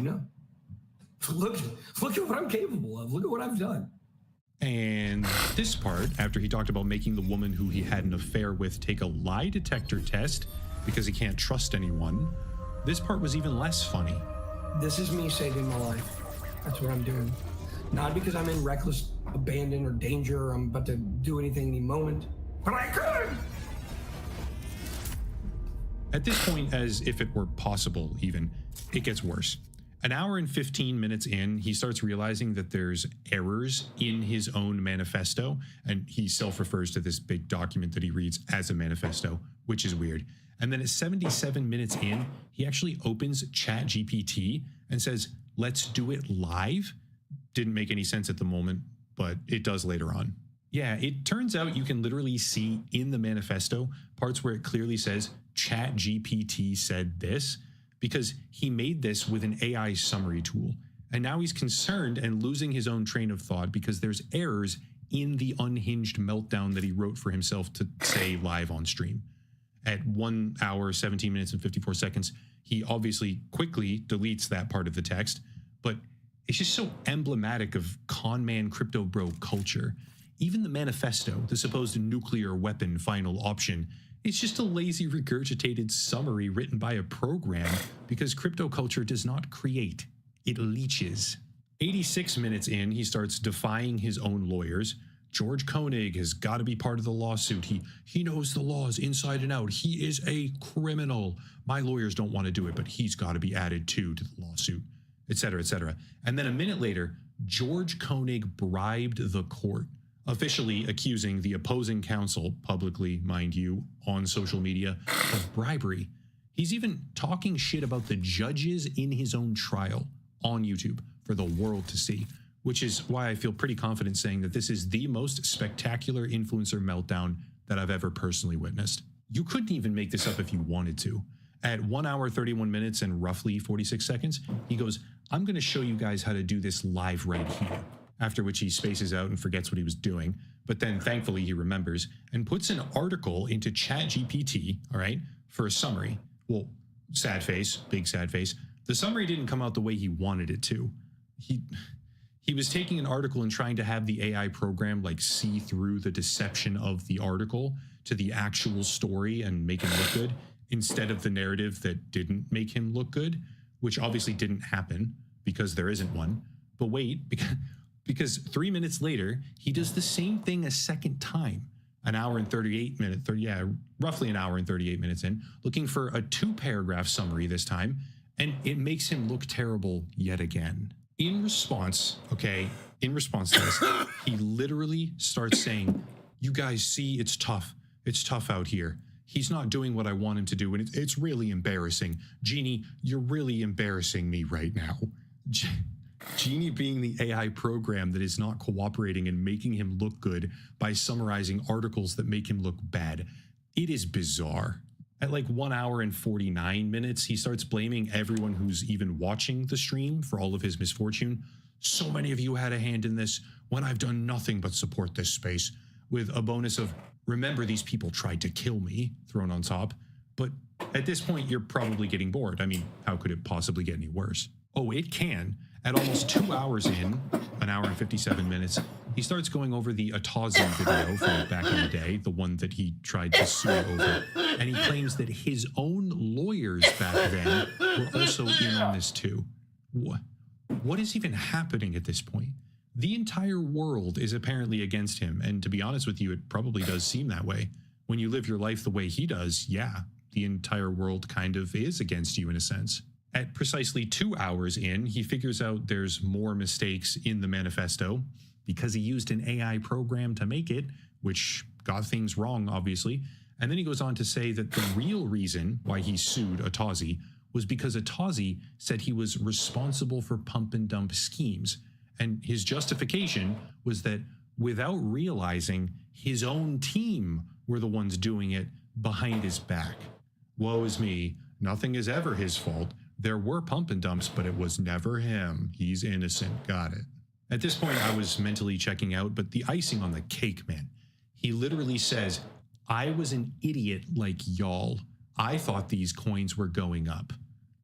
you know. Look at what I'm capable of. Look at what I've done. And this part, after he talked about making the woman who he had an affair with take a lie detector test because he can't trust anyone, this part was even less funny. This is me saving my life. That's what I'm doing. Not because I'm in reckless abandon or danger or I'm about to do anything any moment, but I could! At this point, as if it were possible even, it gets worse. An hour and 15 minutes in, he starts realizing that there's errors in his own manifesto, and he self-refers to this big document that he reads as a manifesto, which is weird. And then at 77 minutes in, he actually opens ChatGPT and says, let's do it live. Didn't make any sense at the moment, but it does later on. Yeah, it turns out you can literally see in the manifesto parts where it clearly says ChatGPT said this, because he made this with an AI summary tool. And now he's concerned and losing his own train of thought because there's errors in the unhinged meltdown that he wrote for himself to say live on stream. At 1 hour, 17 minutes and 54 seconds, he obviously quickly deletes that part of the text, but it's just so emblematic of con man crypto bro culture. Even the manifesto, the supposed nuclear weapon final option, it's just a lazy regurgitated summary written by a program because crypto culture does not create, it leeches. 86 minutes in, he starts defying his own lawyers. George Koenig has got to be part of the lawsuit. He knows the laws inside and out. He is a criminal. My lawyers don't want to do it, but he's got to be added to the lawsuit, etc., etc. And then a minute later, George Koenig bribed the court, officially accusing the opposing counsel, publicly, mind you, on social media, of bribery. He's even talking shit about the judges in his own trial on YouTube for the world to see, which is why I feel pretty confident saying that this is the most spectacular influencer meltdown that I've ever personally witnessed. You couldn't even make this up if you wanted to. At 1 hour, 31 minutes and roughly 46 seconds, he goes, I'm going to show you guys how to do this live right here. After which he spaces out and forgets what he was doing. But then thankfully he remembers and puts an article into ChatGPT, all right, for a summary. Well, sad face, big sad face. The summary didn't come out the way he wanted it to. He was taking an article and trying to have the AI program like see through the deception of the article to the actual story and make him look good instead of the narrative that didn't make him look good, which obviously didn't happen because there isn't one. But wait, because 3 minutes later, he does the same thing a second time, an hour and 38 minutes, roughly an hour and 38 minutes in, looking for a 2-paragraph summary this time, and it makes him look terrible yet again. In response to this, he literally starts saying, you guys see, it's tough out here. He's not doing what I want him to do, and it's really embarrassing. Genie, you're really embarrassing me right now. Genie being the AI program that is not cooperating and making him look good by summarizing articles that make him look bad. It is bizarre. At like 1 hour and 49 minutes, he starts blaming everyone who's even watching the stream for all of his misfortune. So many of you had a hand in this when I've done nothing but support this space, with a bonus of, remember these people tried to kill me, thrown on top. But at this point, you're probably getting bored. I mean, how could it possibly get any worse? Oh, it can. At almost 2 hours in, an hour and 57 minutes, he starts going over the Atazi video from back in the day, the one that he tried to sue over, and he claims that his own lawyers back then were also in on this too. What is even happening at this point? The entire world is apparently against him, and to be honest with you, it probably does seem that way. When you live your life the way he does, yeah, the entire world kind of is against you in a sense. At precisely 2 hours in, he figures out there's more mistakes in the manifesto because he used an AI program to make it, which got things wrong, obviously. And then he goes on to say that the real reason why he sued Atazi was because Atazi said he was responsible for pump and dump schemes. And his justification was that without realizing his own team were the ones doing it behind his back. Woe is me. Nothing is ever his fault. There were pump and dumps, but it was never him. He's innocent. Got it. At this point, I was mentally checking out, but the icing on the cake, man. He literally says, I was an idiot like y'all. I thought these coins were going up.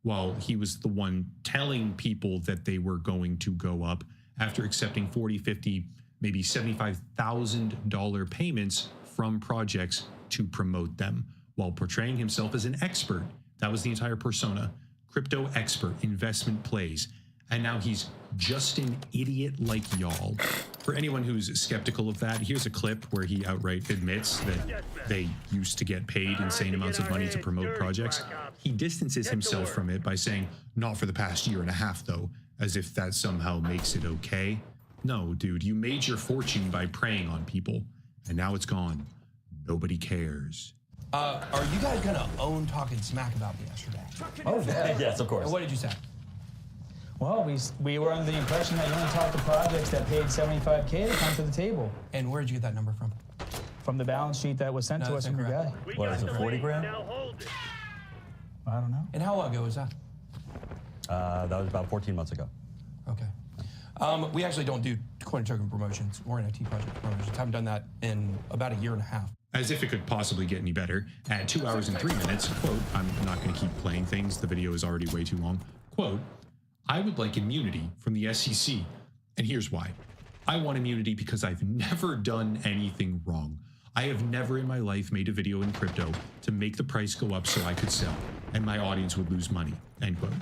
while he was the one telling people that they were going to go up after accepting 40, 50, maybe $75,000 payments from projects to promote them, while portraying himself as an expert. That was the entire persona. Crypto expert, investment plays. And now he's just an idiot like y'all. For anyone who's skeptical of that, here's a clip where he outright admits that they used to get paid insane amounts of money to promote projects. He distances himself from it by saying, not for the past year and a half though, as if that somehow makes it okay. No, dude, you made your fortune by preying on people, and now it's gone. Nobody cares. Are you guys gonna own talking smack about me yesterday? Oh, yeah. Yes, of course. And what did you say? Well, we were under the impression that you only talked to projects that paid $75K to come to the table. And where did you get that number from? From the balance sheet that was sent to us that's from your guy. incorrect. What is it, 40 grand? I don't know. And how long ago was that? That was about 14 months ago. Okay. We actually don't do coin and token promotions or NFT project promotions. Haven't done that in about a year and a half. As if it could possibly get any better. At 2 hours and 3 minutes, quote, I'm not going to keep playing things. The video is already way too long. Quote, I would like immunity from the SEC. And here's why. I want immunity because I've never done anything wrong. I have never in my life made a video in crypto to make the price go up so I could sell and my audience would lose money, end quote.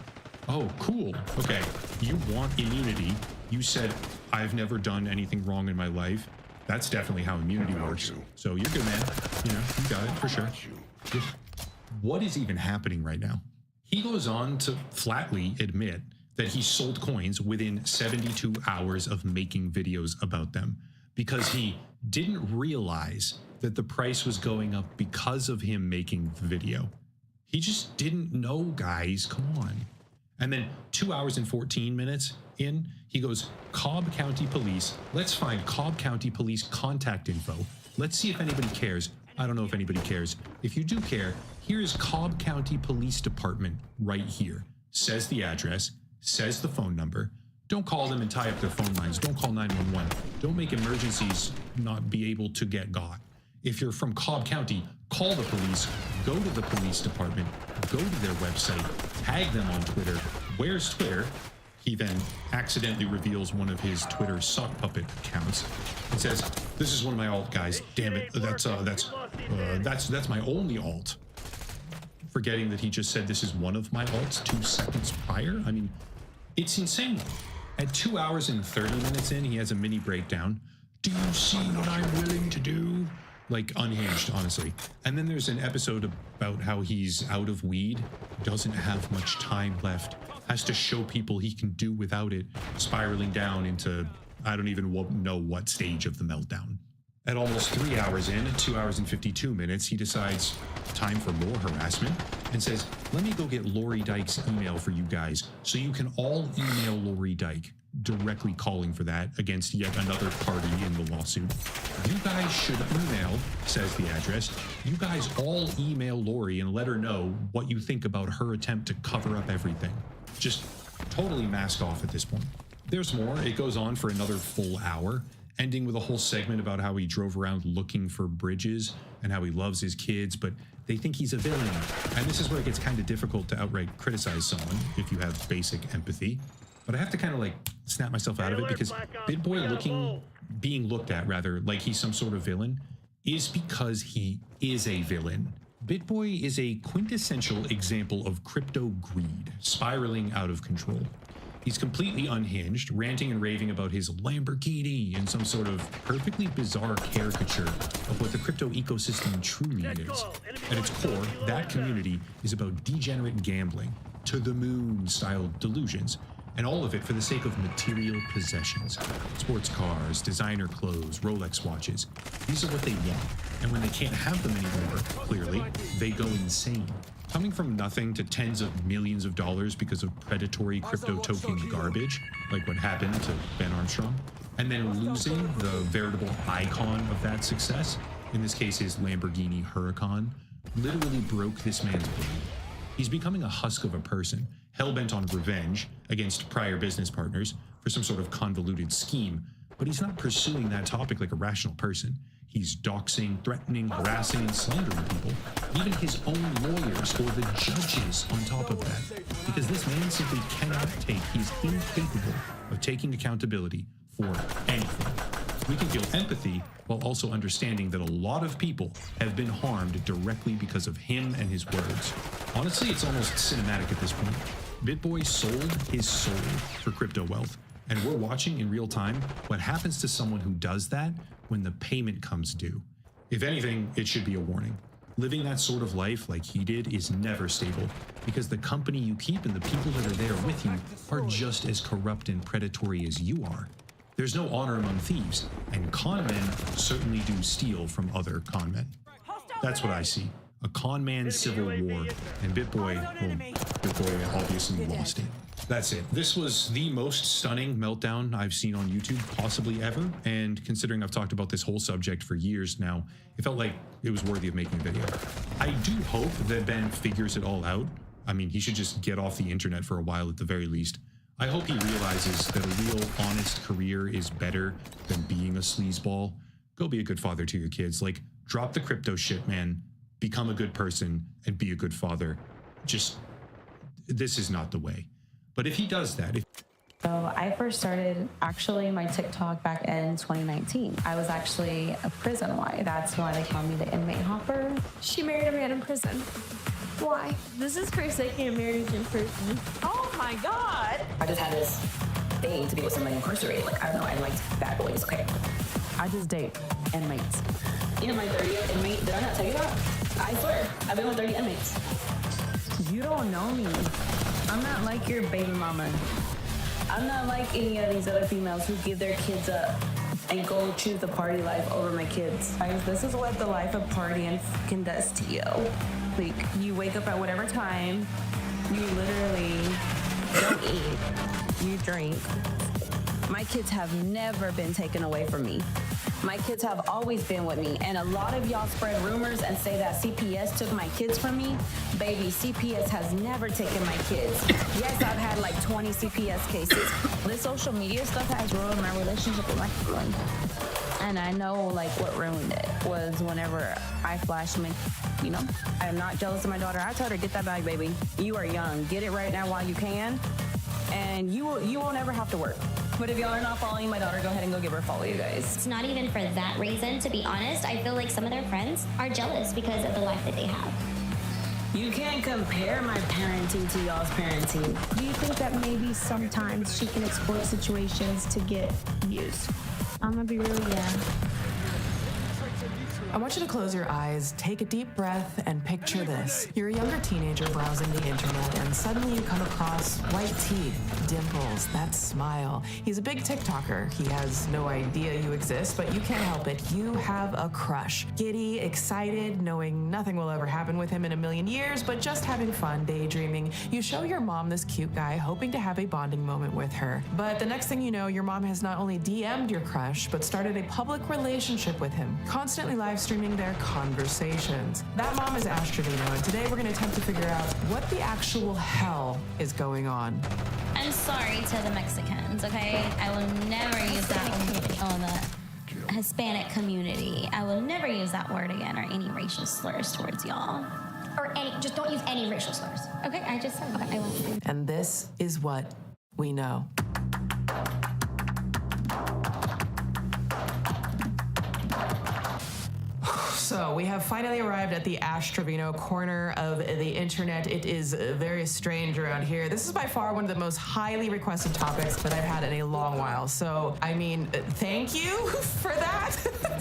Oh, cool. Okay, you want immunity. You said, I've never done anything wrong in my life. That's definitely how immunity works. So you're good, man. You know, you got it for sure. What is even happening right now? He goes on to flatly admit that he sold coins within 72 hours of making videos about them because he didn't realize that the price was going up because of him making the video. He just didn't know, guys. Come on. And then 2 hours and 14 minutes in, he goes, Cobb County Police. Let's find Cobb County Police contact info. Let's see if anybody cares. I don't know if anybody cares. If you do care, here is Cobb County Police Department right here. Says the address, says the phone number. Don't call them and tie up their phone lines. Don't call 911. Don't make emergencies not be able to get got. If you're from Cobb County, call the police, go to the police department, go to their website, tag them on Twitter. Where's Twitter? He then accidentally reveals one of his Twitter sock puppet accounts and says, "This is one of my alt guys. Damn it, that's my only alt." Forgetting that he just said this is one of my alts 2 seconds prior. I mean, it's insane. At 2 hours and 30 minutes in, he has a mini breakdown. Do you see what I'm willing to do? Like, unhinged, honestly. And then there's an episode about how he's out of weed, doesn't have much time left, has to show people he can do without it, spiraling down into, I don't even know what stage of the meltdown. At almost 3 hours in, 2 hours and 52 minutes, he decides time for more harassment and says, let me go get Lori Dyke's email for you guys so you can all email Lori Dyke, directly calling for that against yet another party in the lawsuit. You guys should email, says the address, you guys all email Lori and let her know what you think about her attempt to cover up everything. Just totally mask off at this point. There's more. It goes on for another full hour, ending with a whole segment about how he drove around looking for bridges and how he loves his kids, but they think he's a villain. And this is where it gets kind of difficult to outright criticize someone if you have basic empathy. But I have to kind of like snap myself out of it because BitBoy being looked at rather like he's some sort of villain is because he is a villain. BitBoy is a quintessential example of crypto greed spiraling out of control. He's completely unhinged, ranting and raving about his Lamborghini in some sort of perfectly bizarre caricature of what the crypto ecosystem truly is. At its core, that community is about degenerate gambling, to the moon style delusions, and all of it for the sake of material possessions. Sports cars, designer clothes, Rolex watches. These are what they want, and when they can't have them anymore, clearly, they go insane. Coming from nothing to tens of millions of dollars because of predatory crypto token garbage, like what happened to Ben Armstrong, and then losing the veritable icon of that success, in this case his Lamborghini Huracan, literally broke this man's brain. He's becoming a husk of a person, hell-bent on revenge against prior business partners for some sort of convoluted scheme, but he's not pursuing that topic like a rational person. He's doxing, threatening, harassing, and slandering people, even his own lawyers or the judges on top of that. Because this man simply cannot he's incapable of taking accountability for anything. We can feel empathy while also understanding that a lot of people have been harmed directly because of him and his words. Honestly, it's almost cinematic at this point. BitBoy sold his soul for crypto wealth, and we're watching in real time what happens to someone who does that when the payment comes due. If anything, it should be a warning. Living that sort of life like he did is never stable, because the company you keep and the people that are there with you are just as corrupt and predatory as you are. There's no honor among thieves, and con men certainly do steal from other con men. That's what I see. A con man civil war, and BitBoy obviously lost it. That's it. This was the most stunning meltdown I've seen on YouTube possibly ever, and considering I've talked about this whole subject for years now, it felt like it was worthy of making a video. I do hope that Ben figures it all out. I mean, he should just get off the internet for a while at the very least. I hope he realizes that a real, honest career is better than being a sleazeball. Go be a good father to your kids. Like, drop the crypto shit, man. Become a good person and be a good father. Just, this is not the way. But if he does that, So I first started actually my TikTok back in 2019. I was actually a prison wife. That's why they call me the inmate hopper. She married a man in prison. Why? This is her second marriage in prison. Oh my God! I just had this thing to be with somebody incarcerated. Like, I don't know, I liked bad boys, okay? I just date inmates. You know my 30th inmate, did I not tell you that? I swear, I've been with 30 inmates. You don't know me. I'm not like your baby mama. I'm not like any of these other females who give their kids up and go choose the party life over my kids. Guys, this is what the life of partying fucking does to you. Like, you wake up at whatever time, you literally don't eat, you drink. My kids have never been taken away from me. My kids have always been with me, and a lot of y'all spread rumors and say that CPS took my kids from me. Baby, CPS has never taken my kids. Yes, I've had like 20 CPS cases. This social media stuff has ruined my relationship with my family. And I know like what ruined it was whenever I flashed my, you know, I'm not jealous of my daughter. I told her, get that bag, baby. You are young. Get it right now while you can, and you won't ever have to work. But if y'all are not following my daughter, go ahead and go give her a follow, you guys. It's not even for that reason, to be honest. I feel like some of their friends are jealous because of the life that they have. You can't compare my parenting to y'all's parenting. Do you think that maybe sometimes she can exploit situations to get views? I'm gonna be real, yeah. I want you to close your eyes, take a deep breath, and picture this. You're a younger teenager browsing the internet, and suddenly you come across white teeth, dimples, that smile. He's a big TikToker. He has no idea you exist, but you can't help it. You have a crush. Giddy, excited, knowing nothing will ever happen with him in a million years, but just having fun, daydreaming. You show your mom this cute guy, hoping to have a bonding moment with her. But the next thing you know, your mom has not only DM'd your crush, but started a public relationship with him, constantly live streaming their conversations. That mom is Astrovino, and today we're going to attempt to figure out what the actual hell is going on. I'm sorry to the Mexicans, okay? I will never use that word. Oh, the Hispanic community. I will never use that word again, or any racial slurs towards y'all. Or just don't use any racial slurs. Okay, I just said that. I won't. And this is what we know. So we have finally arrived at the Astrovino corner of the internet. It is very strange around here. This is by far one of the most highly requested topics that I've had in a long while. So, I mean, thank you for that.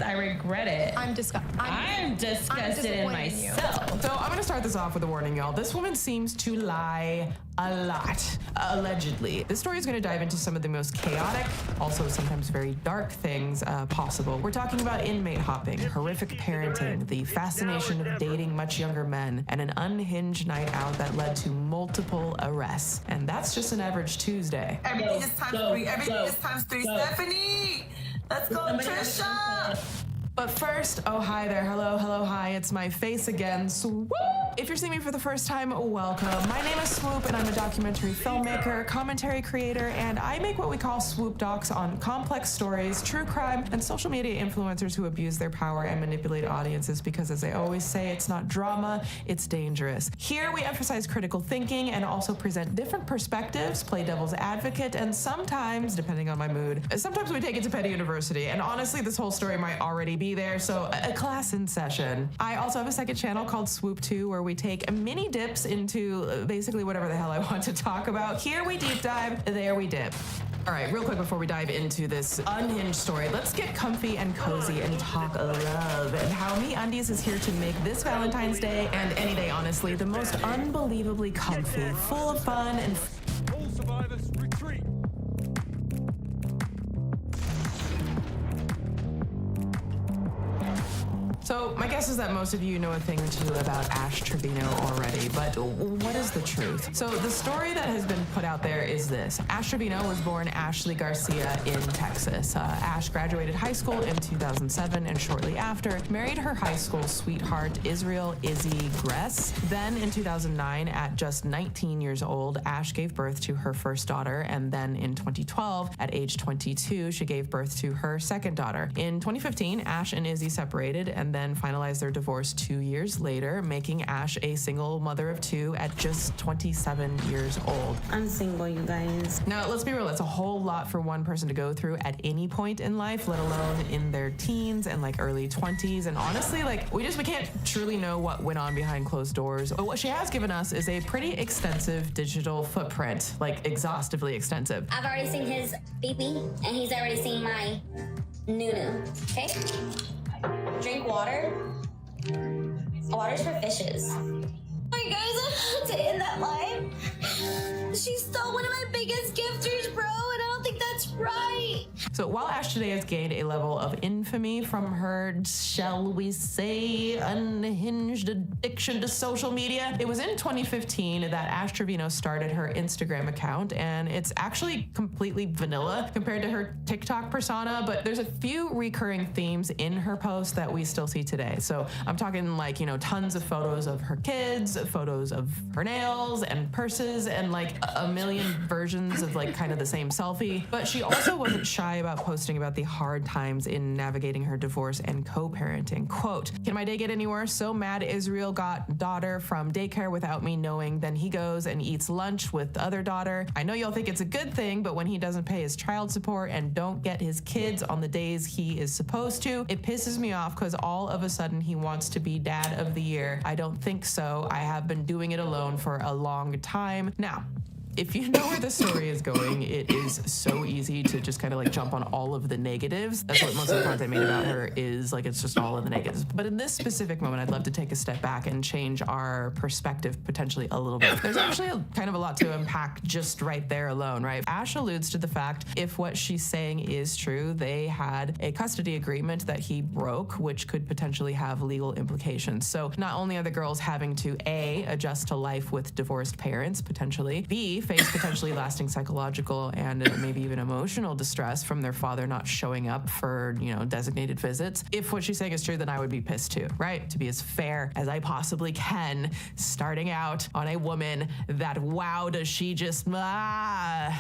I regret it. I'm disgusted in myself. So I'm gonna start this off with a warning, y'all. This woman seems to lie a lot, allegedly. This story is gonna dive into some of the most chaotic, also sometimes very dark things possible. We're talking about inmate hopping, horrific parenting, the fascination of dating much younger men, and an unhinged night out that led to multiple arrests. And that's just an average Tuesday. Everything is times three. Everything is times three. Stephanie! Let's go, Trisha! But first, oh, hi there. Hello, hi. It's my face again. Swoop! If you're seeing me for the first time, welcome. My name is Swoop, and I'm a documentary filmmaker, commentary creator, and I make what we call Swoop docs on complex stories, true crime, and social media influencers who abuse their power and manipulate audiences because, as I always say, it's not drama, it's dangerous. Here we emphasize critical thinking and also present different perspectives, play devil's advocate, and sometimes, depending on my mood, sometimes we take it to Petty University. And honestly, this whole story might already be there, so a class in session. I also have a second channel called Swoop 2 where we take mini dips into basically whatever the hell I want to talk about. Here we deep dive, there we dip. All right, real quick before we dive into this unhinged story, let's get comfy and cozy and talk love and how MeUndies is here to make this Valentine's Day and any day, honestly, the most unbelievably comfy, full of fun, and all survivors retreat. So my guess is that most of you know a thing or two about Ash Trevino already, but what is the truth? So the story that has been put out there is this. Ash Trevino was born Ashley Garcia in Texas. Ash graduated high school in 2007 and shortly after married her high school sweetheart, Israel Izzy Gress. Then in 2009, at just 19 years old, Ash gave birth to her first daughter, and then in 2012, at age 22, she gave birth to her second daughter. In 2015, Ash and Izzy separated and then finalized their divorce 2 years later, making Ash a single mother of two at just 27 years old. I'm single, you guys. Now, let's be real, that's a whole lot for one person to go through at any point in life, let alone in their teens and like early 20s. And honestly, like we can't truly know what went on behind closed doors. But what she has given us is a pretty extensive digital footprint, like exhaustively extensive. I've already seen his pee-pee, and he's already seen my nunu, okay? Drink water. Water's for fishes. My guys, I have to end that live. She stole one of my biggest gifters, bro, and I don't think that's right. So while Ash today has gained a level of infamy from her, shall we say, unhinged addiction to social media, it was in 2015 that Ash Trevino started her Instagram account, and it's actually completely vanilla compared to her TikTok persona, but there's a few recurring themes in her posts that we still see today. So I'm talking like, tons of photos of her kids, photos of her nails and purses, and like a million versions of like kind of the same selfie. But she also wasn't shy about posting about the hard times in navigating her divorce and co-parenting. Quote, "Can my day get any worse? So mad Israel got daughter from daycare without me knowing. Then he goes and eats lunch with the other daughter. I know y'all think it's a good thing, but when he doesn't pay his child support and don't get his kids on the days he is supposed to, it pisses me off because all of a sudden he wants to be dad of the year. I don't think so. I have been doing it alone for a long time." Now, if you know where the story is going, it is so easy to just kind of like jump on all of the negatives. That's what most of the content made about her is, like, it's just all of the negatives. But in this specific moment, I'd love to take a step back and change our perspective potentially a little bit. There's actually kind of a lot to unpack just right there alone, right? Ash alludes to the fact, if what she's saying is true, they had a custody agreement that he broke, which could potentially have legal implications. So not only are the girls having to A, adjust to life with divorced parents, potentially, B, face potentially lasting psychological and maybe even emotional distress from their father not showing up for, designated visits. If what she's saying is true, then I would be pissed too, right? To be as fair as I possibly can, starting out on a woman that, wow, does she just, Now,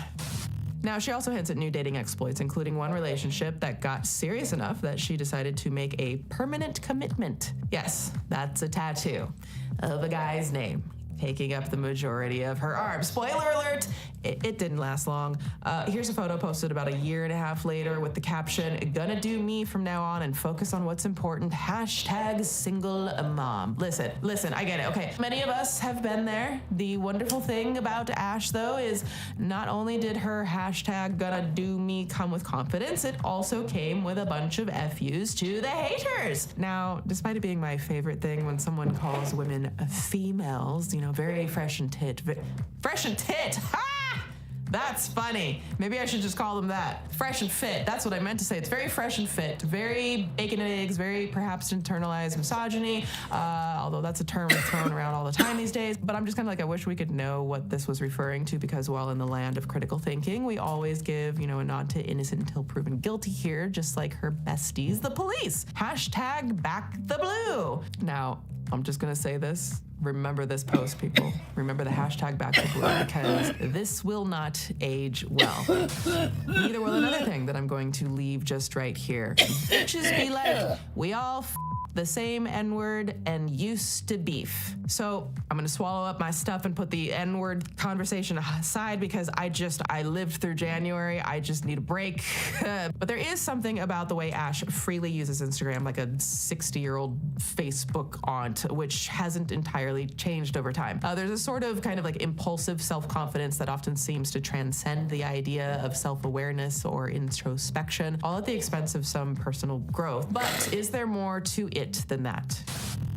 she also hints at new dating exploits, including one relationship that got serious enough that she decided to make a permanent commitment. Yes, that's a tattoo of a guy's name, taking up the majority of her arm. Spoiler alert, it didn't last long. Here's a photo posted about a year and a half later with the caption, "Gonna do me from now on and focus on what's important. # single mom." Listen, I get it. Okay, many of us have been there. The wonderful thing about Ash, though, is not only did her # gonna do me come with confidence, it also came with a bunch of FUs to the haters. Now, despite it being my favorite thing when someone calls women females, very fresh and tit. Fresh and tit! Ha! That's funny. Maybe I should just call them that. Fresh and fit. That's what I meant to say. It's very fresh and fit. Very bacon and eggs. Very perhaps internalized misogyny. Although that's a term thrown around all the time these days. But I'm just kind of like, I wish we could know what this was referring to, because while in the land of critical thinking, we always give, a nod to innocent until proven guilty here, just like her besties, the police. # back the blue. Now, I'm just gonna say this remember this post, people. Remember the hashtag back to blue, because this will not age well. Neither will another thing that I'm going to leave just right here. Bitches be like, we all the same N-word and used to beef. So I'm gonna swallow up my stuff and put the N-word conversation aside because I lived through January. I just need a break. But there is something about the way Ash freely uses Instagram like a 60-year-old Facebook aunt, which hasn't entirely changed over time. There's a sort of kind of like impulsive self-confidence that often seems to transcend the idea of self-awareness or introspection, all at the expense of some personal growth. But is there more to it than that?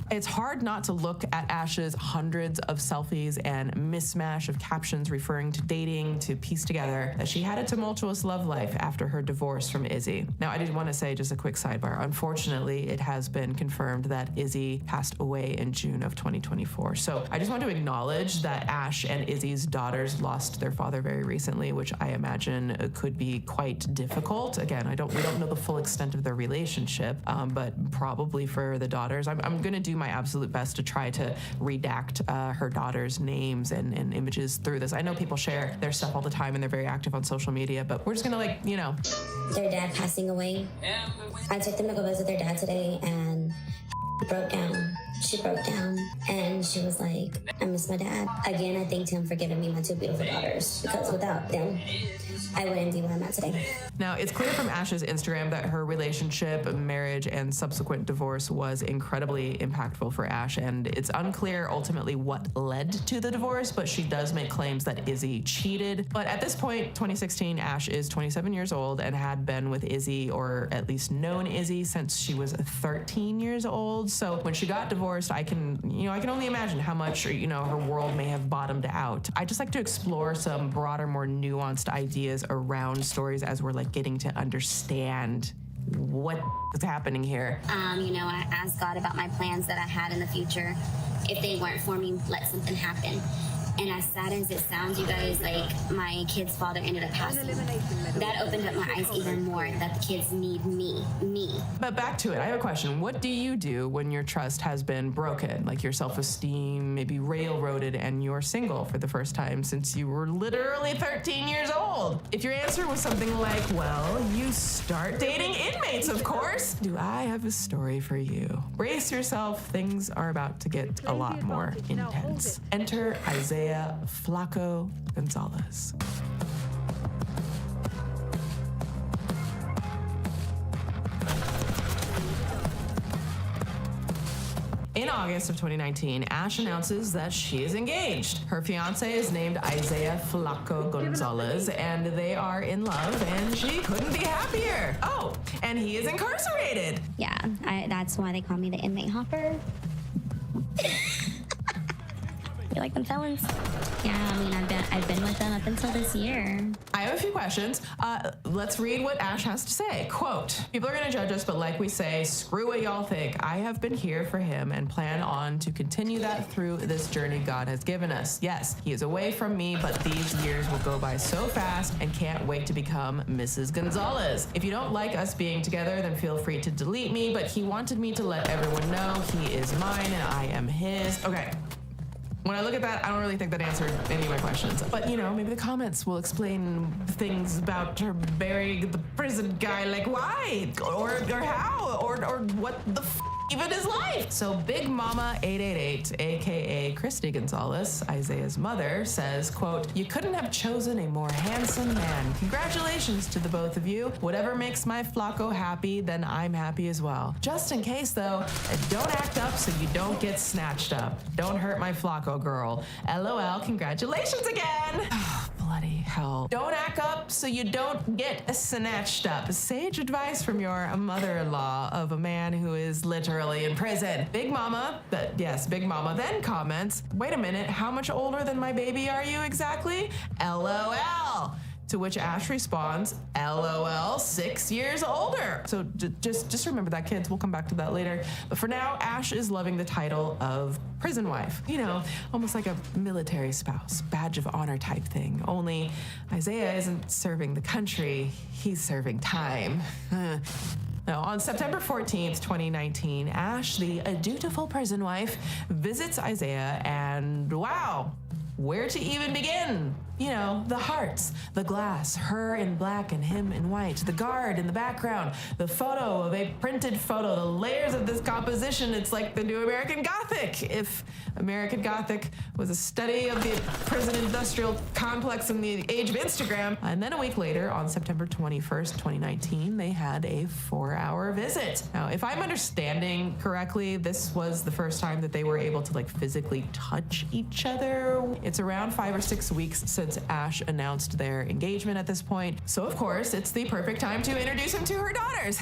It's hard not to look at Ash's hundreds of selfies and mismatch of captions referring to dating to piece together that she had a tumultuous love life after her divorce from Izzy. Now, I did want to say just a quick sidebar. Unfortunately, it has been confirmed that Izzy passed away in June of 2024. So I just want to acknowledge that Ash and Izzy's daughters lost their father very recently, which I imagine could be quite difficult. Again, we don't know the full extent of their relationship, but probably for the daughters, I'm going to do my absolute best to try to redact her daughters' names and images through this. I know people share their stuff all the time and they're very active on social media, but we're just gonna Their dad passing away. I took them to go visit their dad today and broke down. She broke down and she was like, I miss my dad. Again, I thanked him for giving me my two beautiful daughters because without them, I wouldn't be where I'm at today. Now, it's clear from Ash's Instagram that her relationship, marriage, and subsequent divorce was incredibly impactful for Ash, and it's unclear ultimately what led to the divorce, but she does make claims that Izzy cheated. But at this point, 2016, Ash is 27 years old and had been with Izzy, or at least known Izzy, since she was 13 years old. So when she got divorced, I can only imagine how much, her world may have bottomed out. I just like to explore some broader, more nuanced ideas around stories as we're getting to understand what is happening here. I asked God about my plans that I had in the future. If they weren't for me, let something happen. And as sad as it sounds, you guys, my kid's father ended up passing. That opened up my eyes even more, that the kids need me. But back to it, I have a question. What do you do when your trust has been broken? Like your self-esteem, maybe railroaded, and you're single for the first time since you were literally 13 years old? If your answer was something like, well, you start dating inmates, of course. Do I have a story for you? Brace yourself, things are about to get a lot more intense. Enter Isaiah Flaco Gonzalez. In August of 2019, Ash announces that she is engaged. Her fiance is named Isaiah Flaco Gonzalez, and they are in love, and she couldn't be happier. Oh, and he is incarcerated. Yeah, that's why they call me the inmate hopper. You like them felons? Yeah, I've been with them up until this year. I have a few questions. Let's read what Ash has to say. Quote, people are gonna judge us, but like we say, screw what y'all think. I have been here for him and plan on to continue that through this journey God has given us. Yes, he is away from me, but these years will go by so fast and can't wait to become Mrs. Gonzalez. If you don't like us being together, then feel free to delete me, but he wanted me to let everyone know he is mine and I am his. Okay. When I look at that, I don't really think that answered any of my questions. But, maybe the comments will explain things about her burying the prison guy, like why? Or how? Or what the even his life? So Big Mama 888, aka Christy Gonzalez, Isaiah's mother, says, quote, you couldn't have chosen a more handsome man. Congratulations to the both of you. Whatever makes my Flaco happy, then I'm happy as well. Just in case though, don't act up so you don't get snatched up. Don't hurt my Flaco girl. LOL, congratulations again. Bloody hell. Don't act up so you don't get snatched up. Sage advice from your mother-in-law of a man who is literally in prison. Big Mama then comments, wait a minute, how much older than my baby are you exactly? LOL. To which Ash responds, LOL, 6 years older. So just remember that, kids. We'll come back to that later. But for now, Ash is loving the title of prison wife. Almost like a military spouse, badge of honor type thing. Only Isaiah isn't serving the country, he's serving time. Now, on September 14th, 2019, Ash, the dutiful prison wife, visits Isaiah, and wow, where to even begin? You know, the hearts, the glass, her in black and him in white, the guard in the background, the photo of a printed photo, the layers of this composition. It's like the new American Gothic. If American Gothic was a study of the prison industrial complex in the age of Instagram. And then a week later, on September 21st, 2019, they had a 4-hour visit. Now, if I'm understanding correctly, this was the first time that they were able to like physically touch each other. It's around 5 or 6 weeks since Ash announced their engagement at this point. So of course, it's the perfect time to introduce him to her daughters.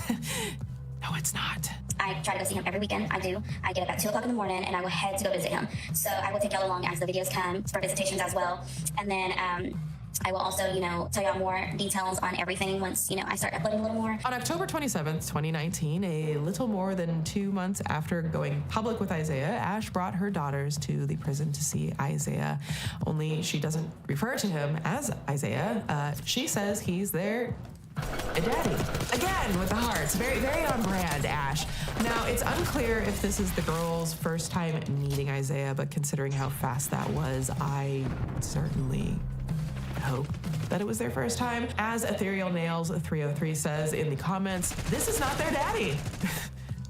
No, it's not. I try to go see him every weekend. I do. I get up at 2 o'clock in the morning and I will head to go visit him. So I will take y'all along as the videos come for visitations as well. And then I will also, tell y'all more details on everything once, I start uploading a little more. On October 27th, 2019, a little more than 2 months after going public with Isaiah, Ash brought her daughters to the prison to see Isaiah. Only she doesn't refer to him as Isaiah. She says he's their daddy. Again, with the hearts. Very, very on brand, Ash. Now, it's unclear if this is the girls' first time meeting Isaiah, but considering how fast that was, I certainly hope that it was their first time. As Ethereal Nails 303 says in the comments, this is not their daddy.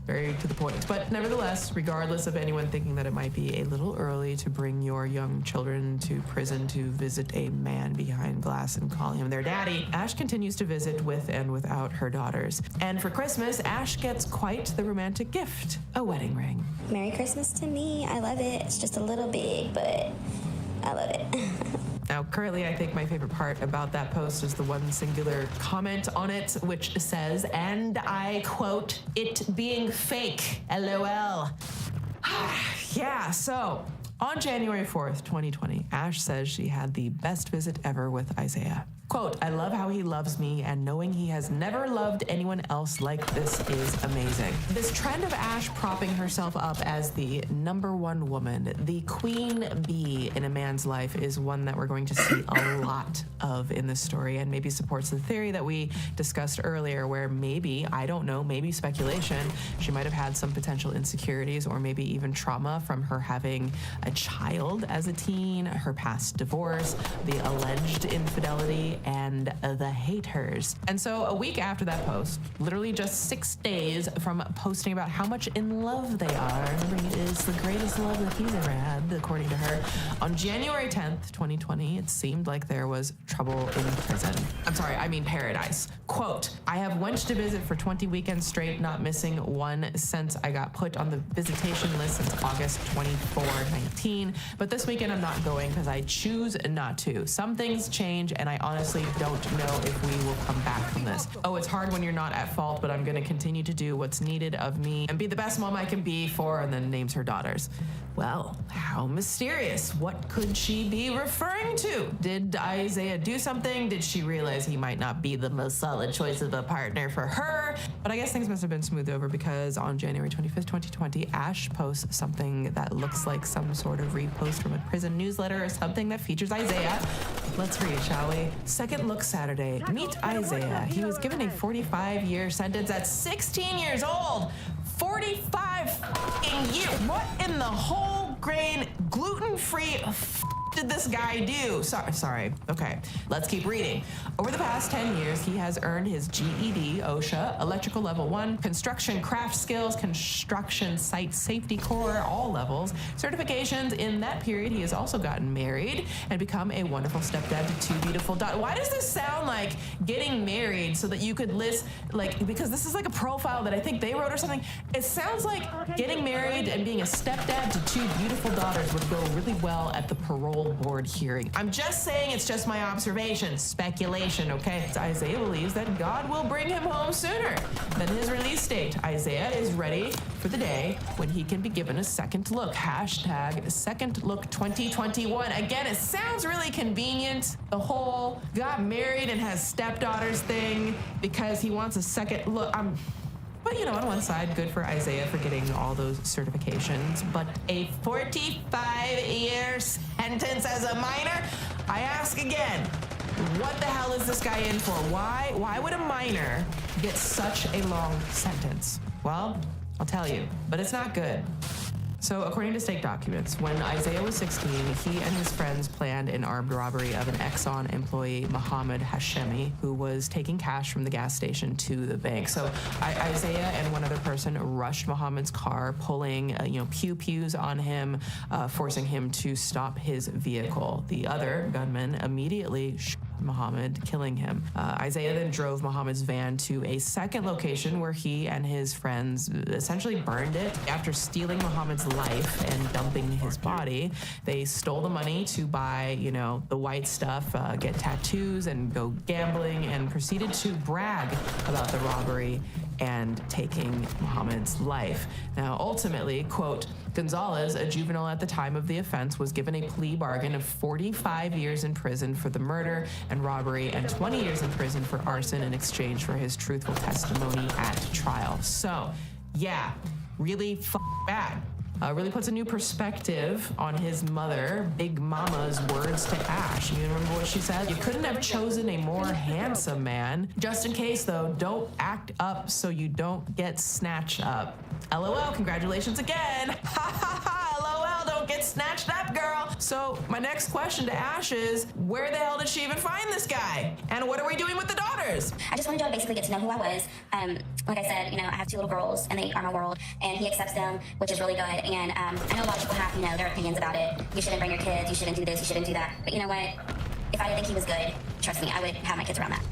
Very to the point. But nevertheless, regardless of anyone thinking that it might be a little early to bring your young children to prison to visit a man behind glass and call him their daddy, Ash continues to visit with and without her daughters. And for Christmas, Ash gets quite the romantic gift, a wedding ring. Merry Christmas to me. I love it. It's just a little big, but I love it. Now, currently, I think my favorite part about that post is the one singular comment on it, which says, and I quote, "it being fake, LOL." Yeah, so on January 4th, 2020, Ash says she had the best visit ever with Isaiah. Quote, "I love how he loves me, and knowing he has never loved anyone else like this is amazing." This trend of Ash propping herself up as the #1 woman, the queen bee in a man's life, is one that we're going to see a lot of in this story, and maybe supports the theory that we discussed earlier, where maybe, I don't know, maybe speculation, she might have had some potential insecurities or maybe even trauma from her having a child as a teen, her past divorce, the alleged infidelity, and the haters. And so a week after that post, literally just 6 days from posting about how much in love they are, remembering it is the greatest love that he's ever had, according to her, on January 10th, 2020, it seemed like there was trouble in prison. Paradise. Quote, "I have went to visit for 20 weekends straight, not missing one since I got put on the visitation list since August 24/19. But this weekend I'm not going because I choose not to. Some things change and I honestly don't know if we will come back from this. Oh, it's hard when you're not at fault, but I'm going to continue to do what's needed of me and be the best mom I can be for," and then names her daughters. Well, how mysterious. What could she be referring to? Did Isaiah do something? Did she realize he might not be the most solid choice of a partner for her? But I guess things must have been smoothed over, because on January 25th, 2020, Ash posts something that looks like some sort of repost from a prison newsletter or something that features Isaiah. Let's read, shall we? Second Look Saturday. Meet Isaiah. He was given a 45-year sentence at 16 years old. 45 fucking years. What in the whole grain, gluten-free did this guy do? Sorry. Okay, let's keep reading. Over the past 10 years, he has earned his GED, OSHA, Electrical Level 1, Construction Craft Skills, Construction Site Safety Corps, all levels, certifications. In that period, he has also gotten married and become a wonderful stepdad to 2 beautiful daughters. Why does this sound like getting married so that you could list, because this is like a profile that I think they wrote or something. It sounds like getting married and being a stepdad to 2 beautiful daughters would go really well at the parole board hearing. I'm just saying, it's just my observation, speculation, okay? Isaiah believes that God will bring him home sooner than his release date. Isaiah is ready for the day when he can be given a second look. Hashtag second look 2021. Again, it sounds really convenient, the whole got married and has stepdaughters thing, because he wants a second look. But on one side, good for Isaiah for getting all those certifications, but a 45-year sentence as a minor? I ask again, What the hell is this guy in for? Why would a minor get such a long sentence? Well, I'll tell you, but it's not good. So according to stake documents, when Isaiah was 16, he and his friends planned an armed robbery of an Exxon employee, Mohammed Hashemi, who was taking cash from the gas station to the bank. So Isaiah and one other person rushed Mohammed's car, pulling pew-pews on him, forcing him to stop his vehicle. The other gunman immediately shot Mohammed, killing him. Isaiah then drove Mohammed's van to a second location where he and his friends essentially burned it. After stealing Mohammed's life and dumping his body, they stole the money to buy, the white stuff, get tattoos and go gambling, and proceeded to brag about the robbery and taking Mohammed's life. Now, ultimately, quote, Gonzalez, a juvenile at the time of the offense, was given a plea bargain of 45 years in prison for the murder and robbery and 20 years in prison for arson in exchange for his truthful testimony at trial. So, yeah, really bad. Really puts a new perspective on his mother, Big Mama's words to Ash. You remember what she said? You couldn't have chosen a more handsome man. Just in case, though, don't act up so you don't get snatched up. LOL, congratulations again. Ha ha ha, LOL, don't get snatched up, girl. So my next question to Ash is, where the hell did she even find this guy? And what are we doing with the daughters? I just wanted y'all to basically get to know who I was. Like I said, I have 2 little girls, and they are my world, and he accepts them, which is really good. And I know a lot of people have, their opinions about it. You shouldn't bring your kids, you shouldn't do this, you shouldn't do that. But you know what? If I didn't think he was good, trust me, I would have my kids around that.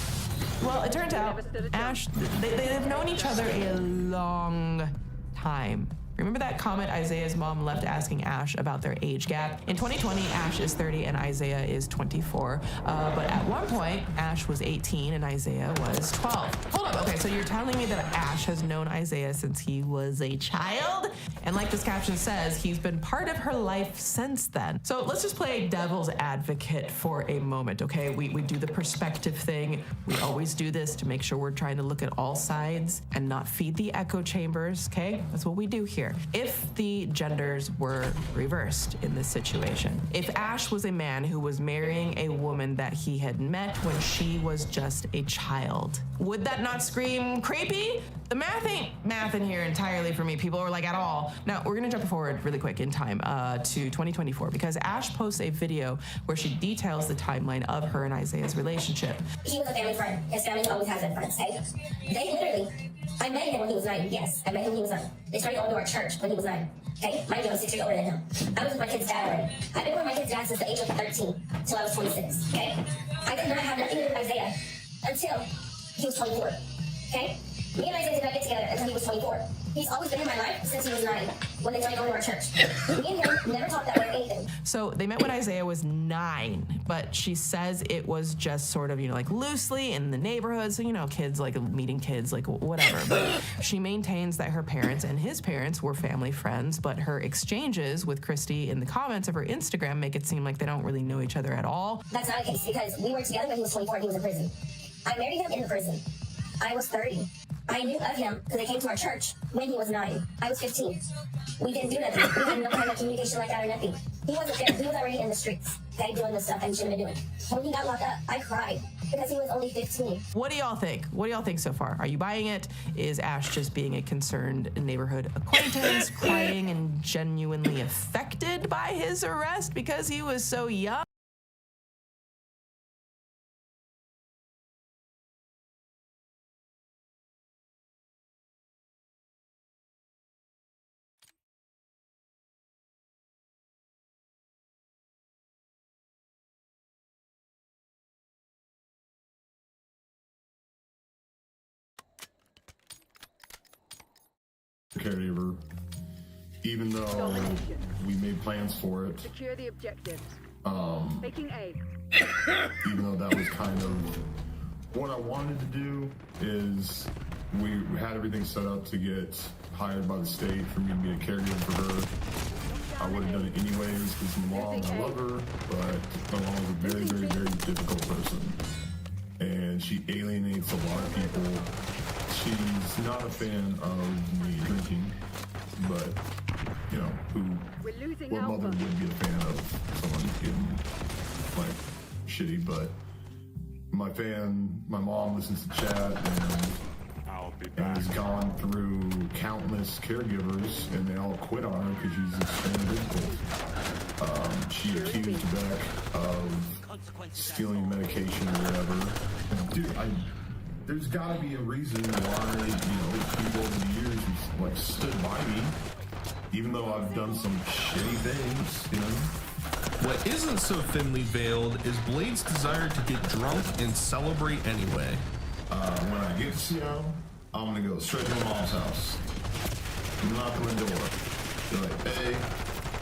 Well, it turns out Ash, they've known each other a long time. Remember that comment Isaiah's mom left asking Ash about their age gap? In 2020, Ash is 30 and Isaiah is 24. But at one point, Ash was 18 and Isaiah was 12. Hold up, okay, so you're telling me that Ash has known Isaiah since he was a child? And like this caption says, he's been part of her life since then. So let's just play devil's advocate for a moment, okay? We do the perspective thing. We always do this to make sure we're trying to look at all sides and not feed the echo chambers, okay? That's what we do here. If the genders were reversed in this situation, if Ash was a man who was marrying a woman that he had met when she was just a child, would that not scream creepy? The math ain't math in here entirely for me, people, or like at all. Now, we're gonna jump forward really quick in time to 2024 because Ash posts a video where she details the timeline of her and Isaiah's relationship. He was a family friend. His family always has been friends, okay? They literally, I met him when he was 9, yes. I met him when he was 9. They started going to our church when he was 9, okay? Mind you, I'm 6 years older than him. I was with my kid's dad already. I've been with my kid's dad since the age of 13 till I was 26, okay? I did not have nothing to do with Isaiah until he was 24, okay? Me and Isaiah did not get together until he was 24. He's always been in my life since he was 9, when they started going to our church. Me and him never talked that way or anything. So they met when Isaiah was 9, but she says it was just sort of, like loosely in the neighborhood. So, kids like meeting kids, like whatever. But she maintains that her parents and his parents were family friends, but her exchanges with Christy in the comments of her Instagram make it seem like they don't really know each other at all. That's not the case because we were together when he was 24 and he was in prison. I married him in prison. I was 30. I knew of him because they came to our church when he was 9. I was 15. We didn't do nothing. We had no kind of communication like that or nothing. He wasn't there. He was already in the streets, okay, doing the stuff that he shouldn't have been doing. When he got locked up, I cried because he was only 15. What do y'all think? What do y'all think so far? Are you buying it? Is Ash just being a concerned neighborhood acquaintance, crying and genuinely affected by his arrest because he was so young? Caregiver, even though we made plans for it, Secure the objectives. Taking aim. even though that was kind of what I wanted to do, is we had everything set up to get hired by the state for me to be a caregiver for her. I would have done it anyways because my mom, I love her, but my mom was a very, very, very difficult person. And she alienates a lot of people. She's not a fan of me drinking, but, what mother would be a fan of someone getting, shitty, but my mom listens to chat and has gone through countless caregivers, and they all quit on her because she's extremely difficult. She accused Beck of stealing medication or whatever. Dude, there's got to be a reason why, people over the years have, like, stood by me, even though I've done some shitty things, What isn't so thinly veiled is Blade's desire to get drunk and celebrate anyway. When I get to Seattle, I'm gonna go straight to my mom's house. Knock on the door. Be like, hey,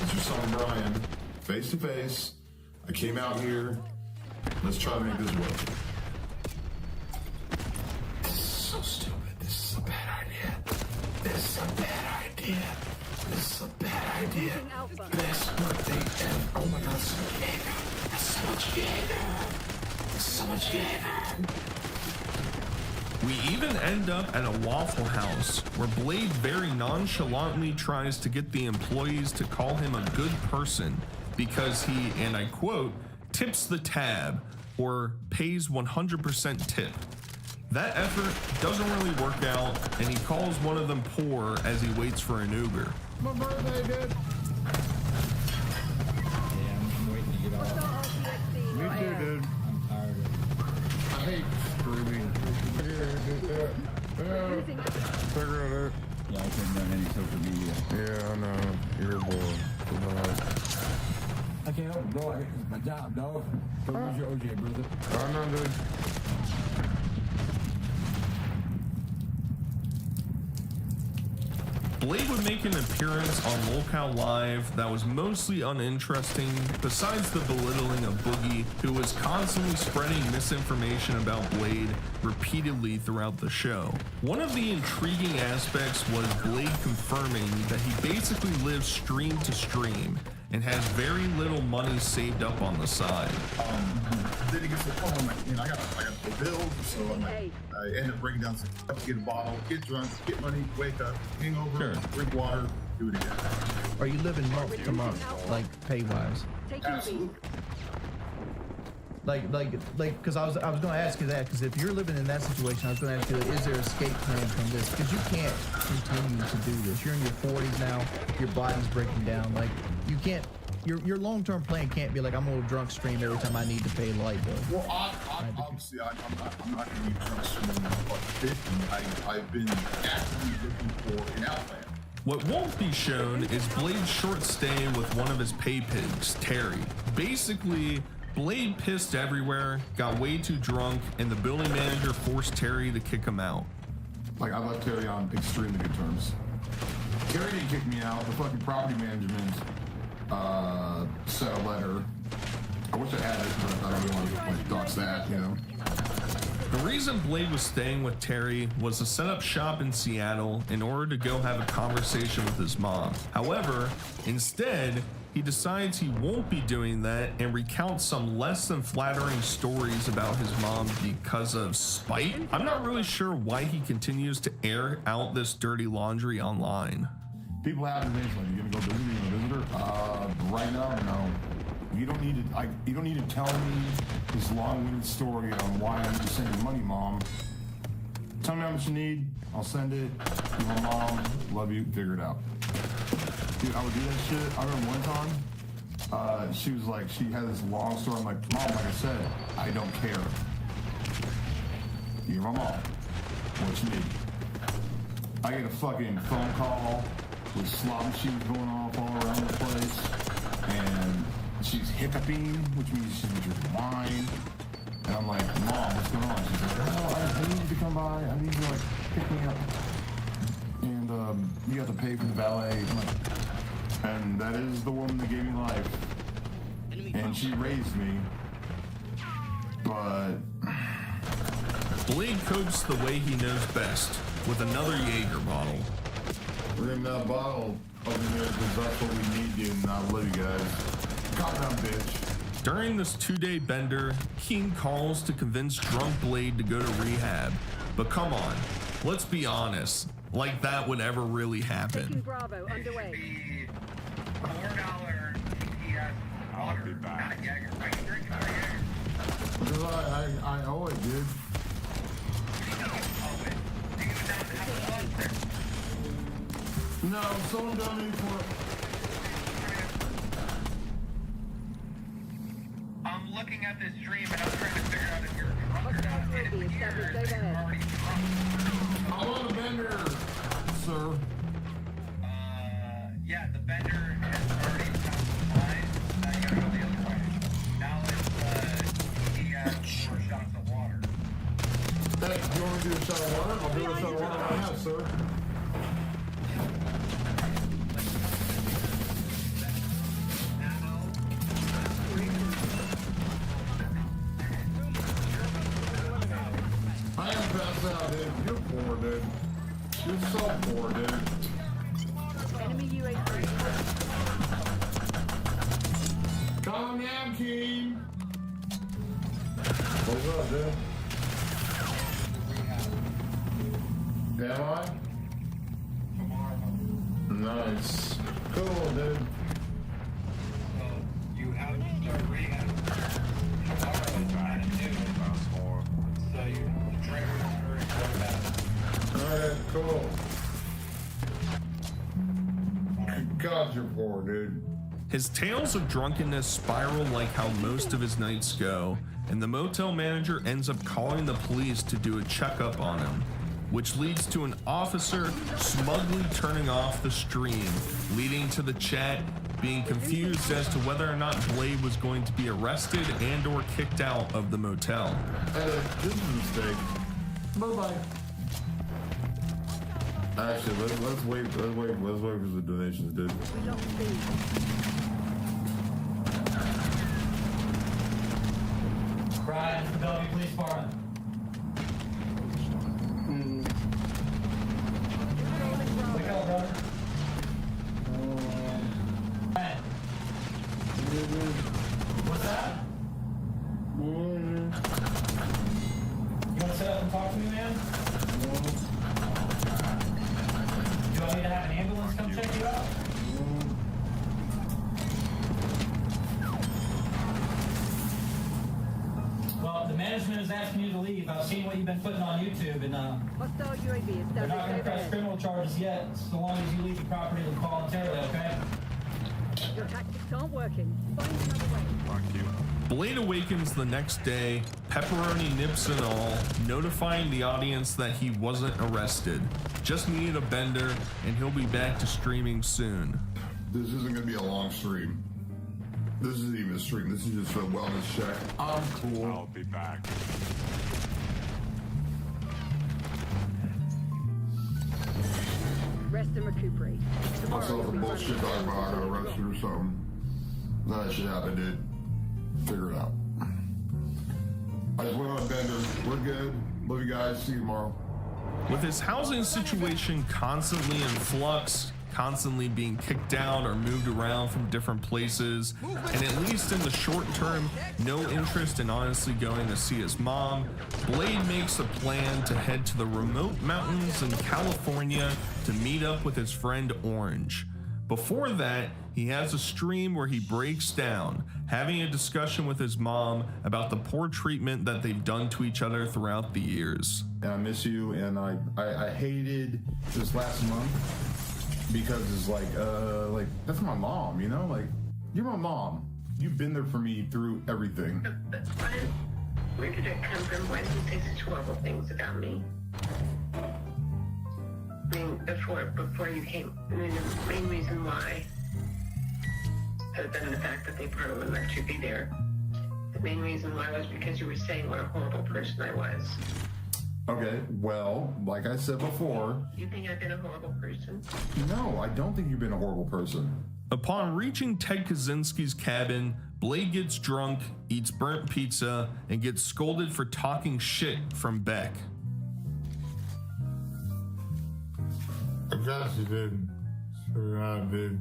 it's your son Brian, face to face. I came out here. Let's try to make this work. This is so stupid. This is a bad idea. This is a bad idea. This is a bad idea. Best birthday ever. Oh my god, so much gamer. That's so much gamer. So much gamer. We even end up at a Waffle House where Blade very nonchalantly tries to get the employees to call him a good person because he, and I quote, tips the tab or pays 100% tip. That effort doesn't really work out, and he calls one of them poor as he waits for an Uber. My birthday, dude. Yeah, I'm waiting to get off. Me too, dude. I'm tired of it. I hate screaming. Yeah, I couldn't run any social media. Yeah, I know. You're a boy. I can't help it, bro. It's my job, dog. Go use your OJ, brother. I know, dude. Blade would make an appearance on Lolcow Live that was mostly uninteresting, besides the belittling of Boogie, who was constantly spreading misinformation about Blade repeatedly throughout the show. One of the intriguing aspects was Blade confirming that he basically lives stream to stream and has very little money saved up on the side. Then he gets to home, I got the bills, so I end up breaking down some get a bottle, get drunk, get money, wake up, hangover, drink water, do it again. Are you living month to month, like pay wise? Absolutely. Because I was going to ask you that, because if you're living in that situation, I was going to ask you, is there an escape plan from this? Because you can't continue to do this. You're in your 40s now, your body's breaking down. Like, you can't, your long-term plan can't be like, I'm going to drunk stream every time I need to pay the light bill. Well, obviously, I'm not going to be drunk streaming at 50. I've been actively looking for an outlet. What won't be shown is Blade's short stay with one of his pay pigs, Terry. Basically, Blade pissed everywhere, got way too drunk, and the building manager forced Terry to kick him out. Like, I left Terry on extremely good terms. Terry didn't kick me out. The fucking property management sent a letter. I wish I had it, but I don't really want to like dox that, The reason Blade was staying with Terry was to set up shop in Seattle in order to go have a conversation with his mom. However, instead, he decides he won't be doing that and recounts some less than flattering stories about his mom because of spite. I'm not really sure why he continues to air out this dirty laundry online. People have to mention, like, you gonna go visit me, right now, no. You don't need to tell me this long-winded story on why I need to send you money, Mom. Tell me how much you need, I'll send it. You're my mom, love you, figure it out. Dude, I would do that shit. I remember one time, she was like, she had this long story. I'm like, Mom, like I said, I don't care. You're my mom. What you need? I get a fucking phone call with slot machines going off all around the place, and she's hiccuping, which means she's drinking wine. And I'm like, Mom, what's going on? She's like, oh, I need you to come by. I need you to like pick me up. And you have to pay for the valet. I'm like, and that is the woman that gave me life. And she raised me. But Blade copes the way he knows best, with another Jaeger bottle. Bring that bottle over there because that's what we need, dude. And I love you guys. Calm down, bitch. During this 2-day bender, King calls to convince drunk Blade to go to rehab. But come on, let's be honest, like that would ever really happen. Bravo underway. $4 I'll be back. Because I owe it, dude. No, someone donated for it. I'm looking at this stream and I'm trying to figure out if you're drunk or not. And it appears you're already drunk. I'm on a bender, sir. Yeah, the bender has already passed the line. Now you gotta go the other way. Now he has 4 shots of water. Hey, do you want to do a shot of water? I'll do a shot of water right now, sir. I am passed out, dude. You're poor, dude. You're so poor, dude. Enemy UAV. Calm down, King. What's up, dude? Am I? Nice. Cool, dude. You have to start rehab tomorrow trying to do more. So you drink water and go back. Alright, cool. God, you're poor, dude. His tales of drunkenness spiral like how most of his nights go, and the motel manager ends up calling the police to do a checkup on him, which leads to an officer smugly turning off the stream, leading to the chat being confused as to whether or not Blade was going to be arrested and or kicked out of the motel. This is a mistake. Bye-bye. Actually, let's wait for the donations, dude. Brian, Bellevue Police Department. Wake up, brother. Brian. What's that? You want to sit up and talk to me, man? Do I need to have an ambulance come check you out? Well, the management is asking you to leave. I've seen what you've been putting on YouTube, and Hostile UAV they're not going to established press overhead. criminal charges yet, so long as you leave the property voluntarily, okay? Your tactics aren't working. Find another way. Blade awakens the next day, pepperoni nips and all, notifying the audience that he wasn't arrested. Just needed a bender, and he'll be back to streaming soon. This isn't gonna be a long stream. This isn't even a stream. This is just a wellness check. I'm cool. I'll be back. Rest and recuperate. I Tomorrow saw you'll some be bullshit running talking about I got arrested or something. None of that shit happened, dude. Figure it out. I just went on a bender. We're good. Love you guys. See you tomorrow. With his housing situation constantly in flux, constantly being kicked out or moved around from different places, and at least in the short term, no interest in honestly going to see his mom, Blade makes a plan to head to the remote mountains in California to meet up with his friend Orange. Before that, he has a stream where he breaks down, having a discussion with his mom about the poor treatment that they've done to each other throughout the years. And I miss you, and I hated this last month because it's like that's my mom, you know? Like, you're my mom. You've been there for me through everything. That's fine. Where did it come from? Why did you say such horrible things about me? I mean, before you came, I mean, the main reason why, other than the fact that they probably wouldn't let you be there, the main reason why was because you were saying what a horrible person I was. Okay, well, like I said before... You think I've been a horrible person? No, I don't think you've been a horrible person. Upon reaching Ted Kaczynski's cabin, Blade gets drunk, eats burnt pizza, and gets scolded for talking shit from Beck. I guess you did. Sure, I did.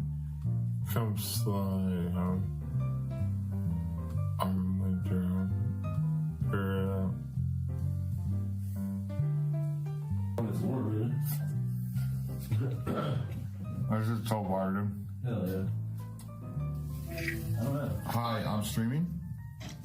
Come slide. I'm drunk. Figure it out. I just told Barden. Hell yeah. I don't know. Hi, I'm streaming.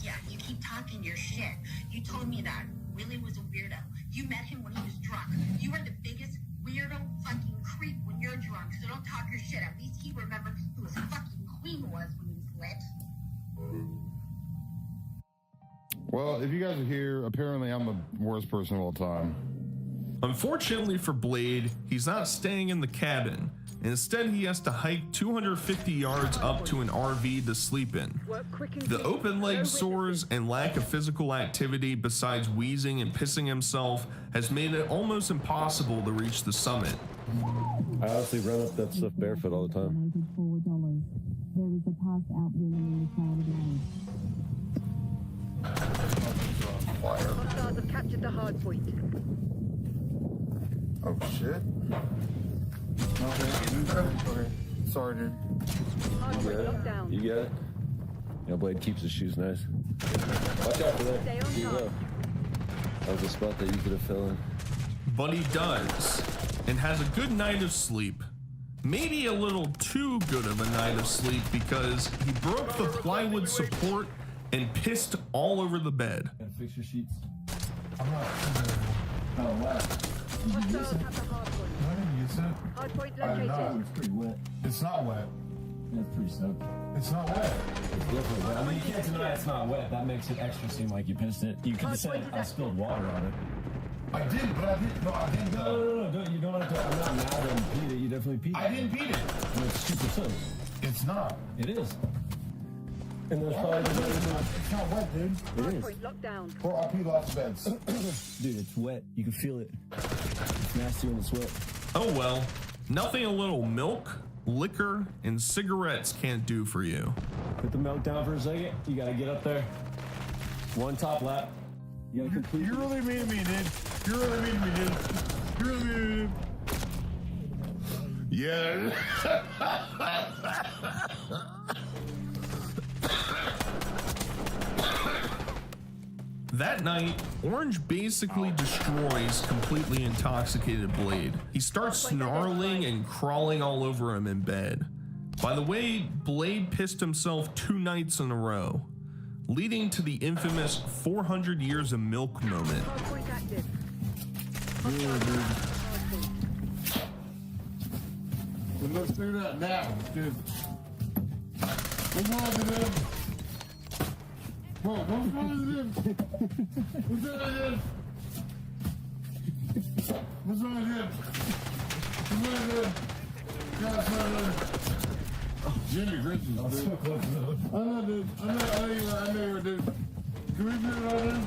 Yeah, you keep talking your shit. You told me that Willie was a weirdo. You met him when he was drunk. You are the biggest weirdo fucking creep when you're drunk, so don't talk your shit. At least he remembered who his fucking queen was when he was lit. Well, if you guys are here, apparently I'm the worst person of all time. Unfortunately for Blade, he's not staying in the cabin. Instead, he has to hike 250 yards up to an RV to sleep in. The open leg sores and lack of physical activity besides wheezing and pissing himself has made it almost impossible to reach the summit. I honestly run up that stuff barefoot all the time. There is a pass out women in the crowded lane. Hostiles have captured the hard point. Oh shit. Okay. Sorry, dude. You get it? You know, Blade keeps his shoes nice. Watch out for that. Keep up. That was a spot that you could have fell in. But he does, and has a good night of sleep. Maybe a little too good of a night of sleep because he broke the plywood support and pissed all over the bed. Fix your sheets. I'm not. Oh, wow. Did you use it? I didn't use it. Hardpoint I did not. located. It's pretty wet. It's not wet. It's pretty soaked. It's not wet. It's definitely wet. I mean, you can't deny it's not wet. That makes it extra seem like you pissed it. You could have said I spilled water on it. I did, but I didn't. No, I didn't. No. You don't have to. I'm not mad that you peed it. You definitely peed it. I didn't peed it. And it's super soaked. It's not. It is. And there's probably it's not wet, dude. It is. Hardpoint locked down. Or I peed lots of beds. Dude, it's wet. You can feel it. It's nasty when it's wet. Oh well, nothing a little milk, liquor, and cigarettes can't do for you. Put the milk down for a second. You gotta get up there. One top lap. You gotta complete. You're really mean to me, dude. You're really mean to me, dude. You're really mean to me. Yeah. That night, Orange basically destroys completely intoxicated Blade. He starts snarling and crawling all over him in bed. By the way, Blade pissed himself 2 nights in a row, leading to the infamous 400 years of milk moment. Hardpoint active. Let's do that now, dude. What's wrong with him? Bro, what's wrong with him? What's wrong with him? What's wrong with him? What's wrong with him? God, what's wrong with him? Jimmy Christmas, dude. I know, dude. I know you were, dude. Can we do it on him?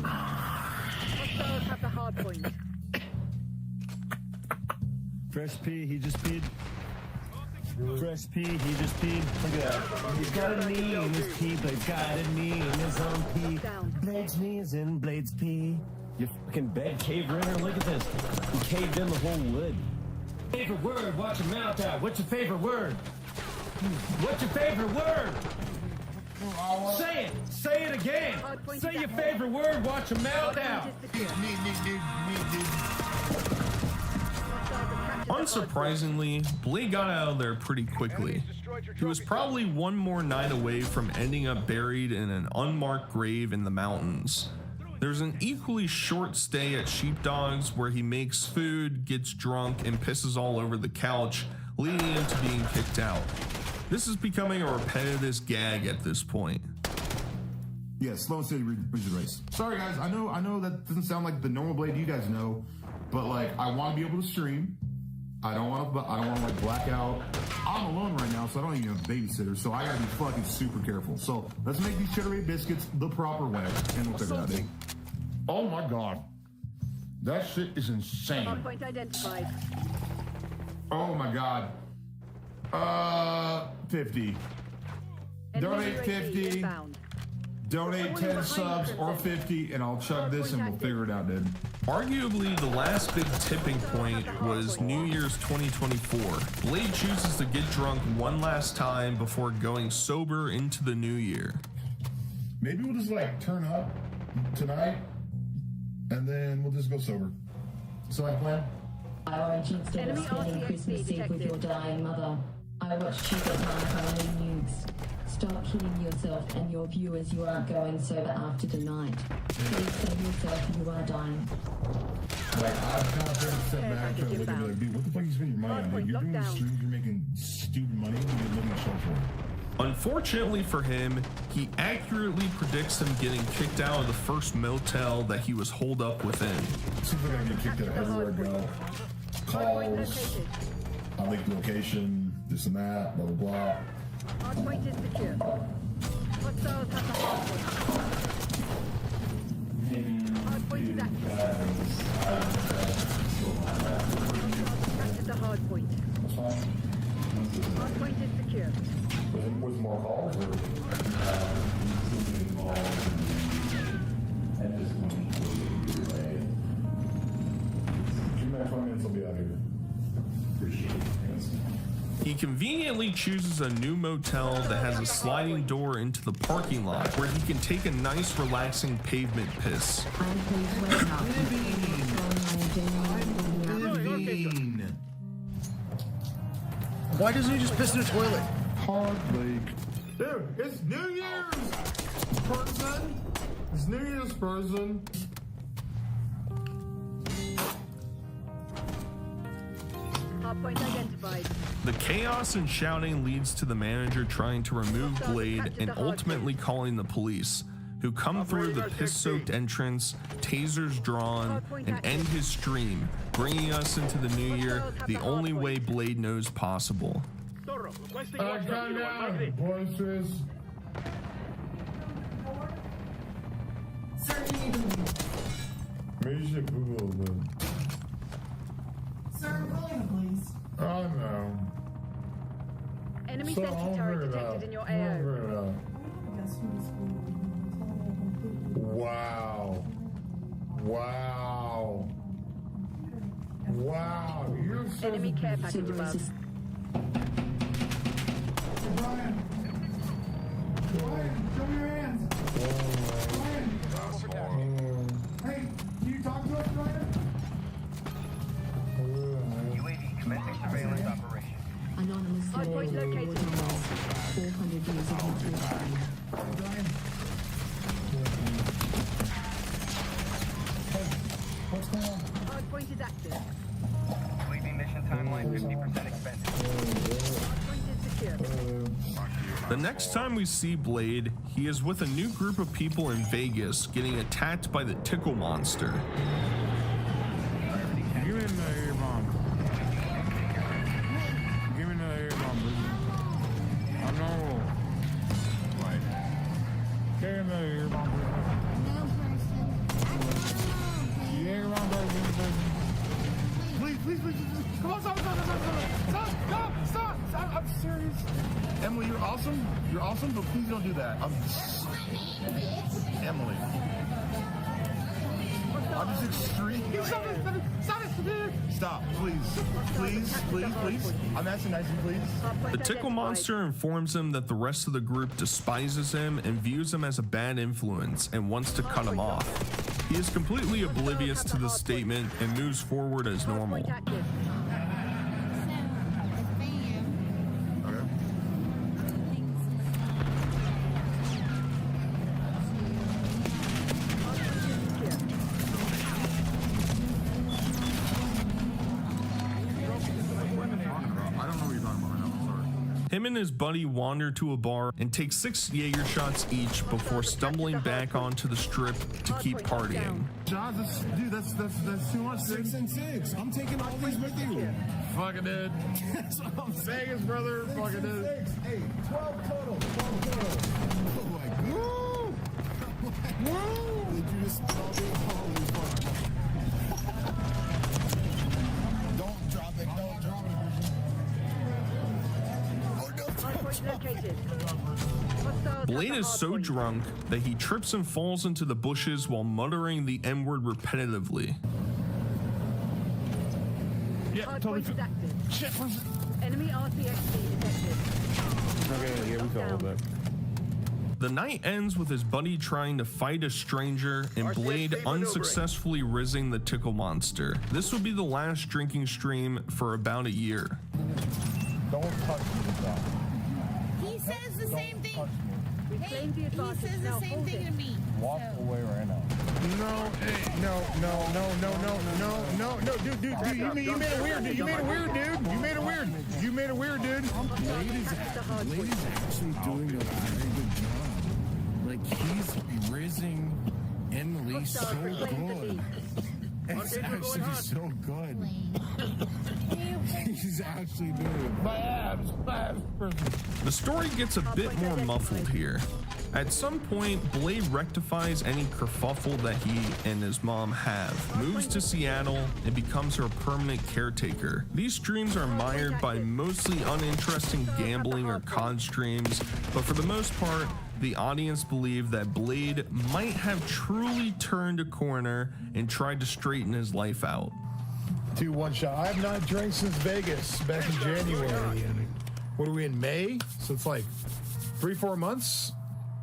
Hostiles have the hardpoint. Fresh pee, he just peed. Fresh pee, he just peed. Look at that. He's got a knee in his pee, but he's got a knee in his own pee. Blade's knees in Blade's pee. Your fucking bed caved in. Look at this. He caved in the whole wood. Favorite word, watch your mouth out. What's your favorite word? What's your favorite word? Say it. Say it again. Say your favorite word, watch your mouth out. Unsurprisingly, Blade got out of there pretty quickly. He was probably one more night away from ending up buried in an unmarked grave in the mountains. There's an equally short stay at Sheepdogs where he makes food, gets drunk, and pisses all over the couch, leading him to being kicked out. This is becoming a repetitive gag at this point. Yeah, Slow and Steady Rigid Race. Sorry guys, I know that doesn't sound like the normal Blade you guys know, but like I want to be able to stream. I don't want to like black out. I'm alone right now, so I don't even have a babysitter, so I gotta be fucking super careful. So let's make these cheddar bay biscuits the proper way, and we'll figure it out. Oh my god, that shit is insane. Hardpoint identified. Oh my god. 50. Donate 50. Donate 10 subs or 50, and I'll chug this and we'll figure it out, dude. Arguably, the last big tipping point was New Year's 2024. Blade chooses to get drunk one last time before going sober into the new year. Maybe we'll just like turn up tonight, and then we'll just go sober. So I plan. Our agent still spending Christmas Eve with your dying mother. I I watch Cupid Monica and you stop kidding yourself and your viewers you aren't going sober after tonight. Please save yourself, you are dying. Like, I've kind of step back and look at me like, dude, what the fuck are you spending your money on? Like, you're doing these streams, you're making stupid money, and you're living a show for it. Unfortunately for him, he accurately predicts him getting kicked out of the first motel that he was holed up within. Seems like I'm getting kicked out everywhere I go. Calls, I link the location, this and that, blah, blah, blah. Hardpoint is secure. Hostiles have the hardpoint. Hardpoint is active. Captured the hardpoint. Hardpoint is secure. Was more calls or? At this point, give me 20 minutes, I'll be out here. Appreciate it. He conveniently chooses a new motel that has a sliding door into the parking lot where he can take a nice relaxing pavement piss. Why doesn't he just piss in the toilet? Heartbreak. Dude, it's New Year's person. It's New Year's person. Hardpoint identified. The chaos and shouting leads to the manager trying to remove Blade and ultimately calling the police, who come through the piss-soaked entrance, tasers drawn, and end his stream, bringing us into the new year the only way Blade knows possible. Calm down, boisterous. Maybe you should Google them. Sir, calling the police. Oh no. Enemy So sentry turret detected in your AO. Wow. Wow. Wow. You're so Enemy care package above. Brian. Brian, show me your hands. Brian. Hey, can you talk to us, Brian? UAV commencing surveillance operation. Anonymous Hardpoint located. 400 years of history. Brian. What's going on? Hardpoint is active. UAV mission timeline 50% expended. Hardpoint is secure. The next time we see Blade, he is with a new group of people in Vegas getting attacked by the Tickle Monster. Give me another air bomb. Give me another air bomb, baby. I'm not roll. Carry another air bomb, baby. Air bomb, baby. Please, please, please, please. Come on, stop. I'm serious. Emily, you're awesome. You're awesome, but please don't do that. Emily. I'm just extreme. Stop, please. I'm asking nicely, please. The Tickle Monster informs him that the rest of the group despises him and views him as a bad influence and wants to cut him off. He is completely oblivious to this statement and moves forward as normal. Him and his buddy wander to a bar and take 6 Jaeger shots each before stumbling back onto the strip to keep partying. John, that's too much. 6 and 6. I'm taking all these with you. Fucking did. Vegas, brother. Fucking did. Hey, 12 total. Oh my God. Woo! Did you just drop it? Holy fuck. Don't drop it. Blade is so drunk that he trips and falls into the bushes while muttering the N-word repetitively. Yeah, totally. Shit, enemy RCXD detected. Okay, yeah, we fell a little bit. The night ends with his buddy trying to fight a stranger and Blade unsuccessfully rizzing the Tickle Monster. This would be the last drinking stream for about a year. Don't touch me, Doc. He says the same thing. We claim the advantage. He says the Now same hold thing it. to me. Walk away right now. No, dude, you made it weird, dude. You made it weird, dude. You made it weird. You made it weird, dude. Blade's actually doing a very good job. Like, he's rizzing Emily so good. It's actually so good. He's actually doing it. My abs. The story gets a bit more muffled here. At some point, Blade rectifies any kerfuffle that he and his mom have, moves to Seattle, and becomes her permanent caretaker. These streams are mired by mostly uninteresting gambling or COD streams, but for the most part, the audience believed that Blade might have truly turned a corner and tried to straighten his life out. 2-1 shot. I have not drank since Vegas back in January. What are we in, May? So it's like 3-4 months.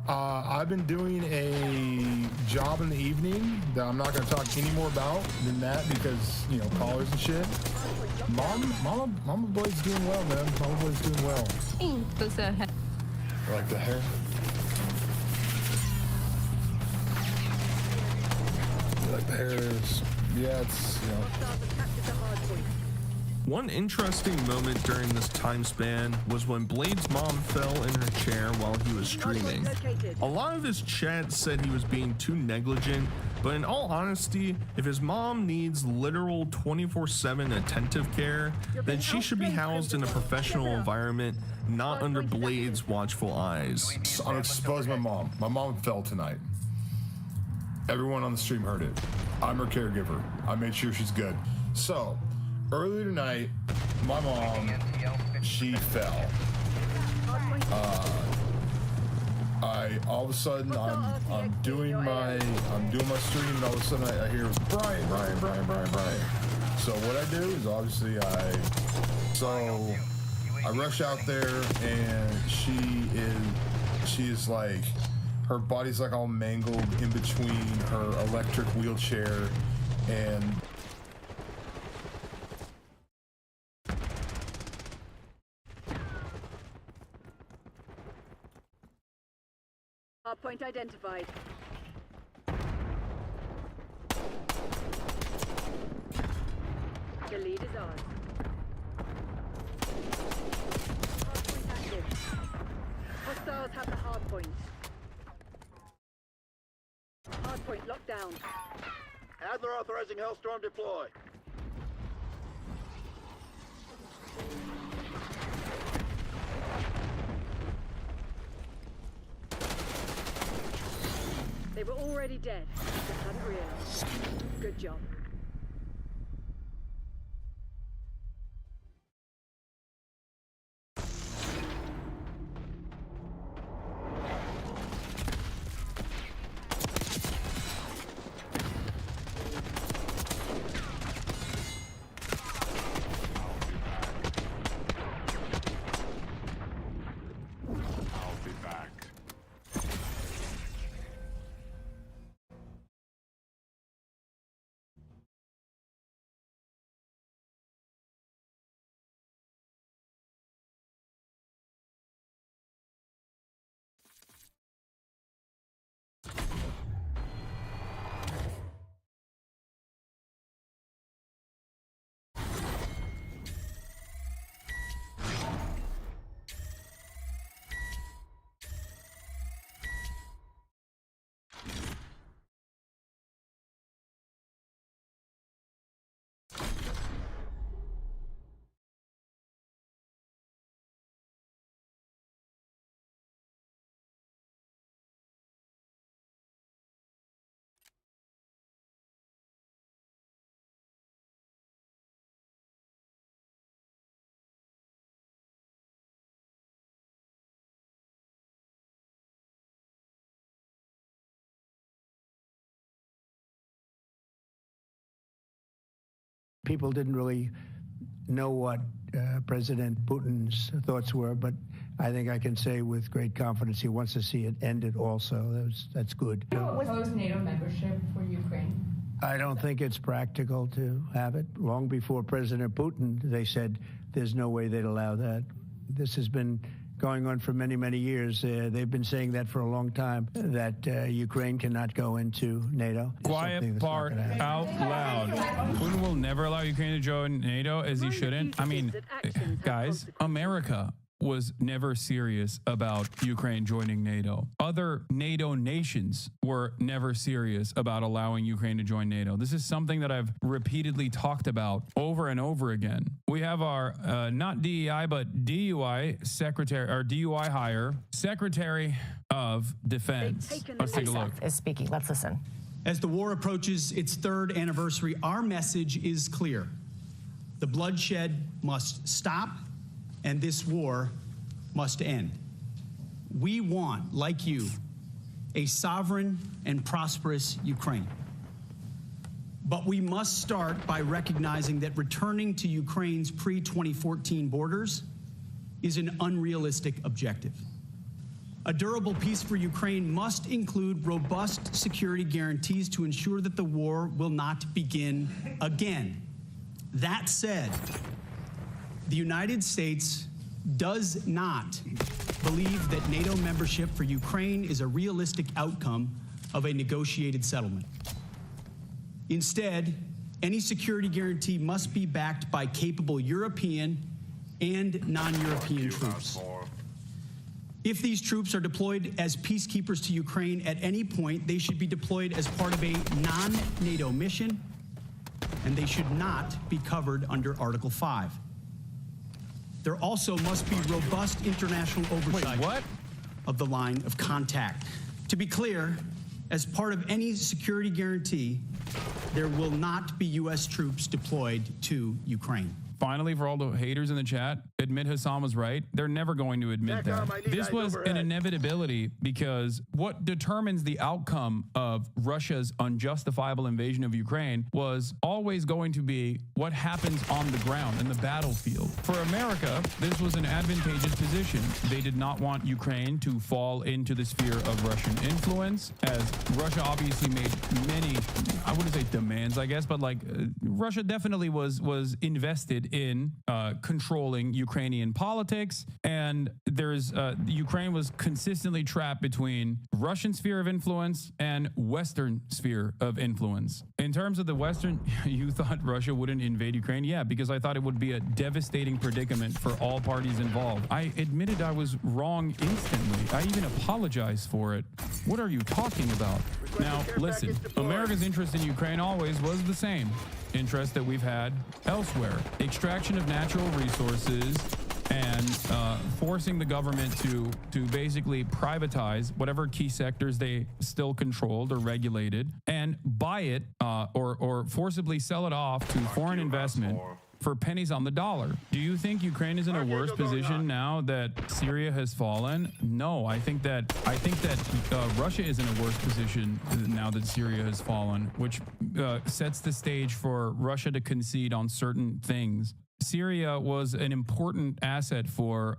I've been doing a job in the evening that I'm not going to talk any more about than that because, you know, callers and shit. Mama Blade's doing well, man. Mama Blade's doing well. I like the hair. I like the hair. Yeah, it's, you know. One interesting moment during this time span was when Blade's mom fell in her chair while he was streaming. A lot of his chat said he was being too negligent, but in all honesty, if his mom needs literal 24/7 attentive care, then she should be housed in a professional environment, not under Blade's watchful eyes. I'm gonna expose my mom. My mom fell tonight. Everyone on the stream heard it. I'm her caregiver. I made sure she's good. So, earlier tonight, my mom, she fell. All of a sudden, I'm doing my stream, and all of a sudden I hear Brian. So what I do is obviously I rush out there, and she is like, her body's like all mangled in between her electric wheelchair and. Hardpoint identified. The lead is ours. Hardpoint active. Hostiles have the hardpoint. Hardpoint locked down. Adler authorizing Hellstorm deploy. They were already dead. Just hadn't realized. Good job. People didn't really know what President Putin's thoughts were, but I think I can say with great confidence he wants to see it ended also. That's good. Oppose NATO membership for Ukraine? I don't think it's practical to have it. Long before President Putin, they said there's no way they'd allow that. This has been going on for many, many years. They've been saying that for a long time, that Ukraine cannot go into NATO. Quiet part out loud. Putin will never allow Ukraine to join NATO, as he shouldn't. I mean, guys, America was never serious about Ukraine joining NATO. Other NATO nations were never serious about allowing Ukraine to join NATO. This is something that I've repeatedly talked about over and over again. We have our not DEI but DUI secretary, or DUI hire, Secretary of Defense. Let's take a look. Is speaking. Let's listen. As the war approaches its 3rd anniversary, our message is clear. The bloodshed must stop, and this war must end. We want, like you, a sovereign and prosperous Ukraine. But we must start by recognizing that returning to Ukraine's pre-2014 borders is an unrealistic objective. A durable peace for Ukraine must include robust security guarantees to ensure that the war will not begin again. That said, the United States does not believe that NATO membership for Ukraine is a realistic outcome of a negotiated settlement. Instead, any security guarantee must be backed by capable European and non-European troops. If these troops are deployed as peacekeepers to Ukraine at any point, they should be deployed as part of a non-NATO mission, and they should not be covered under Article 5. There also must be robust international oversight of the line of contact. To be clear, as part of any security guarantee, there will not be U.S. troops deployed to Ukraine. Finally, for all the haters in the chat, admit Hassan was right. They're never going to admit that. This was an inevitability, because what determines the outcome of Russia's unjustifiable invasion of Ukraine was always going to be what happens on the ground in the battlefield. For America, this was an advantageous position. They did not want Ukraine to fall into the sphere of Russian influence, as Russia obviously made many, I wouldn't say demands, I guess, but like Russia definitely was invested in controlling Ukrainian politics, and Ukraine was consistently trapped between Russian sphere of influence and Western sphere of influence. In terms of the Western, you thought Russia wouldn't invade Ukraine? Yeah, because I thought it would be a devastating predicament for all parties involved. I admitted I was wrong instantly. I even apologized for it. What are you talking about? Now, listen, America's interest in Ukraine always was the same interest that we've had elsewhere. Extraction of natural resources and forcing the government to basically privatize whatever key sectors they still controlled or regulated, and buy it or forcibly sell it off to foreign investment for pennies on the dollar. Do you think Ukraine is in a worse position now that Syria has fallen? No, I think that Russia is in a worse position now that Syria has fallen, which sets the stage for Russia to concede on certain things. Syria was an important asset for,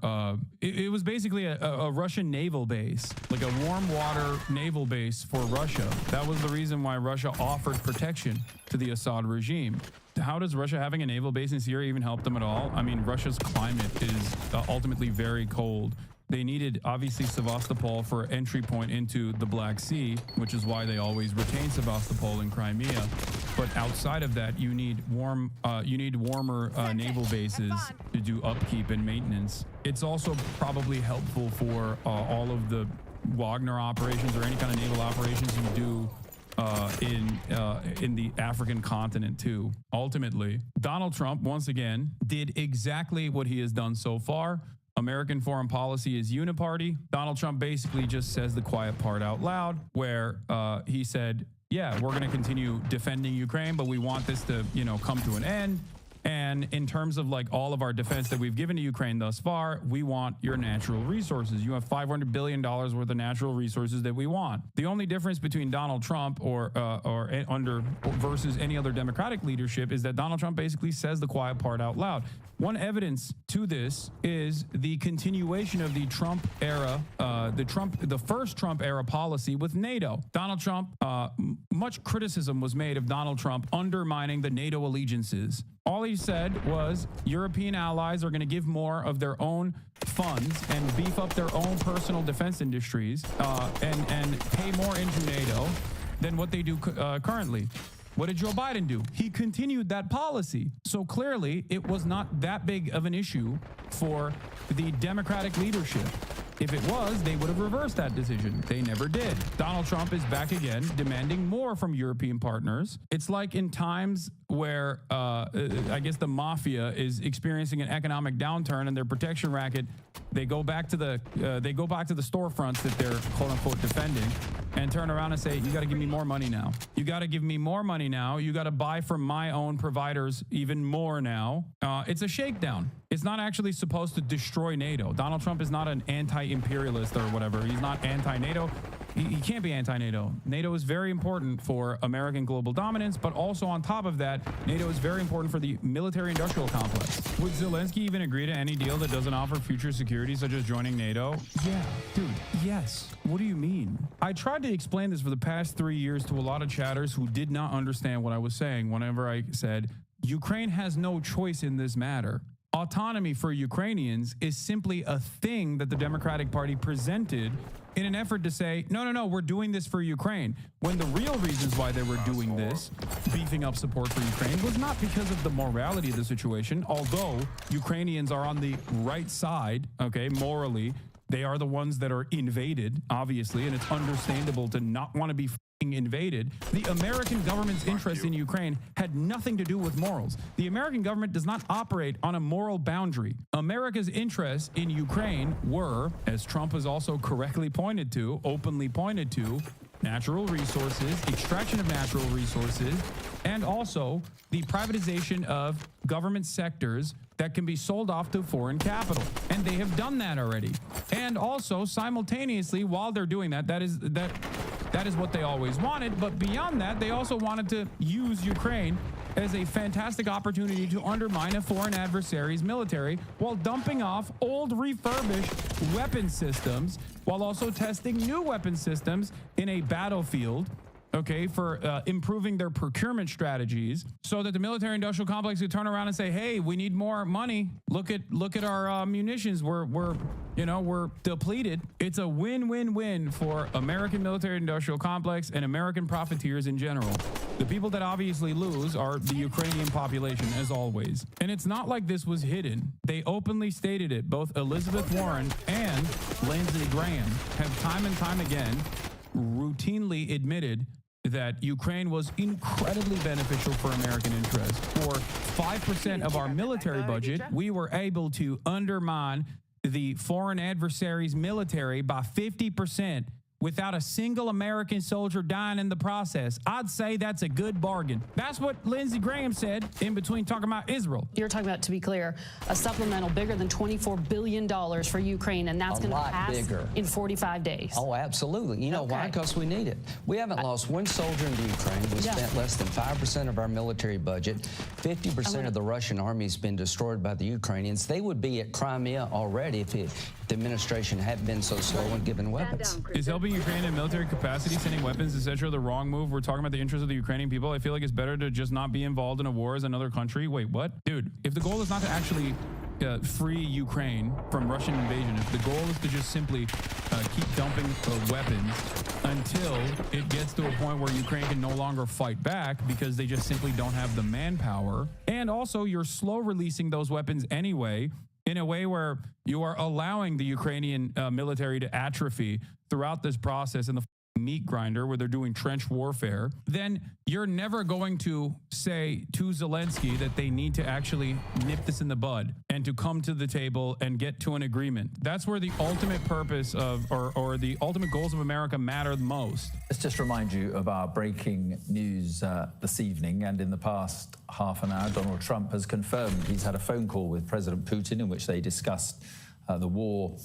it was basically a Russian naval base, like a warm water naval base for Russia. That was the reason why Russia offered protection to the Assad regime. How does Russia having a naval base in Syria even help them at all? I mean, Russia's climate is ultimately very cold. They needed, obviously, Sevastopol for entry point into the Black Sea, which is why they always retain Sevastopol in Crimea. But outside of that, you need warmer naval bases to do upkeep and maintenance. It's also probably helpful for all of the Wagner operations or any kind of naval operations you do in the African continent too. Ultimately, Donald Trump, once again, did exactly what he has done so far. American foreign policy is uniparty. Donald Trump basically just says the quiet part out loud, where he said, yeah, we're going to continue defending Ukraine, but we want this to, come to an end. And in terms of like all of our defense that we've given to Ukraine thus far, we want your natural resources. You have $500 billion worth of natural resources that we want. The only difference between Donald Trump versus any other Democratic leadership is that Donald Trump basically says the quiet part out loud. One evidence to this is the continuation of the Trump era, the first Trump era policy with NATO. Donald Trump, much criticism was made of Donald Trump undermining the NATO allegiances. All he he said was European allies are going to give more of their own funds and beef up their own personal defense industries and pay more into NATO than what they do currently. What did Joe Biden do? He continued that policy. So clearly, it was not that big of an issue for the Democratic leadership. If it was, they would have reversed that decision. They never did. Donald Trump is back again, demanding more from European partners. It's like in times where I guess the mafia is experiencing an economic downturn and their protection racket, they go back to the storefronts that they're quote unquote defending and turn around and say, you got to give me more money now. You got to give me more money now. You got to buy from my own providers even more now. It's a shakedown. It's not actually supposed to destroy NATO. Donald Trump is not an anti-imperialist or whatever. He's not anti-NATO. He can't be anti-NATO. NATO is very important for American global dominance, but also on top of that, NATO is very important for the military-industrial complex. Would Zelensky even agree to any deal that doesn't offer future security, such as joining NATO? Yeah, dude, yes. What do you mean? I tried to explain this for the past 3 years to a lot of chatters who did not understand what I was saying whenever I said, Ukraine has no choice in this matter. Autonomy for Ukrainians is simply a thing that the Democratic Party presented in an effort to say, no, we're doing this for Ukraine, when the real reasons why they were doing this, beefing up support for Ukraine, was not because of the morality of the situation, although Ukrainians are on the right side, okay, morally. They are the ones that are invaded, obviously, and it's understandable to not want to be invaded. The American government's interest in Ukraine had nothing to do with morals. The American government does not operate on a moral boundary. America's interests in Ukraine were, as Trump has also correctly pointed to, openly pointed to, natural resources, extraction of natural resources, and also the privatization of government sectors that can be sold off to foreign capital. And they have done that already. And also simultaneously, while they're doing that, that is what they always wanted. But beyond that, they also wanted to use Ukraine as a fantastic opportunity to undermine a foreign adversary's military while dumping off old refurbished weapon systems, while also testing new weapon systems in a battlefield, okay, for improving their procurement strategies so that the military-industrial complex could turn around and say, hey, we need more money. Look at our munitions. We're depleted. It's a win-win-win for American military-industrial complex and American profiteers in general. The people that obviously lose are the Ukrainian population, as always. And it's not like this was hidden. They openly stated it. Both Elizabeth Warren and Lindsey Graham have time and time again routinely admitted that Ukraine was incredibly beneficial for American interests. For 5% of our military budget, we were able to undermine the foreign adversary's military by 50% without a single American soldier dying in the process. I'd say that's a good bargain. That's what Lindsey Graham said in between talking about Israel. You're talking about, to be clear, a supplemental bigger than $24 billion for Ukraine, and that's going to pass in 45 days. Oh, absolutely. You know why? Because we need it. We haven't lost one soldier into Ukraine. We spent less than 5% of our military budget. 50% of the Russian army has been destroyed by the Ukrainians. They would be at Crimea already if the administration hadn't been so slow in giving weapons. Is helping Ukraine in military capacity, sending weapons, etc., the wrong move? We're talking about the interests of the Ukrainian people. I feel like it's better to just not be involved in a war as another country. Wait, what? Dude, if the goal is not to actually free Ukraine from Russian invasion, if the goal is to just simply keep dumping weapons until it gets to a point where Ukraine can no longer fight back because they just simply don't have the manpower, and also you're slow releasing those weapons anyway, in a way where you are allowing the Ukrainian military to atrophy throughout this process in the meat grinder where they're doing trench warfare, then you're never going to say to Zelensky that they need to actually nip this in the bud and to come to the table and get to an agreement. That's where the ultimate purpose of, or the ultimate goals of America matter the most. Let's just remind you of our breaking news this evening. And in the past half an hour, Donald Trump has confirmed he's had a phone call with President Putin in which they discussed the war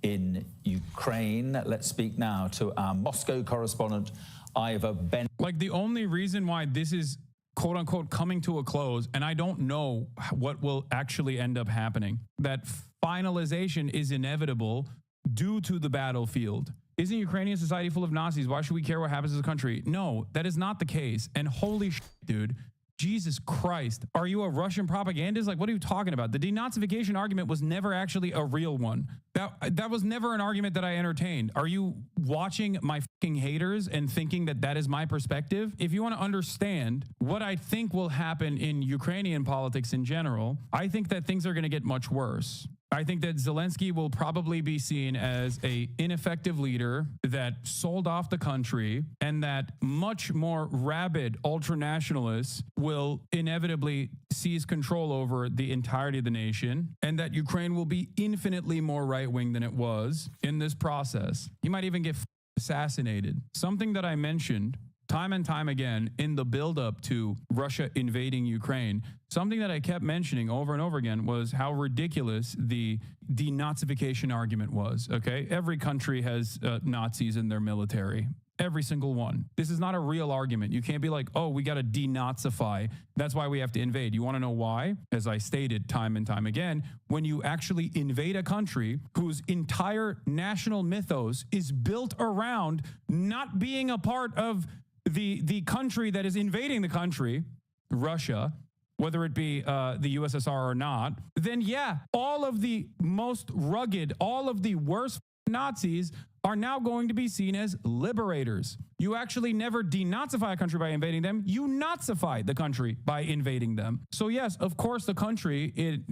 in Ukraine. Let's speak now to our Moscow correspondent, Ivor Ben. Like, the only reason why this is quote unquote coming to a close, and I don't know what will actually end up happening, that finalization is inevitable due to the battlefield. Isn't Ukrainian society full of Nazis? Why should we care what happens to the country? No, that is not the case. And holy shit, dude, Jesus Christ. Are you a Russian propagandist? Like, what are you talking about? The denazification argument was never actually a real one. That was never an argument that I entertained. Are you watching my fucking haters and thinking that that is my perspective? If you want to understand what I think will happen in Ukrainian politics in general, I think that things are going to get much worse. I think that Zelensky will probably be seen as an ineffective leader that sold off the country, and that much more rabid ultranationalists will inevitably seize control over the entirety of the nation, and that Ukraine will be infinitely more right-wing than it was in this process. He might even get assassinated. Something that I mentioned time and time again in the buildup to Russia invading Ukraine, something that I kept mentioning over and over again was how ridiculous the denazification argument was, okay? Every country has Nazis in their military. Every single one. This is not a real argument. You can't be like, oh, we got to denazify. That's why we have to invade. You want to know why? As I stated time and time again, when you actually invade a country whose entire national mythos is built around not being a part of the country that is invading the country, Russia, whether it be the USSR or not, then yeah, all of the most rugged, all of the worst Nazis are now going to be seen as liberators. You actually never denazify a country by invading them. You Nazify the country by invading them. So yes, of course, the country,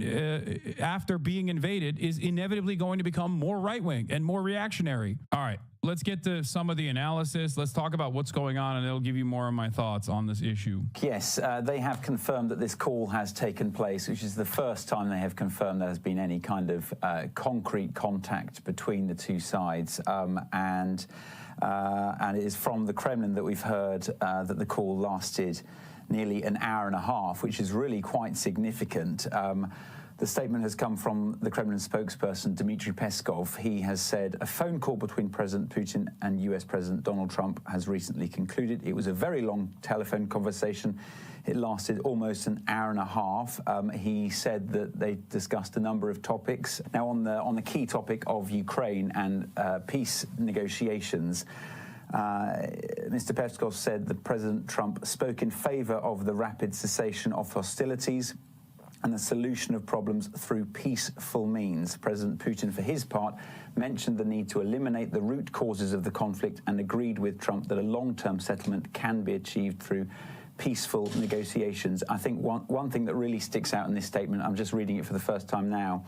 after being invaded, is inevitably going to become more right-wing and more reactionary. All right, let's get to some of the analysis. Let's talk about what's going on, and it'll give you more of my thoughts on this issue. Yes, they have confirmed that this call has taken place, which is the first time they have confirmed there has been any kind of concrete contact between the two sides. And it is from the Kremlin that we've heard that the call lasted nearly an hour and a half, which is really quite significant. The statement has come from the Kremlin spokesperson, Dmitry Peskov. He has said a phone call between President Putin and US President Donald Trump has recently concluded. It was a very long telephone conversation. It lasted almost an hour and a half. He said that they discussed a number of topics. Now, on the key topic of Ukraine and peace negotiations, Mr. Peskov said that President Trump spoke in favor of the rapid cessation of hostilities and the solution of problems through peaceful means. President Putin, for his part, mentioned the need to eliminate the root causes of the conflict and agreed with Trump that a long-term settlement can be achieved through peaceful negotiations. I think one thing that really sticks out in this statement, I'm just reading it for the first time now,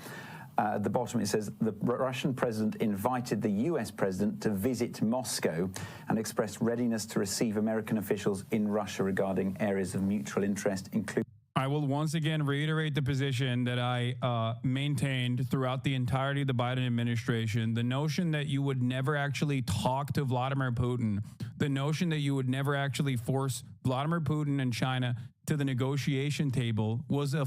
at the bottom it says, the Russian president invited the US president to visit Moscow and expressed readiness to receive American officials in Russia regarding areas of mutual interest, including... I will once again reiterate the position that I maintained throughout the entirety of the Biden administration. The notion that you would never actually talk to Vladimir Putin, the notion that you would never actually force Vladimir Putin and China to the negotiation table was a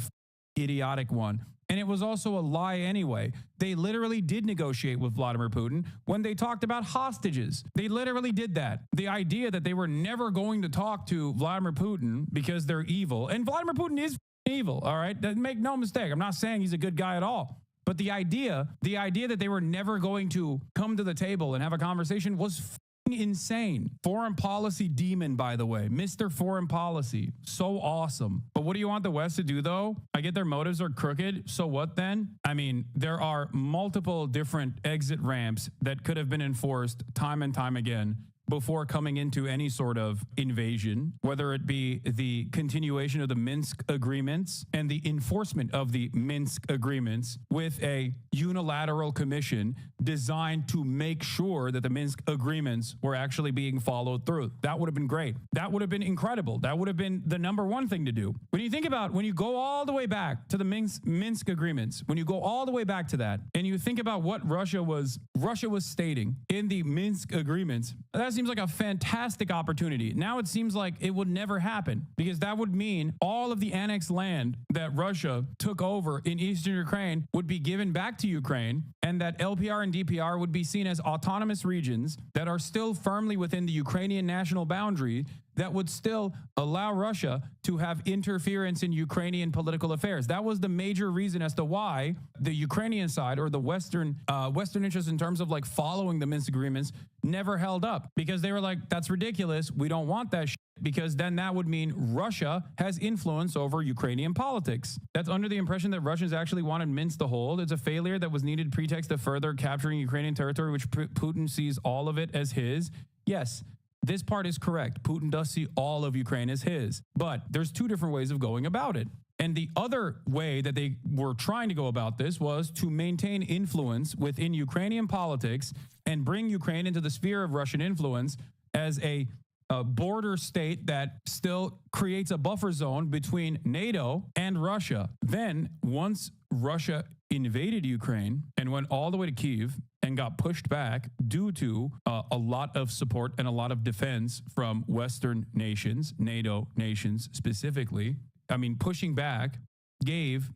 idiotic one. And it was also a lie anyway. They literally did negotiate with Vladimir Putin when they talked about hostages. They literally did that. The idea that they were never going to talk to Vladimir Putin because they're evil, and Vladimir Putin is evil, all right? Make no mistake. I'm not saying he's a good guy at all. But the idea that they were never going to come to the table and have a conversation was insane. Foreign policy demon, by the way. Mr. Foreign Policy. So awesome. But what do you want the West to do, though? I get their motives are crooked. So what then? I mean, there are multiple different exit ramps that could have been enforced time and time again before coming into any sort of invasion, whether it be the continuation of the Minsk agreements and the enforcement of the Minsk agreements with a unilateral commission designed to make sure that the Minsk agreements were actually being followed through. That would have been great. That would have been incredible. That would have been the number one thing to do. When you think about, when you go all the way back to the Minsk agreements, when you go all the way back to that, and you think about what Russia was stating in the Minsk agreements, that seems like a fantastic opportunity. Now it seems like it would never happen, because that would mean all of the annexed land that Russia took over in eastern Ukraine would be given back to Ukraine, and that LPR and DPR would be seen as autonomous regions that are still firmly within the Ukrainian national boundary that would still allow Russia to have interference in Ukrainian political affairs. That was the major reason as to why the Ukrainian side, or the Western interests in terms of like following the Minsk agreements, never held up, because they were like, that's ridiculous. We don't want that shit. because then that would mean Russia has influence over Ukrainian politics. That's under the impression that Russians actually wanted Minsk to hold. It's a failure that was needed pretext of further capturing Ukrainian territory, which Putin sees all of it as his. Yes, this part is correct. Putin does see all of Ukraine as his. But there's two different ways of going about it. And the other way that they were trying to go about this was to maintain influence within Ukrainian politics and bring Ukraine into the sphere of Russian influence as a border state that still creates a buffer zone between NATO and Russia. Then, once Russia invaded Ukraine and went all the way to Kyiv and got pushed back due to a lot of support and a lot of defense from Western nations, NATO nations specifically, pushing back gave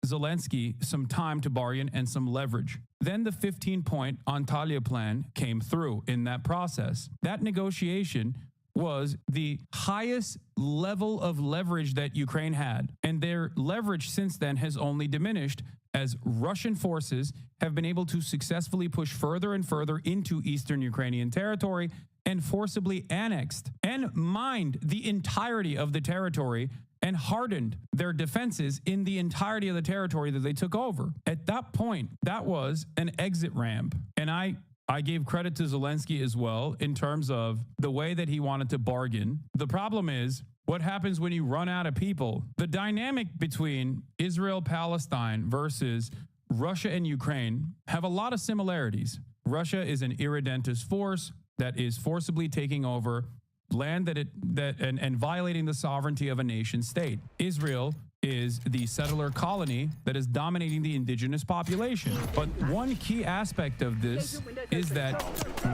Zelensky some time to bargain and some leverage. Then the 15-point Antalya plan came through in that process. That negotiation was the highest level of leverage that Ukraine had. And their leverage since then has only diminished as Russian forces have been able to successfully push further and further into eastern Ukrainian territory and forcibly annexed and mined the entirety of the territory and hardened their defenses in the entirety of the territory that they took over. At that point, that was an exit ramp. And I gave credit to Zelensky as well in terms of the way that he wanted to bargain. The problem is, what happens when you run out of people? The dynamic between Israel, Palestine versus Russia and Ukraine have a lot of similarities. Russia is an irredentist force that is forcibly taking over land and violating the sovereignty of a nation state. Israel is the settler colony that is dominating the indigenous population. But one key aspect of this is that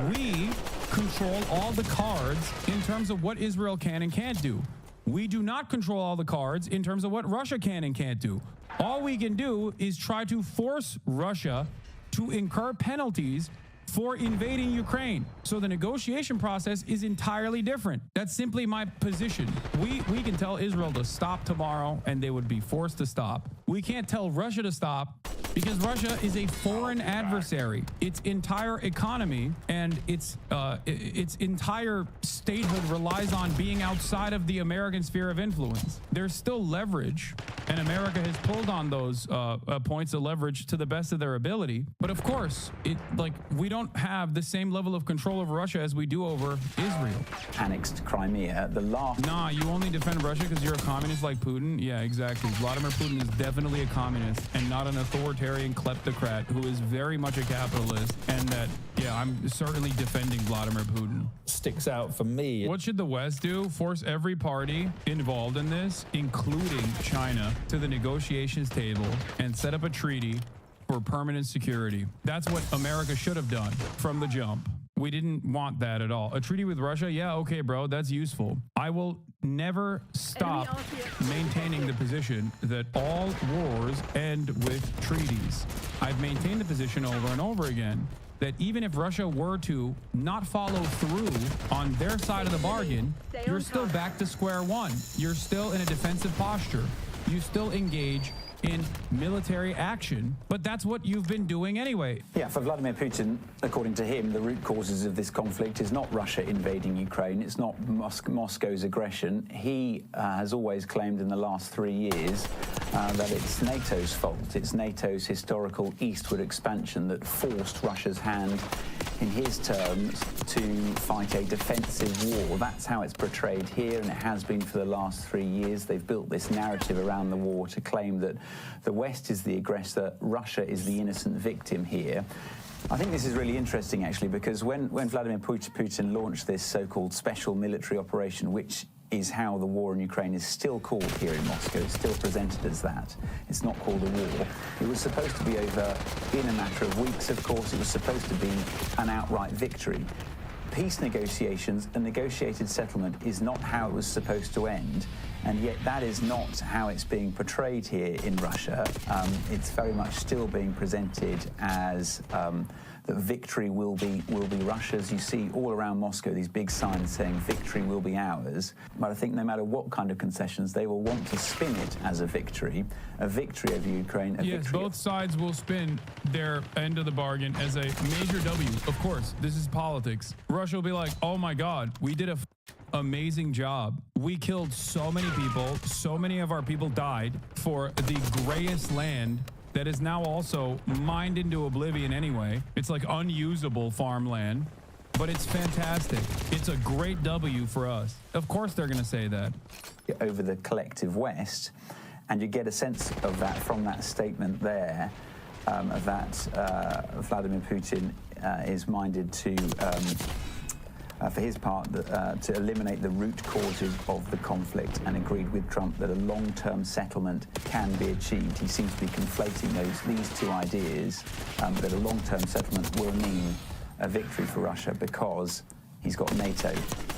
we control all the cards in terms of what Israel can and can't do. We do not control all the cards in terms of what Russia can and can't do. All we can do is try to force Russia to incur penalties for invading Ukraine. So the negotiation process is entirely different. That's simply my position. We can tell Israel to stop tomorrow and they would be forced to stop. We can't tell Russia to stop because Russia is a foreign adversary. Its entire economy and its entire statehood relies on being outside of the American sphere of influence. There's still leverage, and America has pulled on those points of leverage to the best of their ability. But of course, we don't have the same level of control over Russia as we do over Israel. Annexed Crimea, Nah, you only defend Russia because you're a communist like Putin? Yeah, exactly. Vladimir Putin is definitely a communist and not an authoritarian kleptocrat who is very much a capitalist, and that, yeah, I'm certainly defending Vladimir Putin. Sticks out for me. What should the West do? Force every party involved in this, including China, to the negotiations table and set up a treaty for permanent security. That's what America should have done from the jump. We didn't want that at all. A treaty with Russia? Yeah, okay, bro, that's useful. I will never stop maintaining the position that all wars end with treaties. I've maintained the position over and over again that even if Russia were to not follow through on their side of the bargain, you're still back to square one. You're still in a defensive posture. You still engage in military action, but that's what you've been doing anyway. Yeah, for Vladimir Putin, according to him, the root causes of this conflict is not Russia invading Ukraine, it's not Moscow's aggression. He has always claimed in the last 3 years that it's NATO's fault. It's NATO's historical eastward expansion that forced Russia's hand, in his terms, to fight a defensive war. That's how it's portrayed here, and it has been for the last 3 years. They've built this narrative around the war to claim that the West is the aggressor, Russia is the innocent victim here. I think this is really interesting, actually, because when Vladimir Putin launched this so-called special military operation, which is how the war in Ukraine is still called here in Moscow, it's still presented as that. It's not called a war. It was supposed to be over in a matter of weeks, of course. It was supposed to be an outright victory. Peace negotiations, a negotiated settlement, is not how it was supposed to end, and yet that is not how it's being portrayed here in Russia. It's very much still being presented as that victory will be Russia's. You see all around Moscow these big signs saying victory will be ours. But I think no matter what kind of concessions, they will want to spin it as a victory over Ukraine. Yes, both sides will spin their end of the bargain as a major W. Of course, this is politics. Russia will be like, oh my God, we did a amazing job. We killed so many people. So many of our people died for the grayest land that is now also mined into oblivion anyway. It's like unusable farmland, but it's fantastic. It's a great W for us. Of course they're going to say that. Over the collective West, and you get a sense of that from that statement there, that Vladimir Putin is minded to for his part, to eliminate the root causes of the conflict, and agreed with Trump that a long-term settlement can be achieved. He seems to be conflating these two ideas, that a long-term settlement will mean a victory for Russia because he's got NATO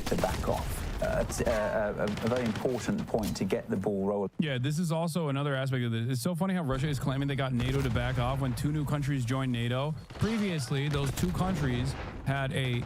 to back off. A very important point to get the ball rolling. Yeah, this is also another aspect of this. It's so funny how Russia is claiming they got NATO to back off when 2 new countries joined NATO. Previously, those 2 countries had a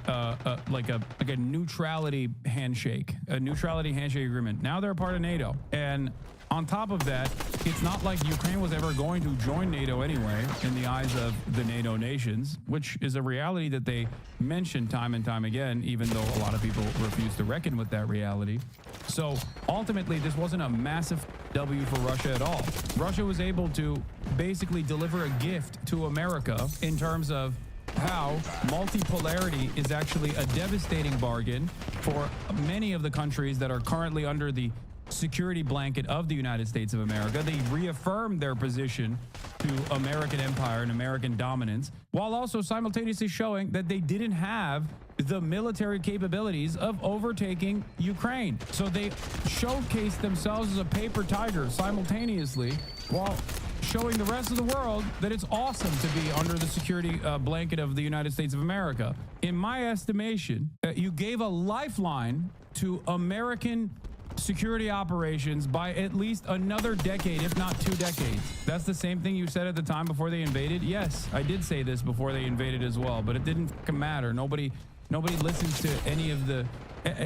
neutrality handshake agreement. Now they're a part of NATO. And on top of that, it's not like Ukraine was ever going to join NATO anyway in the eyes of the NATO nations, which is a reality that they mention time and time again, even though a lot of people refuse to reckon with that reality. So ultimately, this wasn't a massive W for Russia at all. Russia was able to basically deliver a gift to America in terms of how multipolarity is actually a devastating bargain for many of the countries that are currently under the security blanket of the United States of America. They reaffirmed their position to American empire and American dominance, while also simultaneously showing that they didn't have the military capabilities of overtaking Ukraine. So they showcased themselves as a paper tiger simultaneously, while showing the rest of the world that it's awesome to be under the security blanket of the United States of America. In my estimation, you gave a lifeline to American security operations by at least another decade, if not 2 decades. That's the same thing you said at the time before they invaded. Yes, I did say this before they invaded as well, but it didn't matter. Nobody listens to any of the...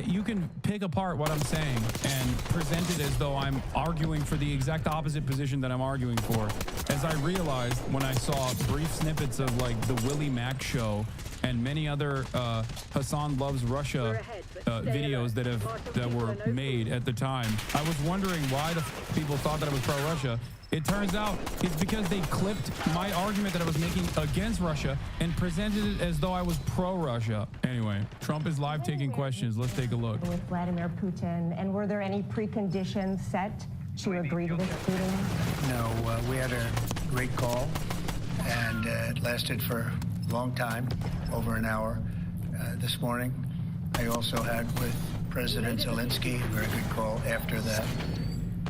You can pick apart what I'm saying and present it as though I'm arguing for the exact opposite position that I'm arguing for. As I realized when I saw brief snippets of like the Willie Mack show and many other Hassan Loves Russia videos that were made at the time, I was wondering why the people thought that I was pro-Russia. It turns out it's because they clipped my argument that I was making against Russia and presented it as though I was pro-Russia. Anyway, Trump is live taking questions. Let's take a look. With Vladimir Putin, and were there any preconditions set to agree to this meeting? No, we had a great call, and it lasted for a long time, over an hour this morning. I also had with President Zelensky a very good call after that.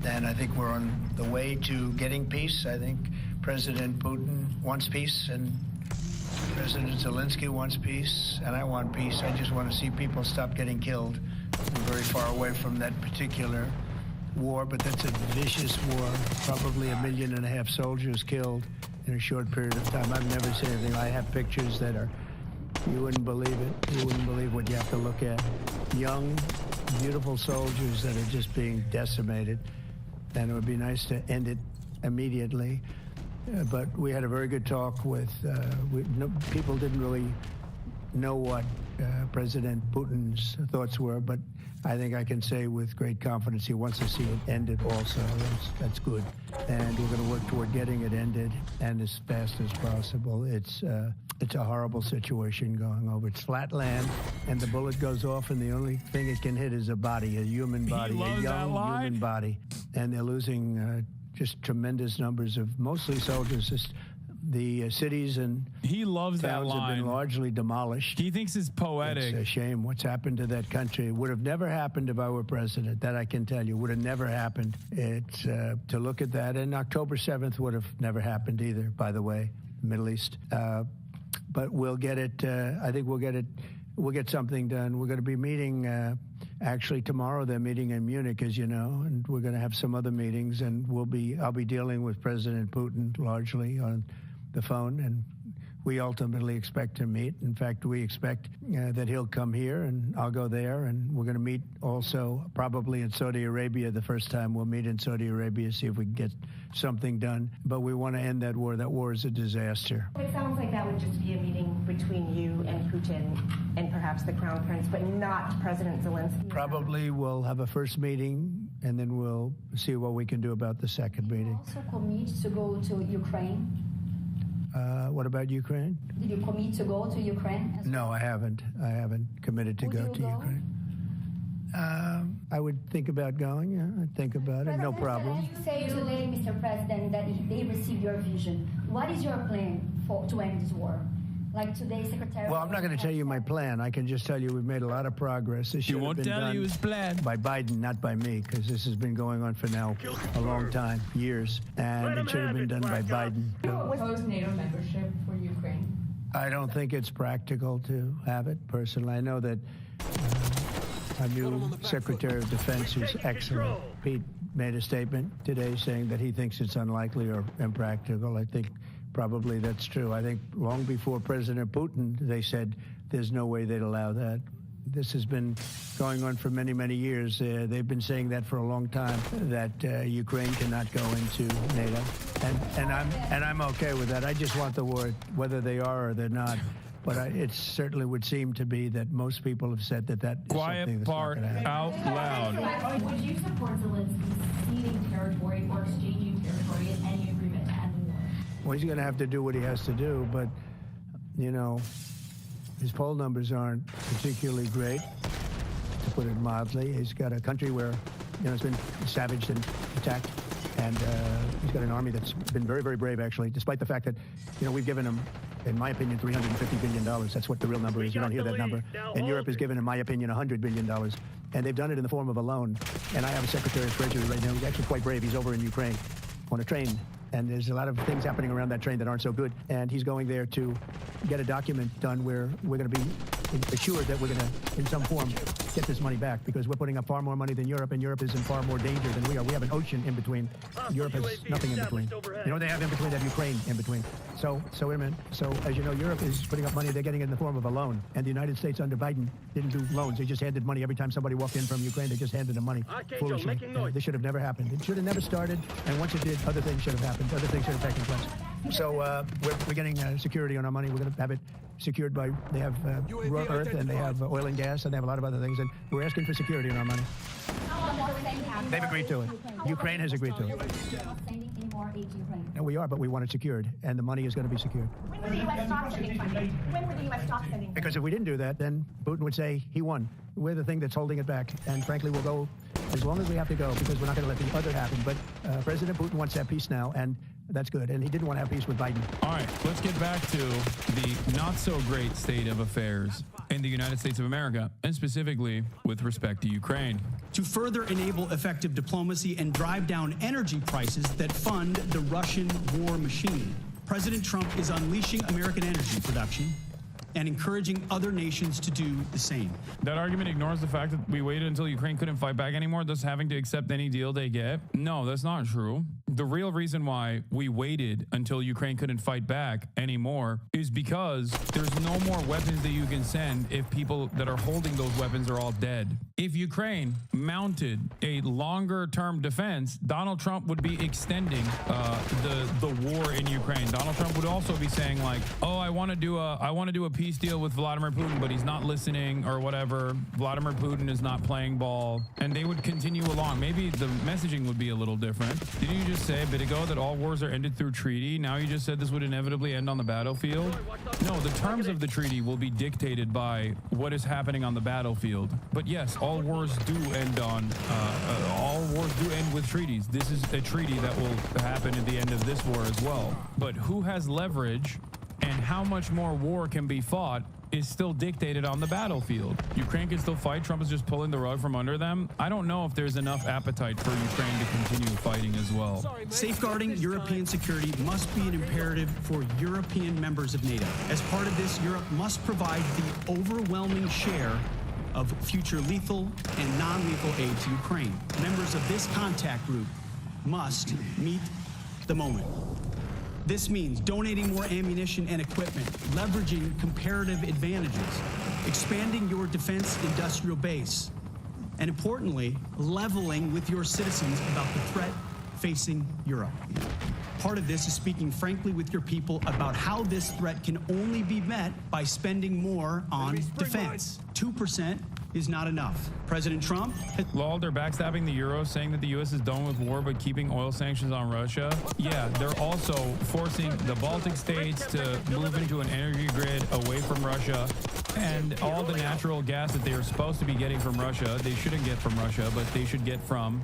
And I think we're on the way to getting peace. I think President Putin wants peace, and President Zelensky wants peace, and I want peace. I just want to see people stop getting killed. We're very far away from that particular war, but that's a vicious war. Probably 1.5 million soldiers killed in a short period of time. I've never seen anything. I have pictures that are, you wouldn't believe it. You wouldn't believe what you have to look at. Young, beautiful soldiers that are just being decimated. And it would be nice to end it immediately. But we had a very good talk with, people didn't really know what President Putin's thoughts were, but I think I can say with great confidence he wants to see it ended also. That's good. And we're going to work toward getting it ended and as fast as possible. It's a horrible situation going over. It's flat land, and the bullet goes off, and the only thing it can hit is a body, a human body, a young human body. And they're losing just tremendous numbers of mostly soldiers. Just the cities and he loves that line. Have been largely demolished. He thinks it's poetic. It's a shame what's happened to that country. It would have never happened if I were president. That I can tell you. Would have never happened. It's to look at that. And October 7th would have never happened either, by the way, Middle East. But we'll get it. I think we'll get it. We'll get something done. We're going to be meeting actually tomorrow. They're meeting in Munich, as you know, and we're going to have some other meetings. And I'll be dealing with President Putin largely on the phone, and we ultimately expect to meet. In fact, we expect that he'll come here and I'll go there, and we're going to meet also probably in Saudi Arabia. The first time we'll meet in Saudi Arabia, see if we can get something done. But we want to end that war. That war is a disaster. It sounds like that would just be a meeting between you and Putin and perhaps the Crown Prince, but not President Zelensky. Probably we'll have a first meeting, and then we'll see what we can do about the second meeting. Also commit to go to Ukraine? What about Ukraine? Did you commit to go to Ukraine? No, I haven't. I haven't committed to go to Ukraine. I would think about going. Yeah, I'd think about it. No problem. You say today, Mr. President, that they received your vision. What is your plan to end this war? Like today, Secretary. Well, I'm not going to tell you my plan. I can just tell you we've made a lot of progress. This He won't tell you his plan. By Biden, not by me, because this has been going on for now a long time, years, and it should have been done by Biden. Oppose NATO membership for Ukraine? I don't think it's practical to have it, personally. I know that our new Secretary of Defense, who's excellent, Pete, made a statement today saying that he thinks it's unlikely or impractical. I think probably that's true. I think long before President Putin, they said there's no way they'd allow that. This has been going on for many, many years. They've been saying that for a long time, that Ukraine cannot go into NATO. And I'm okay with that. I just want the war, whether they are or they're not. But it certainly would seem to be that most people have said that is something that's part out loud. Would you support Zelensky ceding territory or exchanging territory in any agreement to end the war? Well, he's going to have to do what he has to do, but, you know, his poll numbers aren't particularly great, to put it mildly. He's got a country where, you know, it's been savaged and attacked, and he's got an army that's been very, very brave, actually, despite the fact that, you know, we've given him, in my opinion, $350 billion. That's what the real number is. You don't hear that number. And Europe has given, in my opinion, $100 billion. And they've done it in the form of a loan. And I have a Secretary of Treasury right now. He's actually quite brave. He's over in Ukraine on a train. And there's a lot of things happening around that train that aren't so good. And he's going there to get a document done where we're going to be assured that we're going to, in some form, get this money back, because we're putting up far more money than Europe, and Europe is in far more danger than we are. We have an ocean in between. Europe has nothing in between. You know what they have in between? They have Ukraine in between. So wait a minute. So, as you know, Europe is putting up money. They're getting it in the form of a loan. And the United States under Biden didn't do loans. They just handed money every time somebody walked in from Ukraine. They just handed them money foolishly. This should have never happened. It should have never started. And once it did, other things should have happened. Other things should have taken place. So we're getting security on our money. We're going to have it secured by, they have raw earth, and they have oil and gas, and they have a lot of other things. And we're asking for security on our money. They've agreed to it. Ukraine has agreed to it. And we are, but we want it secured, and the money is going to be secured. When would the U.S. stop sending funding? When would the U.S. stop sending funding? Because if we didn't do that, then Putin would say he won. We're the thing that's holding it back. And frankly, we'll go as long as we have to go, because we're not going to let the other happen. But President Putin wants to have peace now, and that's good. And he didn't want to have peace with Biden. All right, let's get back to the not-so-great state of affairs in the United States of America, and specifically with respect to Ukraine. To further enable effective diplomacy and drive down energy prices that fund the Russian war machine, President Trump is unleashing American energy production and encouraging other nations to do the same. That argument ignores the fact that we waited until Ukraine couldn't fight back anymore, thus having to accept any deal they get. No, that's not true. The real reason why we waited until Ukraine couldn't fight back anymore is because there's no more weapons that you can send if people that are holding those weapons are all dead. If Ukraine mounted a longer-term defense, Donald Trump would be extending the war in Ukraine. Donald Trump would also be saying, like, oh, I want to do a peace deal with Vladimir Putin, but he's not listening or whatever. Vladimir Putin is not playing ball, and they would continue along. Maybe the messaging would be a little different. Didn't you just say a bit ago that all wars are ended through treaty? Now you just said this would inevitably end on the battlefield? No, the terms of the treaty will be dictated by what is happening on the battlefield. But yes, all wars do end with treaties. This is a treaty that will happen at the end of this war as well. But who has leverage and how much more war can be fought is still dictated on the battlefield. Ukraine can still fight. Trump is just pulling the rug from under them. I don't know if there's enough appetite for Ukraine to continue fighting as well. Safeguarding European security must be an imperative for European members of NATO. As part of this, Europe must provide the overwhelming share of future lethal and non-lethal aid to Ukraine. Members of this contact group must meet the moment. This means donating more ammunition and equipment, leveraging comparative advantages, expanding your defense industrial base, and importantly, leveling with your citizens about the threat facing Europe. Part of this is speaking frankly with your people about how this threat can only be met by spending more on defense. 2% is not enough. President Trump... Lol, they're backstabbing the euro, saying that the U.S. is done with war but keeping oil sanctions on Russia. Yeah, they're also forcing the Baltic states to move into an energy grid away from Russia, and all the natural gas that they are supposed to be getting from Russia, they shouldn't get from Russia, but they should get from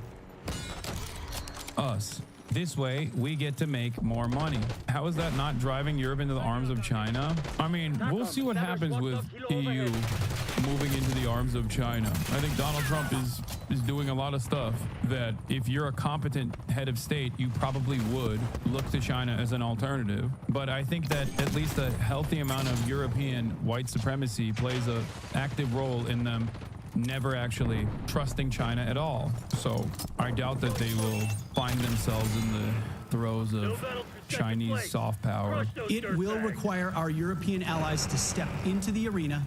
us. This way, we get to make more money. How is that not driving Europe into the arms of China? I mean, we'll see what happens with EU moving into the arms of China. I think Donald Trump is doing a lot of stuff that if you're a competent head of state, you probably would look to China as an alternative. But I think that at least a healthy amount of European white supremacy plays an active role in them never actually trusting China at all. So I doubt that they will find themselves in the throes of Chinese soft power. It will require our European allies to step into the arena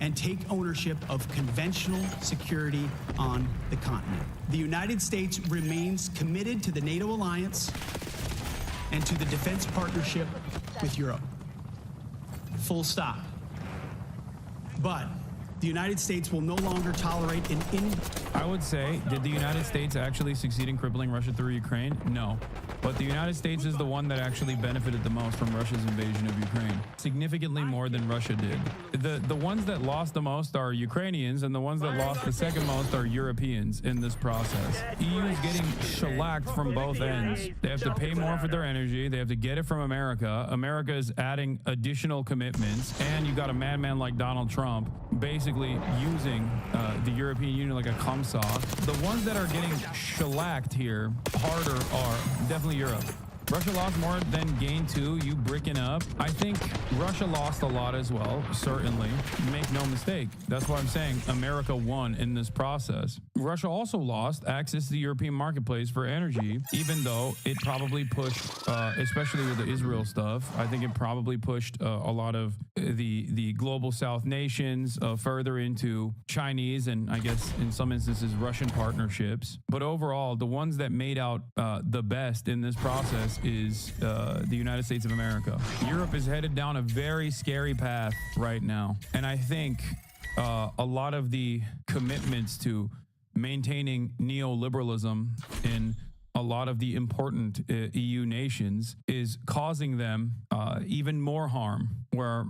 and take ownership of conventional security on the continent. The United States remains committed to the NATO alliance and to the defense partnership with Europe. Full stop. But the United States will no longer tolerate I would say, did the United States actually succeed in crippling Russia through Ukraine? No. But the United States is the one that actually benefited the most from Russia's invasion of Ukraine. Significantly more than Russia did. The ones that lost the most are Ukrainians, and the ones that lost the second most are Europeans in this process. EU is getting shellacked from both ends. They have to pay more for their energy. They have to get it from America. America is adding additional commitments. And you got a madman like Donald Trump basically using the European Union like a cum saw. The ones that are getting shellacked here harder are definitely Europe. Russia lost more than gained too, you bricking up. I think Russia lost a lot as well, certainly. Make no mistake. That's why I'm saying America won in this process. Russia also lost access to the European marketplace for energy, even though it probably pushed, especially with the Israel stuff, I think it probably pushed a lot of the global South nations further into Chinese and I guess in some instances Russian partnerships. But overall, the ones that made out the best in this process is the United States of America. Europe is headed down a very scary path right now. And I think a lot of the commitments to maintaining neoliberalism in a lot of the important EU nations is causing them even more harm, where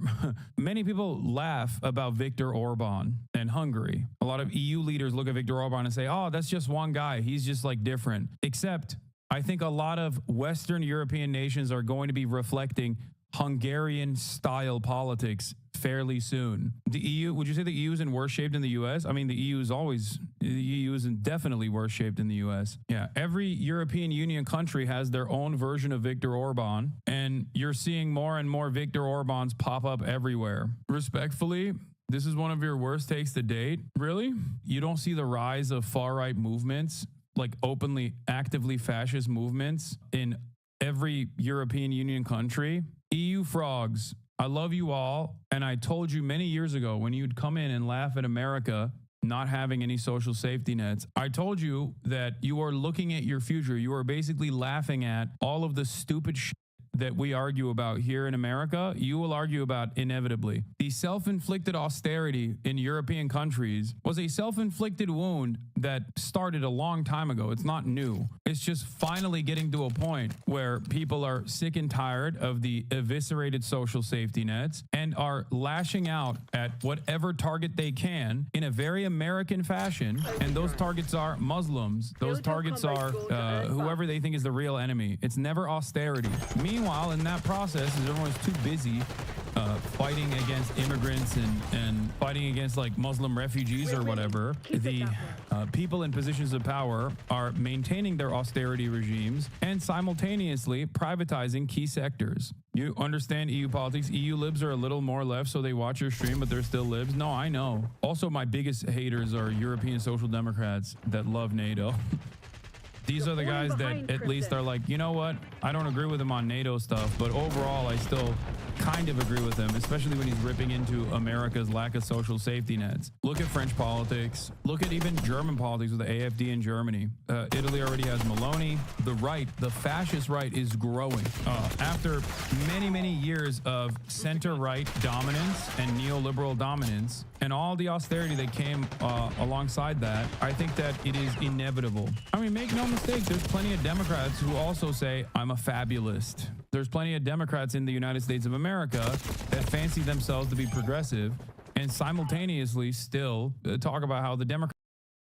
many people laugh about Viktor Orban and Hungary. A lot of EU leaders look at Viktor Orban and say, oh, that's just one guy. He's just like different. Except I think a lot of Western European nations are going to be reflecting Hungarian style politics fairly soon. The EU, would you say the EU is in worse shape than the US? I mean, the EU is definitely worse shape than the US. Yeah, every European Union country has their own version of Viktor Orban, and you're seeing more and more Viktor Orbans pop up everywhere. Respectfully, this is one of your worst takes to date. Really? You don't see the rise of far-right movements, like openly, actively fascist movements in every European Union country? EU frogs, I love you all. And I told you many years ago when you'd come in and laugh at America not having any social safety nets, I told you that you are looking at your future. You are basically laughing at all of the stupid shit that we argue about here in America, you will argue about inevitably. The self-inflicted austerity in European countries was a self-inflicted wound that started a long time ago. It's not new. It's just finally getting to a point where people are sick and tired of the eviscerated social safety nets and are lashing out at whatever target they can in a very American fashion. And those targets are Muslims. Those targets are whoever they think is the real enemy. It's never austerity. Meanwhile, in that process, is everyone's too busy fighting against immigrants and fighting against like Muslim refugees or whatever. The people in positions of power are maintaining their austerity regimes and simultaneously privatizing key sectors. You understand EU politics. EU libs are a little more left, so they watch your stream, but they're still libs. No, I know. Also, my biggest haters are European social democrats that love NATO. These are the guys that at least are like, you know what? I don't agree with him on NATO stuff, but overall, I still kind of agree with him, especially when he's ripping into America's lack of social safety nets. Look at French politics. Look at even German politics with the AfD in Germany. Italy already has Meloni. The right, the fascist right, is growing. After many, many years of center-right dominance and neoliberal dominance, and all the austerity that came alongside that, I think that it is inevitable. I mean, make no mistake, there's plenty of Democrats who also say, I'm a fabulist. There's plenty of Democrats in the United States of America that fancy themselves to be progressive and simultaneously still talk about how the Democrats.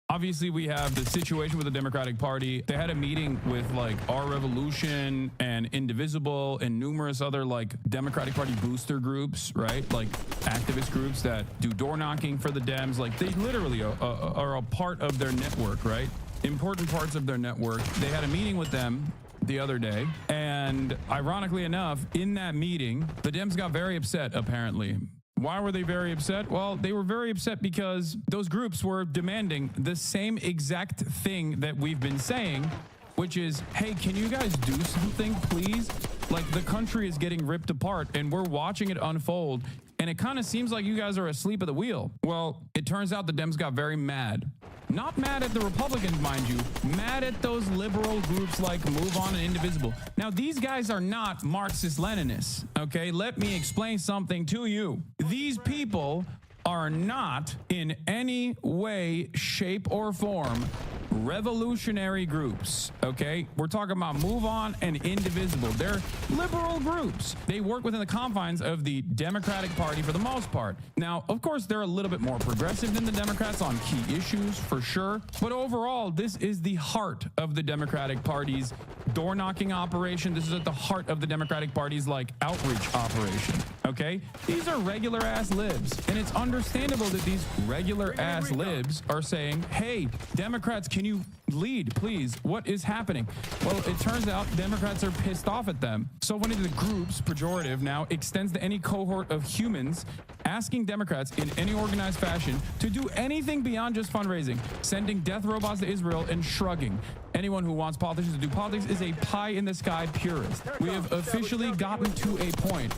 Obviously, we have the situation with the Democratic Party. They had a meeting with like Our Revolution and Indivisible and numerous other like Democratic Party booster groups, right? Like activist groups that do door knocking for the Dems. Like they literally are a part of their network, right? Important parts of their network. They had a meeting with them the other day, and ironically enough, in that meeting, the Dems got very upset, apparently. Why were they very upset? Well, they were very upset because those groups were demanding the same exact thing that we've been saying, which is, hey, can you guys do something, please? Like, the country is getting ripped apart, and we're watching it unfold, and it kind of seems like you guys are asleep at the wheel. Well, it turns out the Dems got very mad. Not mad at the Republicans, mind you, mad at those liberal groups like Move On and Indivisible. Now, these guys are not Marxist-Leninists, okay? Let me explain something to you. These people are not in any way, shape, or form revolutionary groups, okay? We're talking about Move On and Indivisible. They're liberal groups. They work within the confines of the Democratic Party for the most part. Now, of course, they're a little bit more progressive than the Democrats on key issues, for sure. But overall, this is the heart of the Democratic Party's door-knocking operation. This is at the heart of the Democratic Party's, like, outreach operation, okay? These are regular-ass libs, and it's understandable that these regular-ass libs are saying, hey, Democrats, can you lead, please? What is happening? Well, it turns out Democrats are pissed off at them. So one of the groups, pejorative now, extends to any cohort of humans asking Democrats in any organized fashion to do anything beyond just fundraising, sending death robots to Israel and shrugging. Anyone who wants politicians to do politics is a pie-in-the-sky purist. We have officially gotten to a point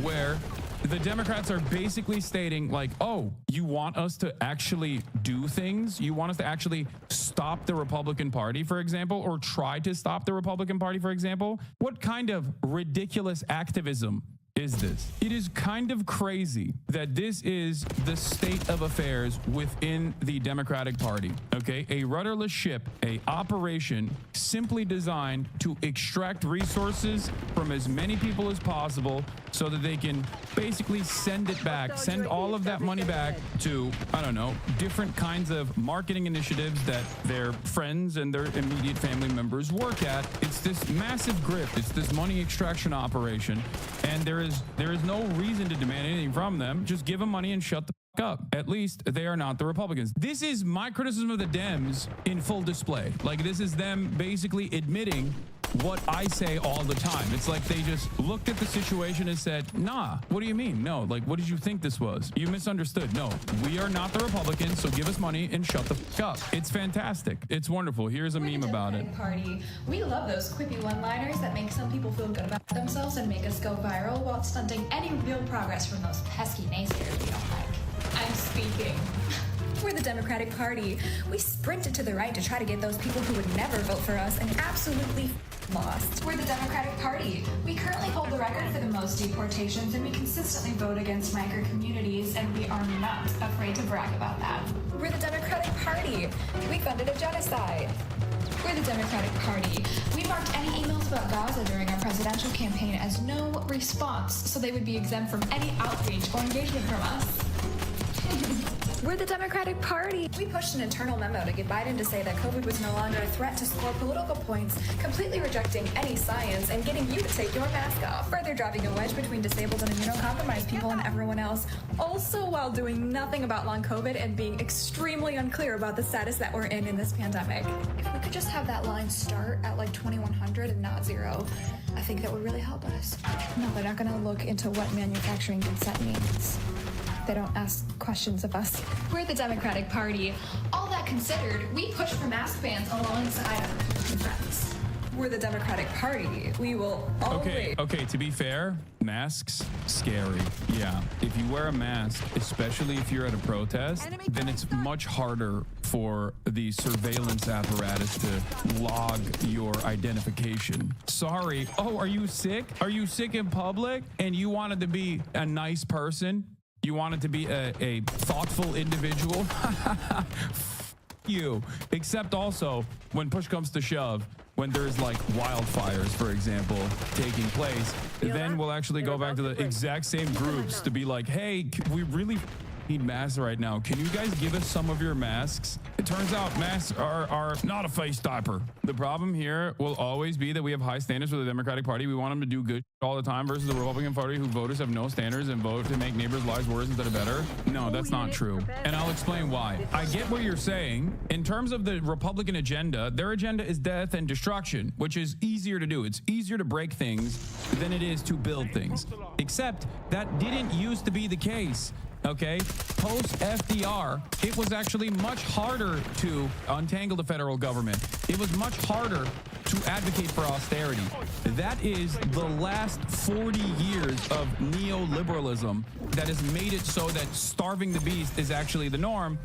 where the Democrats are basically stating like, oh, you want us to actually do things? You want us to actually stop the Republican Party, for example, or try to stop the Republican Party, for example? What kind of ridiculous activism is this? It is kind of crazy that this is the state of affairs within the Democratic Party, okay? A rudderless ship, a operation simply designed to extract resources from as many people as possible so that they can basically send it back, send all of that money back to, I don't know, different kinds of marketing initiatives that their friends and their immediate family members work at. It's this massive grift. It's this money extraction operation. And there is no reason to demand anything from them. Just give them money and shut the fuck up. At least they are not the Republicans. This is my criticism of the Dems in full display. Like, this is them basically admitting what I say all the time. It's like they just looked at the situation and said, nah, what do you mean? No, like, what did you think this was? You misunderstood. No, we are not the Republicans, so give us money and shut the fuck up. It's fantastic. It's wonderful. Here's a meme about it. Party. We love those quippy one-liners that make some people feel good about themselves and make us go viral while stunting any real progress from those pesky naysayers we don't like. I'm speaking. We're the Democratic Party. We sprinted to the right to try to get those people who would never vote for us and absolutely lost. We're the Democratic Party. We currently hold the record for the most deportations, and we consistently vote against migrant communities, and we are not afraid to brag about that. We're the Democratic Party. We funded a genocide. We're the Democratic Party. We marked any emails about Gaza during our presidential campaign as no response, so they would be exempt from any outreach or engagement from us. We're the Democratic Party. We pushed an internal memo to get Biden to say that COVID was no longer a threat to score political points, completely rejecting any science and getting you to take your mask off, further driving a wedge between disabled and immunocompromised people and everyone else, also while doing nothing about long COVID and being extremely unclear about the status that we're in this pandemic. If we could just have that line start at like 2100 and not 0, I think that would really help us. No, they're not going to look into what manufacturing consent means. They don't ask questions of us. We're the Democratic Party. All that considered, we push for mask bans alongside We're the Democratic Party. We will always... Okay, to be fair, masks, scary. Yeah, if you wear a mask, especially if you're at a protest, then it's much harder for the surveillance apparatus to log your identification. Sorry. Oh, are you sick? Are you sick in public and you wanted to be a nice person? You wanted to be a thoughtful individual? You. Except also when push comes to shove, when there's like wildfires, for example, taking place, then we'll actually go back to the exact same groups to be like, hey, we really need masks right now. Can you guys give us some of your masks? It turns out masks are not a face diaper. The problem here will always be that we have high standards for the Democratic Party. We want them to do good all the time versus the Republican Party, who voters have no standards and vote to make neighbors' lives worse instead of better. No, that's not true. And I'll explain why. I get what you're saying. In terms of the Republican agenda, their agenda is death and destruction, which is easier to do. It's easier to break things than it is to build things. Except that didn't used to be the case. Okay, post FDR, it was actually much harder to untangle the federal government. It was much harder to advocate for austerity. That is the last 40 years of neoliberalism that has made it so that starving the beast is actually the norm,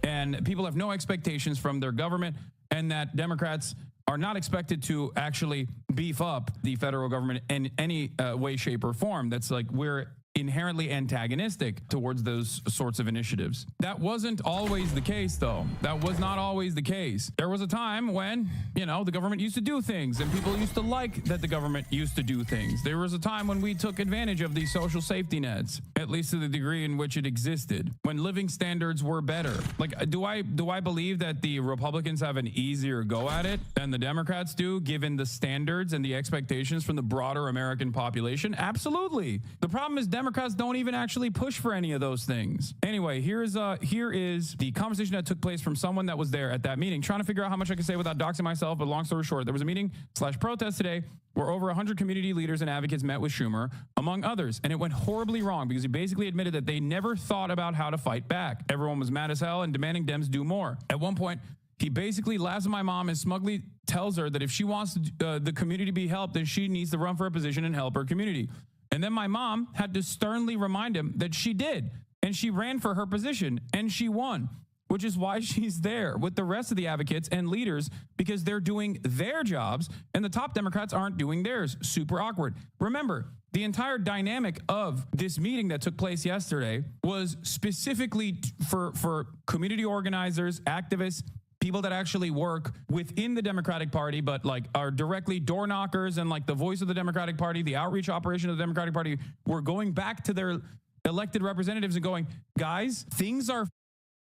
and people have no expectations from their government, and that Democrats are not expected to actually beef up the federal government in any way, shape, or form. That's like we're inherently antagonistic towards those sorts of initiatives. That wasn't always the case, though. That was not always the case. There was a time when, you know, the government used to do things and people used to like that the government used to do things. There was a time when we took advantage of these social safety nets, at least to the degree in which it existed, when living standards were better. Like, do I believe that the Republicans have an easier go at it than the Democrats do, given the standards and the expectations from the broader American population? Absolutely. The problem is Democrats don't even actually push for any of those things. Anyway, here is the conversation that took place from someone that was there at that meeting, trying to figure out how much I can say without doxing myself, but long story short, there was a meeting/protest today where over 100 community leaders and advocates met with Schumer, among others, and it went horribly wrong because he basically admitted that they never thought about how to fight back. Everyone was mad as hell and demanding Dems do more. At one point, he basically laughs at my mom and smugly tells her that if she wants the community to be helped, then she needs to run for a position and help her community. And then my mom had to sternly remind him that she did, and she ran for her position, and she won, which is why she's there with the rest of the advocates and leaders, because they're doing their jobs, and the top Democrats aren't doing theirs. Super awkward. Remember, the entire dynamic of this meeting that took place yesterday was specifically for community organizers, activists, people that actually work within the Democratic Party, but like are directly door knockers and like the voice of the Democratic Party, the outreach operation of the Democratic Party, were going back to their elected representatives and going, guys, things are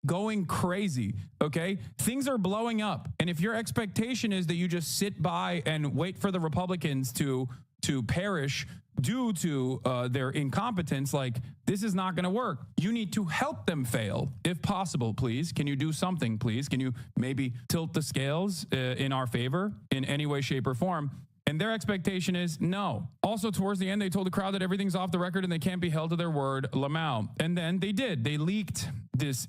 going crazy, okay? Things are blowing up. And if your expectation is that you just sit by and wait for the Republicans to perish due to their incompetence, like, this is not going to work. You need to help them fail, if possible, please. Can you do something, please? Can you maybe tilt the scales in our favor in any way, shape, or form? And their expectation is no. Also, towards the end, they told the crowd that everything's off the record and they can't be held to their word, Lamau. And then they did. They leaked this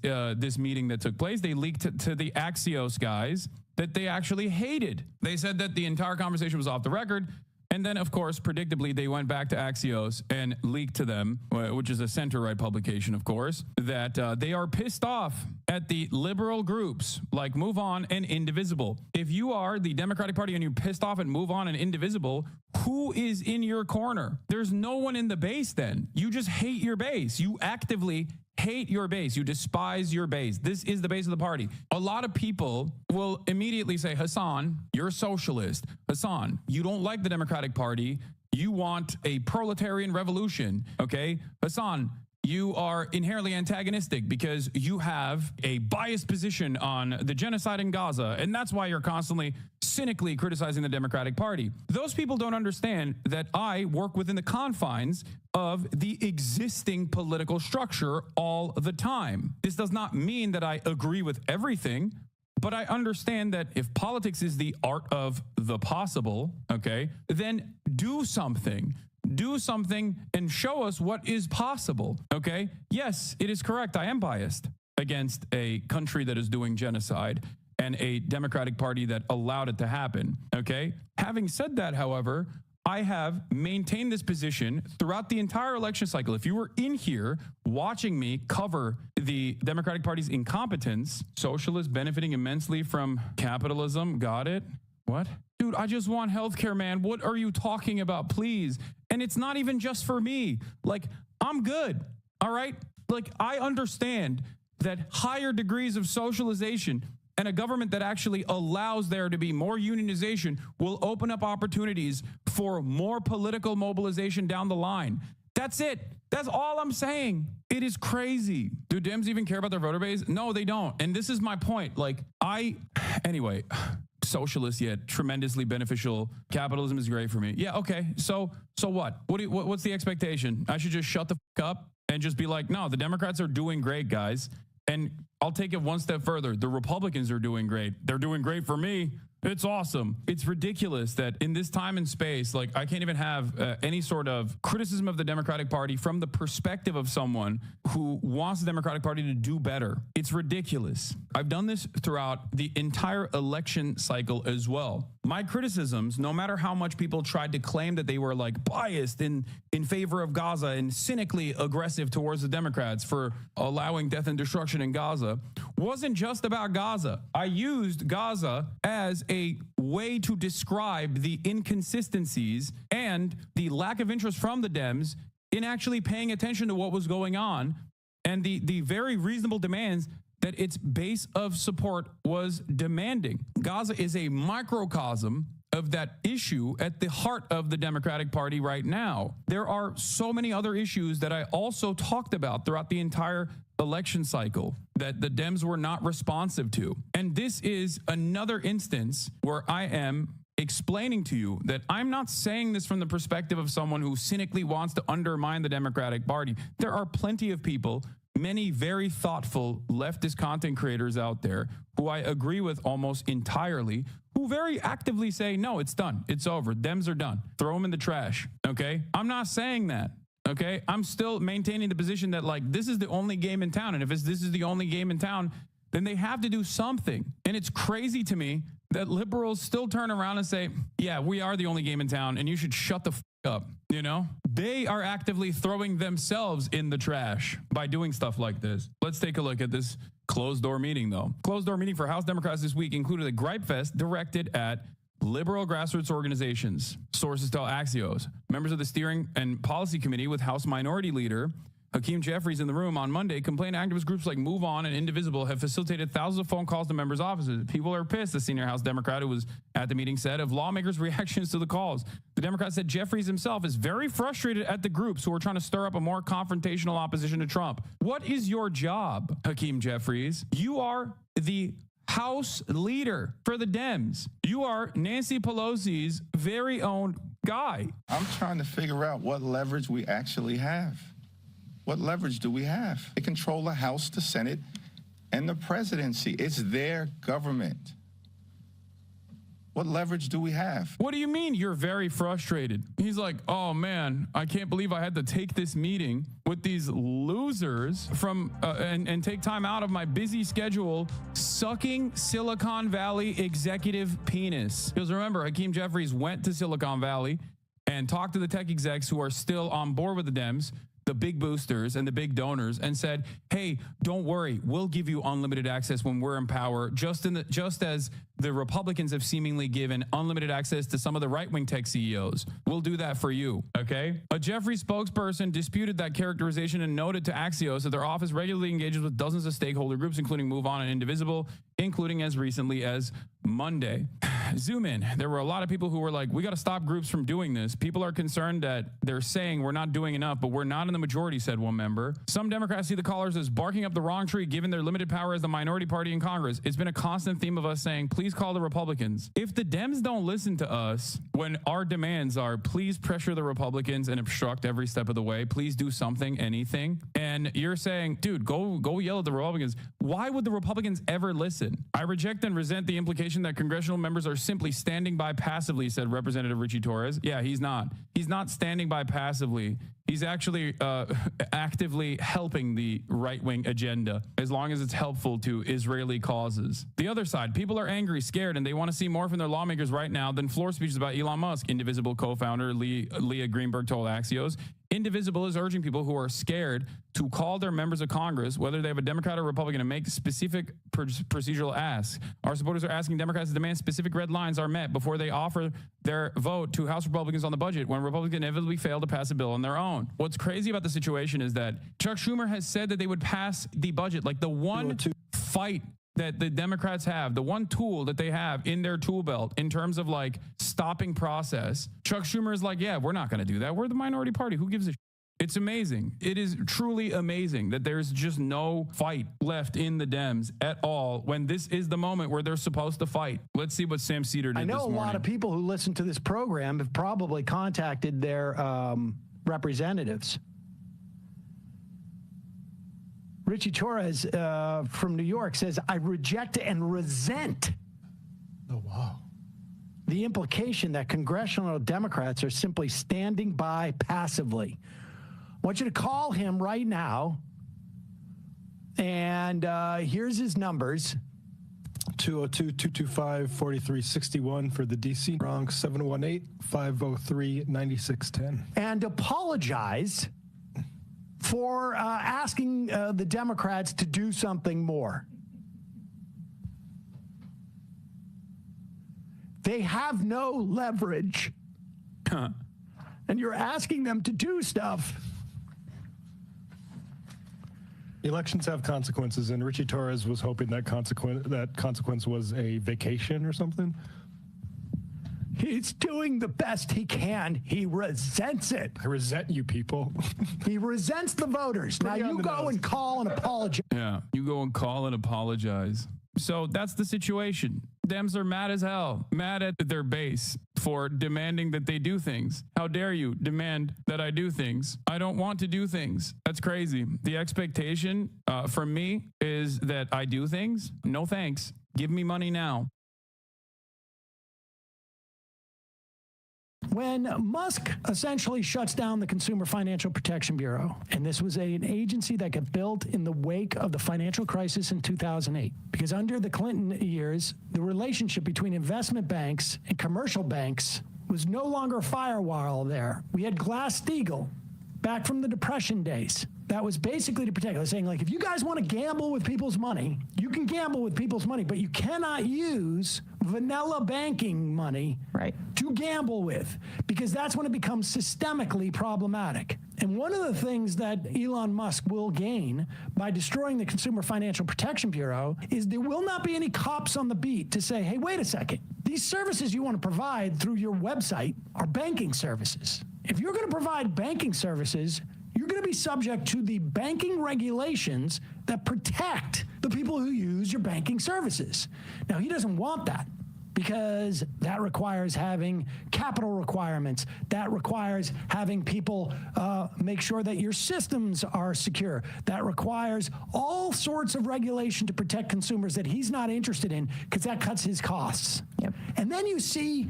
meeting that took place. They leaked to the Axios guys that they actually hated. They said that the entire conversation was off the record. And then, of course, predictably, they went back to Axios and leaked to them, which is a center-right publication, of course, that they are pissed off at the liberal groups like Move On and Indivisible. If you are the Democratic Party and you're pissed off at Move On and Indivisible, who is in your corner? There's no one in the base then. You just hate your base. You actively hate your base. You despise your base. This is the base of the party. A lot of people will immediately say, Hassan, you're a socialist. Hassan, you don't like the Democratic Party. You want a proletarian revolution. Okay? Hassan, you are inherently antagonistic because you have a biased position on the genocide in Gaza, and that's why you're constantly cynically criticizing the Democratic Party. Those people don't understand that I work within the confines of the existing political structure all the time. This does not mean that I agree with everything, but I understand that if politics is the art of the possible, okay, then do something. Do something and show us what is possible, okay? Yes, it is correct. I am biased against a country that is doing genocide. and a Democratic Party that allowed it to happen. Okay. Having said that, however, I have maintained this position throughout the entire election cycle. If you were in here watching me cover the Democratic Party's incompetence, socialists benefiting immensely from capitalism. Got it? What? Dude, I just want healthcare, man. What are you talking about, please? And it's not even just for me. Like, I'm good. All right? Like, I understand that higher degrees of socialization and a government that actually allows there to be more unionization will open up opportunities for more political mobilization down the line. That's it. That's all I'm saying. It is crazy. Do Dems even care about their voter base? No, they don't. And this is my point. Like, anyway, socialist yet tremendously beneficial. Capitalism is great for me. Yeah, okay. So what? What's the expectation? I should just shut the fuck up and just be like, no, the Democrats are doing great, guys. And I'll take it one step further. The Republicans are doing great. They're doing great for me. It's awesome. It's ridiculous that in this time and space, like, I can't even have any sort of criticism of the Democratic Party from the perspective of someone who wants the Democratic Party to do better. It's ridiculous. I've done this throughout the entire election cycle as well. My criticisms, no matter how much people tried to claim that they were like biased in favor of Gaza and cynically aggressive towards the Democrats for allowing death and destruction in Gaza, wasn't just about Gaza. I used Gaza as a way to describe the inconsistencies and the lack of interest from the Dems in actually paying attention to what was going on and the very reasonable demands that its base of support was demanding. Gaza is a microcosm of that issue at the heart of the Democratic Party right now. There are so many other issues that I also talked about throughout the entire election cycle that the Dems were not responsive to. And this is another instance where I am explaining to you that I'm not saying this from the perspective of someone who cynically wants to undermine the Democratic Party. There are plenty of people, many very thoughtful leftist content creators out there who I agree with almost entirely, who very actively say, no, it's done. It's over. Dems are done. Throw them in the trash. Okay. I'm not saying that. Okay. I'm still maintaining the position that, like, this is the only game in town. And if this is the only game in town, then they have to do something. And it's crazy to me that liberals still turn around and say, yeah, we are the only game in town and you should shut the up. You know, they are actively throwing themselves in the trash by doing stuff like this. Let's take a look at this closed door meeting, though. Closed door meeting for House Democrats this week included a gripe fest directed at liberal grassroots organizations. Sources tell Axios. Members of the steering and policy committee with House Minority Leader Hakeem Jeffries in the room on Monday complained activist groups like Move On and Indivisible have facilitated thousands of phone calls to members' offices. People are pissed, the senior House Democrat who was at the meeting said, of lawmakers' reactions to the calls. The Democrat said Jeffries himself is very frustrated at the groups who are trying to stir up a more confrontational opposition to Trump. What is your job, Hakeem Jeffries? You are the House leader for the Dems. You are Nancy Pelosi's very own guy. I'm trying to figure out what leverage we actually have. What leverage do we have? They control the House, the Senate, and the presidency. It's their government. What leverage do we have? What do you mean you're very frustrated? He's like, oh man, I can't believe I had to take this meeting with these losers from and take time out of my busy schedule sucking Silicon Valley executive penis. Because remember, Hakeem Jeffries went to Silicon Valley and talked to the tech execs who are still on board with the Dems, the big boosters and the big donors, and said, hey, don't worry, we'll give you unlimited access when we're in power, just as the Republicans have seemingly given unlimited access to some of the right-wing tech CEOs. We'll do that for you, okay? A Jeffries spokesperson disputed that characterization and noted to Axios that their office regularly engages with dozens of stakeholder groups, including Move On and Indivisible, including as recently as Monday. Zoom in. There were a lot of people who were like, we got to stop groups from doing this. People are concerned that they're saying we're not doing enough, but we're not in the majority, said one member. Some Democrats see the callers as barking up the wrong tree, given their limited power as the minority party in Congress. It's been a constant theme of us saying, please call the Republicans. If the Dems don't listen to us when our demands are, please pressure the Republicans and obstruct every step of the way, please do something, anything, and you're saying, dude, go yell at the Republicans. Why would the Republicans ever listen? I reject and resent the implication that congressional members are simply standing by passively, said Representative Richie Torres. Yeah, he's not. He's not standing by passively. He's actually actively helping the right-wing agenda as long as it's helpful to Israeli causes. The other side, people are angry, scared, and they want to see more from their lawmakers right now than floor speeches about Elon Musk. Indivisible co-founder Leah Greenberg told Axios, Indivisible is urging people who are scared to call their members of Congress, whether they have a Democrat or Republican, and make specific procedural asks. Our supporters are asking Democrats to demand specific red lines are met before they offer their vote to House Republicans on the budget when Republicans inevitably fail to pass a bill on their own. What's crazy about the situation is that Chuck Schumer has said that they would pass the budget, like the one fight that the Democrats have, the one tool that they have in their tool belt in terms of like stopping process. Chuck Schumer is like, yeah, we're not going to do that. We're the minority party. Who gives a shit? It's amazing. It is truly amazing that there's just no fight left in the Dems at all when this is the moment where they're supposed to fight. Let's see what Sam Cedar did I know this morning. A lot of people who listen to this program have probably contacted their representatives. Richie Torres from New York says, I reject and resent. Oh, wow. The implication that congressional Democrats are simply standing by passively. I want you to call him right now. And here's his numbers. 202-225-4361 for the D.C. Bronx, 718-503-9610. And apologize for asking the Democrats to do something more. They have no leverage. And you're asking them to do stuff. Elections have consequences, and Richie Torres was hoping that consequence was a vacation or something. He's doing the best he can. He resents it. I resent you people. He resents the voters. Now you go and call and apologize. Yeah, you go and call and apologize. So that's the situation. Dems are mad as hell, mad at their base for demanding that they do things. How dare you demand that I do things? I don't want to do things. That's crazy. The expectation from me is that I do things. No thanks. Give me money now. When Musk essentially shuts down the Consumer Financial Protection Bureau, and this was an agency that got built in the wake of the financial crisis in 2008, because under the Clinton years, the relationship between investment banks and commercial banks was no longer a firewall there. We had Glass-Steagall back from the Depression days. That was basically to protect. I was saying, like, if you guys want to gamble with people's money, you can gamble with people's money, but you cannot use vanilla banking money to gamble with, because that's when it becomes systemically problematic. And one of the things that Elon Musk will gain by destroying the Consumer Financial Protection Bureau is there will not be any cops on the beat to say, hey, wait a second, these services you want to provide through your website are banking services. If you're going to provide banking services, you're going to be subject to the banking regulations that protect the people who use your banking services. Now, he doesn't want that, because that requires having capital requirements. That requires having people make sure that your systems are secure. That requires all sorts of regulation to protect consumers that he's not interested in, because that cuts his costs. Yep. And then you see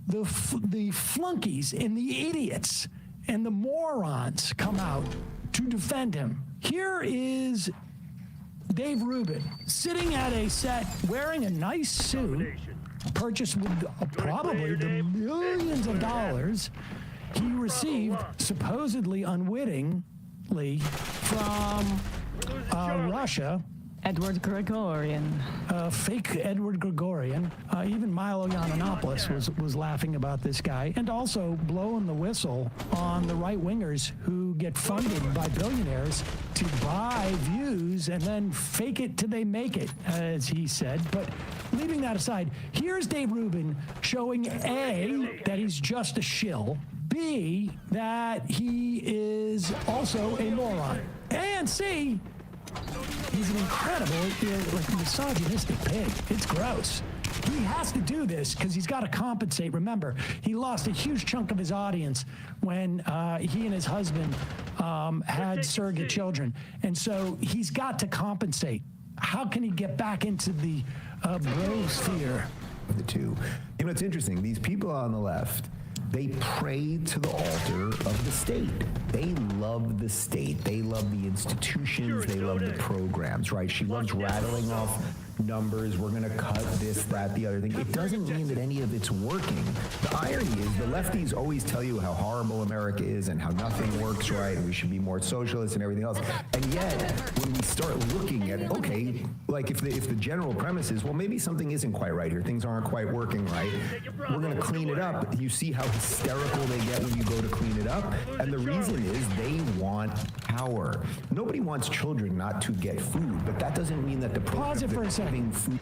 the flunkies and the idiots and the morons come out to defend him. Here is Dave Rubin sitting at a set wearing a nice suit purchased with probably the millions of dollars he received supposedly unwittingly from Russia. Edward Gregorian. Fake Edward Gregorian. Even Milo Yiannopoulos was laughing about this guy, and also blowing the whistle on the right-wingers who get funded by billionaires to buy views and then fake it till they make it, as he said. But leaving that aside, here's Dave Rubin showing A, that he's just a shill, B, that he is also a moron, and C, he's an incredible, like, misogynistic pig. It's gross. He has to do this because he's got to compensate. Remember, he lost a huge chunk of his audience when he and his husband had surrogate children. And so he's got to compensate. How can he get back into the brosphere? The two. You know, it's interesting. These people on the left They pray to the altar of the state. They love the state. They love the institutions. They love the programs, right? She loves rattling off numbers. We're going to cut this, that, the other thing. It doesn't mean that any of it's working. The irony is the lefties always tell you how horrible America is and how nothing works right and we should be more socialist and everything else. And yet, when we start looking at, okay, like if the general premise is, well, maybe something isn't quite right here, things aren't quite working right, we're going to clean it up. You see how hysterical they get when you go to clean it up? And the reason is they want power. Nobody wants children not to get food, but that doesn't mean that the Pause it for a second. Food.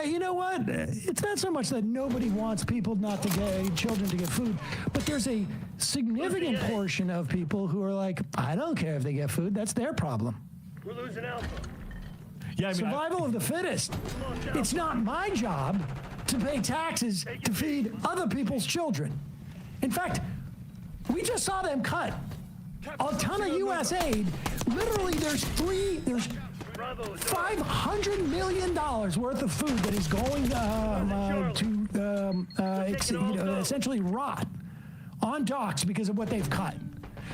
You know what? It's not so much that nobody wants children to get food, but there's a significant portion of people who are like, I don't care if they get food. That's their problem. We're losing Alpha. Yeah, survival of the fittest. It's not my job to pay taxes to feed other people's children. In fact, we just saw them cut a ton of U.S. aid. Literally, there's $500 million worth of food that is going to essentially rot on docks because of what they've cut.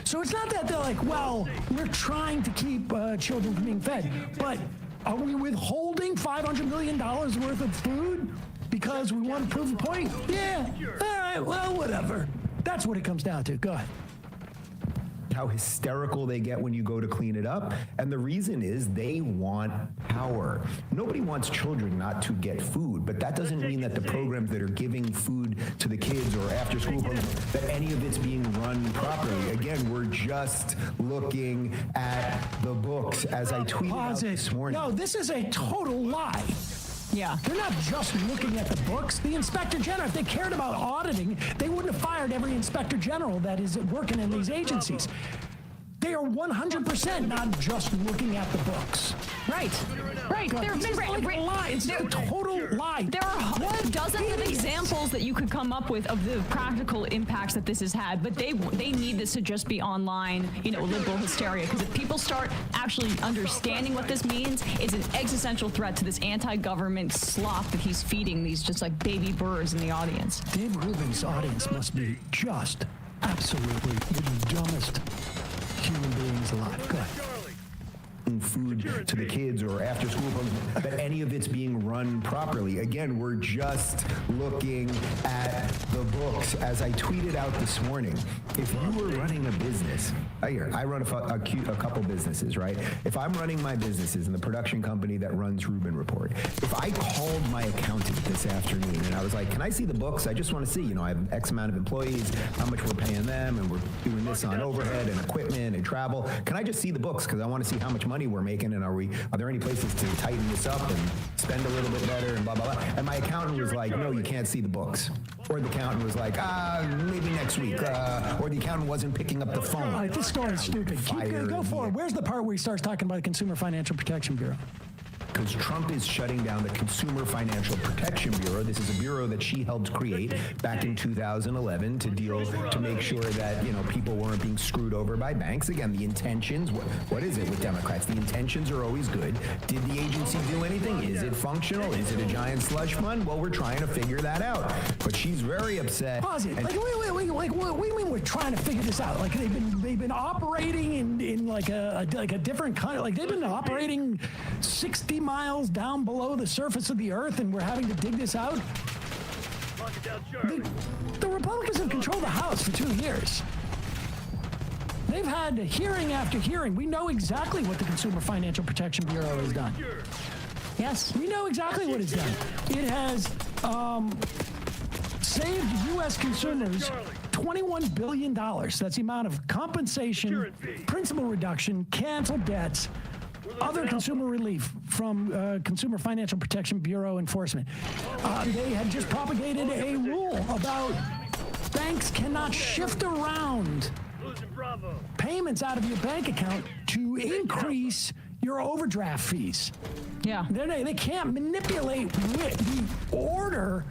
So it's not that they're like, well, we're trying to keep children from being fed, but are we withholding $500 million worth of food because we want to prove a point? Yeah, all right, well, whatever. That's what it comes down to. Go ahead. How hysterical they get when you go to clean it up. And the reason is they want power. Nobody wants children not to get food, but that doesn't mean that the programs that are giving food to the kids or after school programs, that any of it's being run properly. Again, we're just looking at the books as I tweeted out this morning. No, this is a total lie. Yeah. They're not just looking at the books. The Inspector General, if they cared about auditing, they wouldn't have fired every Inspector General that is working in these agencies. They are 100% not just looking at the books. Right. It's a lie. It's a total lie. There are dozens of examples that you could come up with of the practical impacts that this has had, but they need this to just be online, liberal hysteria. Because if people start actually understanding what this means, it's an existential threat to this anti-government slop that he's feeding these just like baby birds in the audience. Dave Rubin's audience must be just absolutely the dumbest human beings alive. Go ahead. Food to the kids or after school programs, that any of it's being run properly. Again, we're just looking at the books. As I tweeted out this morning, if you were running a business, I run a couple businesses, right? If I'm running my businesses in the production company that runs Rubin Report, if I called my accountant this afternoon and I was like, can I see the books? I just want to see, I have X amount of employees, how much we're paying them, and we're doing this on overhead and equipment and travel. Can I just see the books? Because I want to see how much money we're making, and are there any places to tighten this up and spend a little bit better and blah, blah, blah. And my accountant was like, no, you can't see the books. Or the accountant was like, maybe next week. Or the accountant wasn't picking up the phone. All right, this story's stupid. Go forward. Where's the part where he starts talking about the Consumer Financial Protection Bureau? Because Trump is shutting down the Consumer Financial Protection Bureau. This is a bureau that she helped create back in 2011 to make sure that people weren't being screwed over by banks. Again, the intentions. What is it with Democrats? The intentions are always good. Did the agency do anything? Is it functional? Is it a giant slush fund? Well, we're trying to figure that out. But she's very upset. Pause it. Wait. What do you mean we're trying to figure this out? Like they've been operating in like a different kind. Like they've been operating 60 miles down below the surface of the earth, and we're having to dig this out? The Republicans have controlled the House for 2 years. They've had hearing after hearing. We know exactly what the Consumer Financial Protection Bureau has done. Yes. We know exactly what it's done. It has saved U.S. consumers $21 billion. That's the amount of compensation, principal reduction, canceled debts, other consumer relief from Consumer Financial Protection Bureau enforcement. They had just propagated a rule about banks cannot shift around payments out of your bank account to increase your overdraft fees. Yeah. They can't manipulate the order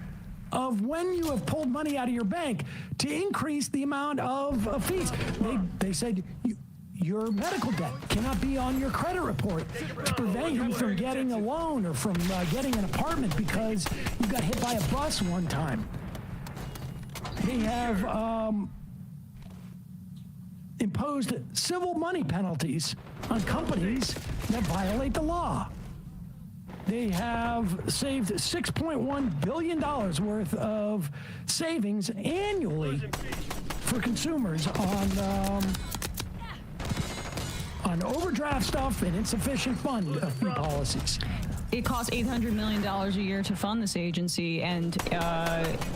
of when you have pulled money out of your bank to increase the amount of fees. They said your medical debt cannot be on your credit report to prevent you from getting a loan or from getting an apartment because you got hit by a bus one time. They have imposed civil money penalties on companies that violate the law. They have saved $6.1 billion worth of savings annually for consumers on overdraft stuff and insufficient fund fee policies. It costs $800 million a year to fund this agency, and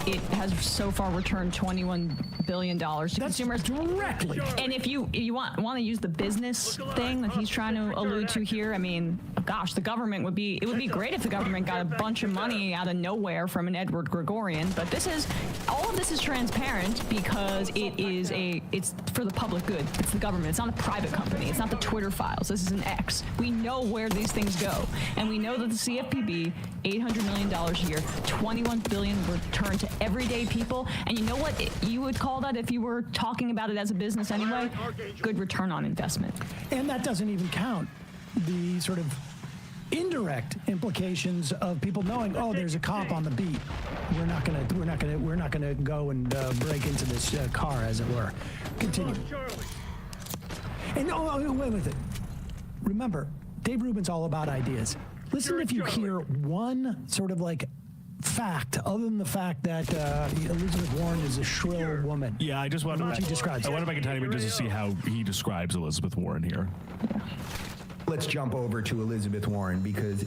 it has so far returned $21 billion to consumers directly. And if you want to use the business thing that he's trying to allude to here, I mean, gosh, it would be great if the government got a bunch of money out of nowhere from an Edward Gregorian, but all of this is transparent because it's for the public good. It's the government. It's not a private company. It's not the Twitter files. This is an X. We know where these things go, and we know that the CFPB, $800 million a year, $21 billion returned to everyday people. And you know what you would call that if you were talking about it as a business anyway? Good return on investment. And that doesn't even count the sort of indirect implications of people knowing, oh, there's a cop on the beat. We're not gonna go and break into this car, as it were. Continue. And wait with it. Remember, Dave Rubin's all about ideas. Listen if you hear one sort of like fact, other than the fact that Elizabeth Warren is a shrill woman. Yeah, I just wanted to. I went back in time just to see how he describes Elizabeth Warren here. Let's jump over to Elizabeth Warren because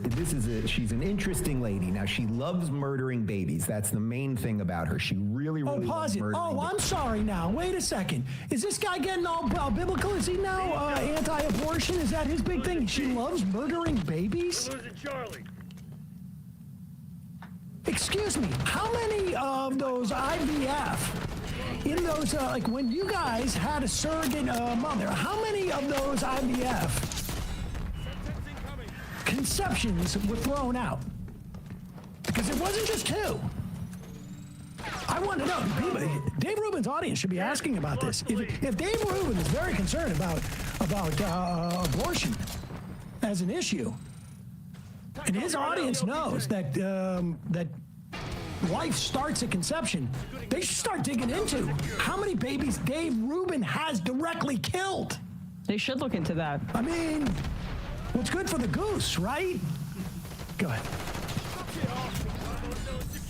she's an interesting lady. Now, she loves murdering babies. That's the main thing about her. She really loves murdering babies. I'm sorry now. Wait a second. Is this guy getting all biblical? Is he now anti-abortion? Is that his big thing? She loves murdering babies? Excuse me. How many of those IVF, in those, like when you guys had a surrogate mother, how many of those IVF conceptions were thrown out? Because it wasn't just two. I want to know. Dave Rubin's audience should be asking about this. If Dave Rubin is very concerned about abortion as an issue, and his audience knows that that life starts at conception, they should start digging into how many babies Dave Rubin has directly killed. They should look into that. I mean, what's good for the goose, right? Go ahead.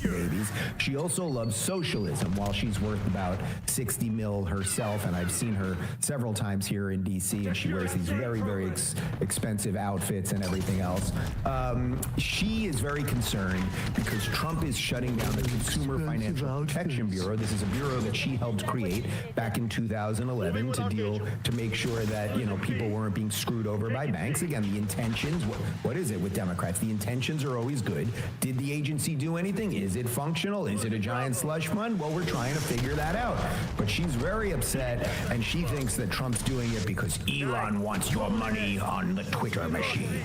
Babies. She also loves socialism. While she's worth about $60 million herself, and I've seen her several times here in D.C., and she wears these very, very expensive outfits and everything else. She is very concerned because Trump is shutting down the Consumer Financial Protection Bureau. This is a bureau that she helped create back in 2011 to make sure that people weren't being screwed over by banks. Again, the intentions. What is it with Democrats? The intentions are always good. Did the agency do anything? Is it functional? Is it a giant slush fund? Well, we're trying to figure that out. But she's very upset, and she thinks that Trump's doing it because Elon wants your money on the Twitter machine.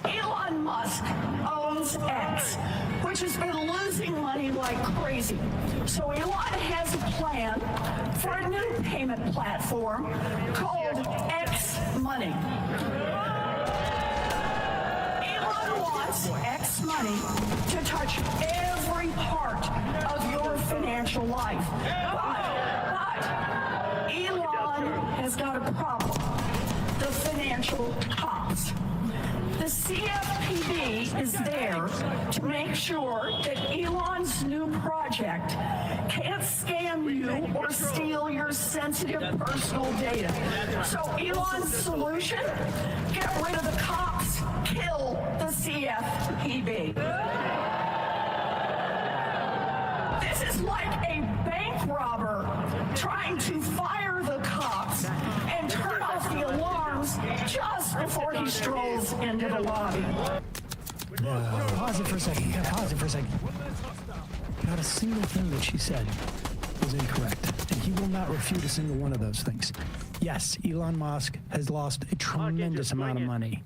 Elon Musk owns X, which has been losing money like crazy. So Elon has a plan for a new payment platform called X Money. Elon wants X Money to touch every part of your financial life. But Elon has got a problem. The financial cops. The CFPB is there to make sure that Elon's new project can't scam you or steal your sensitive personal data. So Elon's solution, get rid of the cops, kill the CFPB. This is like a bank robber trying to fire the cops and turn off the alarms just before he strolls into the lobby. Pause it for a second. Yeah, pause it for a second. Not a single thing that she said was incorrect, and he will not refute a single one of those things. Yes, Elon Musk has lost a tremendous amount of money,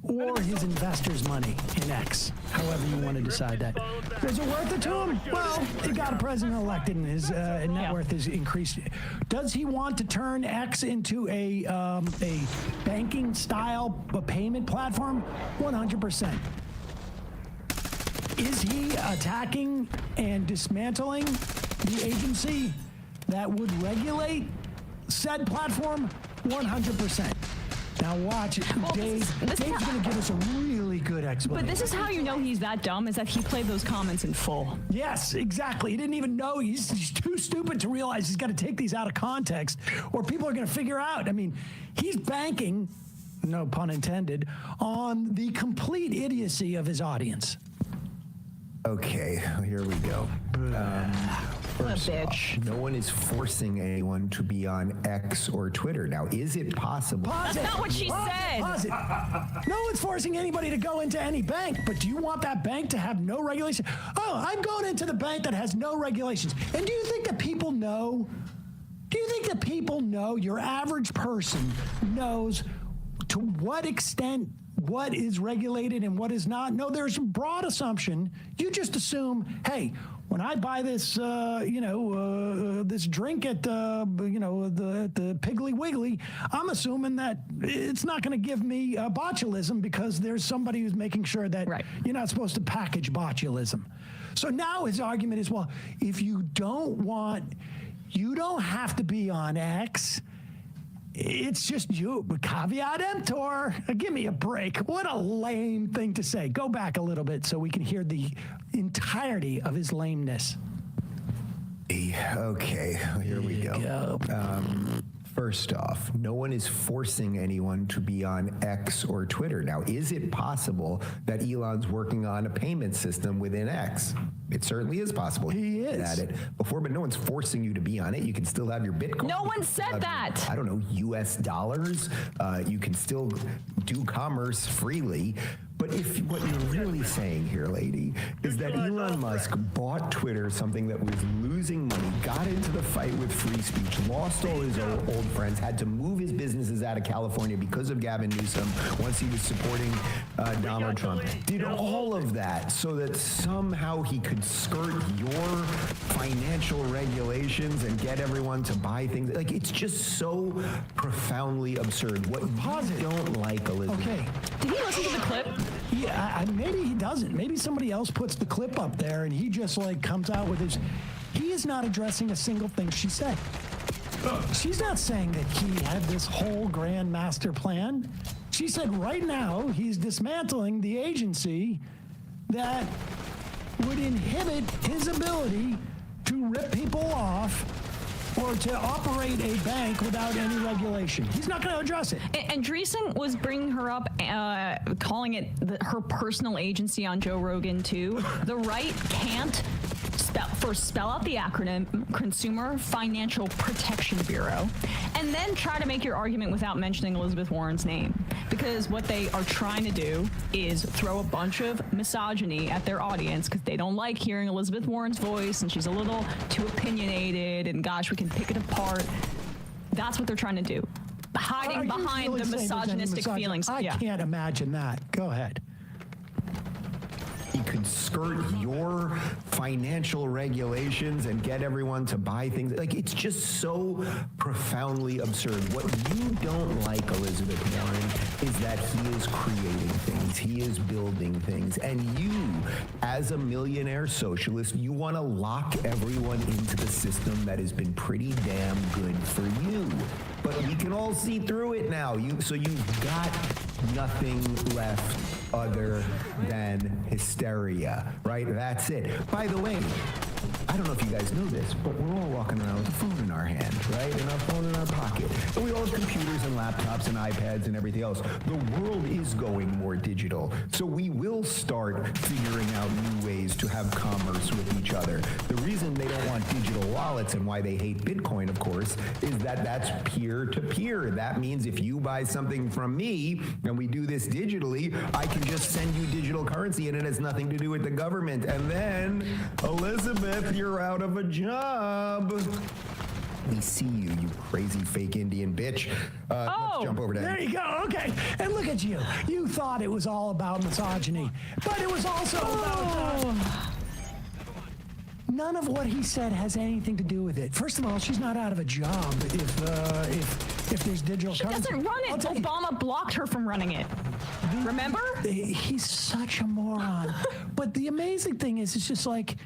or his investors' money in X, however you want to decide that. Was it worth it to him? Well, he got a president elected and his net worth is increased. Does he want to turn X into a banking style payment platform? 100%. Is he attacking and dismantling the agency that would regulate said platform? 100%. Now watch it. Dave's going to give us a really good explanation. But this is how you know he's that dumb, is that he played those comments in full. Yes, exactly. He didn't even know. He's too stupid to realize he's got to take these out of context, or people are going to figure out. I mean, he's banking, no pun intended, on the complete idiocy of his audience. Okay, here we go. First bitch. off, no one is forcing anyone to be on X or Twitter. Now, is it possible? That's not what she said. Pause it. No one's forcing anybody to go into any bank, but do you want that bank to have no regulation? Oh, I'm going into the bank that has no regulations. And do you think that people know? Do you think that people know, your average person knows to what extent what is regulated and what is not? No, there's a broad assumption. You just assume, hey, when I buy this, this drink at, the Piggly Wiggly, I'm assuming that it's not going to give me botulism because there's somebody who's making sure that you're not supposed to package botulism. So now his argument is, well, if you don't have to be on X. It's just you. Caveat emptor. Give me a break. What a lame thing to say. Go back a little bit so we can hear the entirety of his lameness. Okay, here we go. First off, no one is forcing anyone to be on X or Twitter. Now, is it possible that Elon's working on a payment system within X? It certainly is possible. He is. At it before, but no one's forcing you to be on it. You can still have your Bitcoin. No one said that. I don't know, US dollars. You can still do commerce freely. But if what you're really saying here, lady, is that Elon Musk bought Twitter, something that was losing money, got into the fight with free speech, lost all his old friends, had to move his businesses out of California because of Gavin Newsom once he was supporting Donald Trump, did all of that so that somehow he could skirt your financial regulations and get everyone to buy things. Like, it's just so profoundly absurd. What you don't like, Elizabeth. Okay. Did he listen to the clip? Yeah, maybe he doesn't. Maybe somebody else puts the clip up there and he just comes out with his. He is not addressing a single thing she said. She's not saying that he had this whole grand master plan. She said right now he's dismantling the agency that would inhibit his ability to rip people off or to operate a bank without any regulation. He's not going to address it. And Andreessen was bringing her up, calling it her personal agency on Joe Rogan, too. The right can't spell out the acronym Consumer Financial Protection Bureau, and then try to make your argument without mentioning Elizabeth Warren's name. Because what they are trying to do is throw a bunch of misogyny at their audience because they don't like hearing Elizabeth Warren's voice and she's a little too opinionated and gosh, we can pick it apart. That's what they're trying to do. Hiding behind the misogynistic feelings. I can't imagine that. Go ahead. He could skirt your financial regulations and get everyone to buy things. Like, it's just so profoundly absurd. What you don't like, Elizabeth Warren, is that he is creating things. He is building things. And you, as a millionaire socialist, you want to lock everyone into the system that has been pretty damn good for you. But we can all see through it now. So you've got nothing left other than hysteria, right? That's it. By the way, I don't know if you guys know this, but we're all walking around with a phone in our hand, right? And our phone in our pocket. And we all have computers and laptops and iPads and everything else. The world is going more digital. So we will start figuring out new ways to have commerce with each other. The reason they don't want digital wallets and why they hate Bitcoin, of course, is that that's peer-to-peer. That means if you buy something from me and we do this digitally, I can just send you digital currency and it has nothing to do with the government. And then, Elizabeth, you're out of a job. We see you, you crazy fake Indian bitch. Let's jump over to there you go. Okay. And look at you. You thought it was all about misogyny, but it was also about... None of what he said has anything to do with it. First of all, she's not out of a job if there's digital currency. She doesn't run it. Obama blocked her from running it. Remember? He's such a moron. But the amazing thing is, it's just like,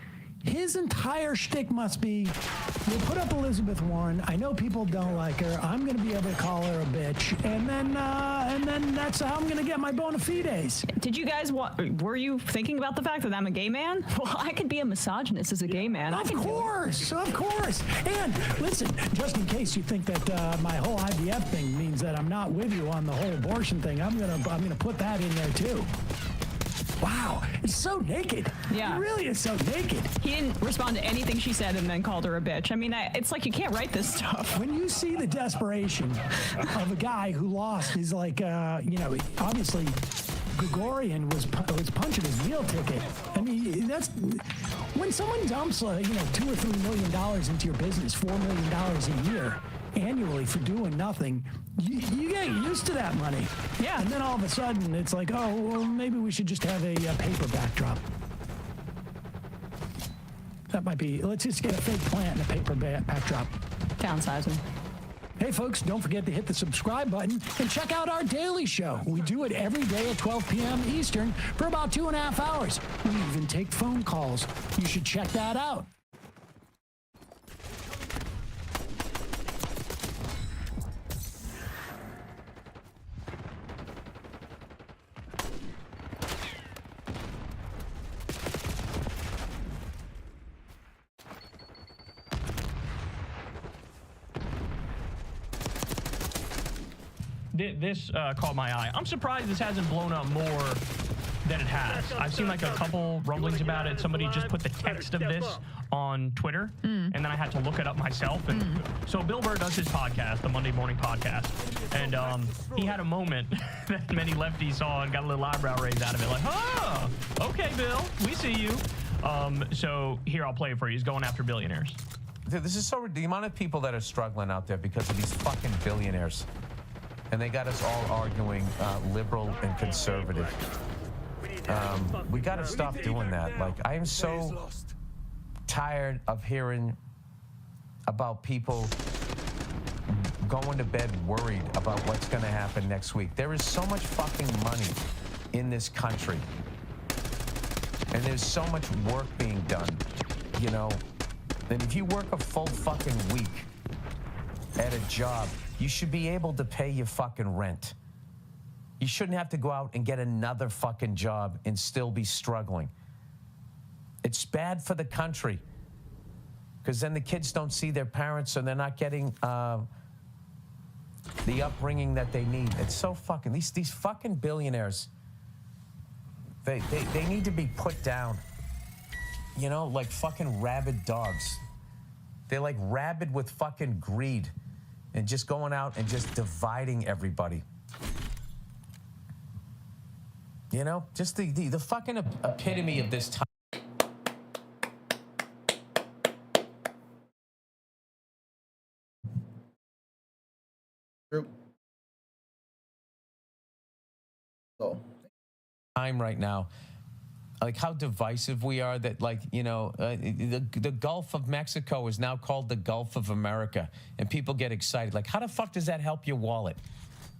his entire shtick must be, we'll put up Elizabeth Warren. I know people don't like her. I'm going to be able to call her a bitch. And then that's how I'm going to get my bona fides. Did you guys, were you thinking about the fact that I'm a gay man? Well, I could be a misogynist as a gay man. Of course. And listen, just in case you think that my whole IVF thing means that I'm not with you on the whole abortion thing, I'm gonna put that in there too. Wow, it's so naked. Yeah. It really is so naked. He didn't respond to anything she said and then called her a bitch. I mean, it's like you can't write this stuff. When you see the desperation of a guy who lost his, obviously Gregorian was punching his meal ticket. I mean, that's when someone dumps, $2 or $3 million into your business, $4 million a year annually for doing nothing. You get used to that money. Yeah. And then all of a sudden, it's like, oh, well, maybe we should just have a paper backdrop. That might be, let's just get a fake plant and a paper backdrop. Downsizing. Hey, folks, don't forget to hit the subscribe button and check out our daily show. We do it every day at 12 p.m. Eastern for about 2.5 hours. We even take phone calls. You should check that out. This caught my eye. I'm surprised this hasn't blown up more than it has. I've seen like a couple rumblings about it. Somebody just put the text of this on Twitter, and then I had to look it up myself. And so Bill Burr does his podcast, the Monday Morning Podcast, and he had a moment that many lefties saw and got a little eyebrow raised out of it, like, oh, okay, Bill, we see you. So here, I'll play it for you. He's going after billionaires. This is so, the amount of people that are struggling out there because of these fucking billionaires. And they got us all arguing liberal and conservative. We got to stop doing that. Like, I am so tired of hearing about people going to bed worried about what's going to happen next week. There is so much fucking money in this country. And there's so much work being done, And if you work a full fucking week at a job, you should be able to pay your fucking rent. You shouldn't have to go out and get another fucking job and still be struggling. It's bad for the country because then the kids don't see their parents and they're not getting the upbringing that they need. It's so fucking, these fucking billionaires, they need to be put down, like fucking rabid dogs. They're like rabid with fucking greed. And just going out and just dividing everybody. Just the fucking epitome of this time. True. So. Time right now. Like how divisive we are that the Gulf of Mexico is now called the Gulf of America and people get excited. Like how the fuck does that help your wallet?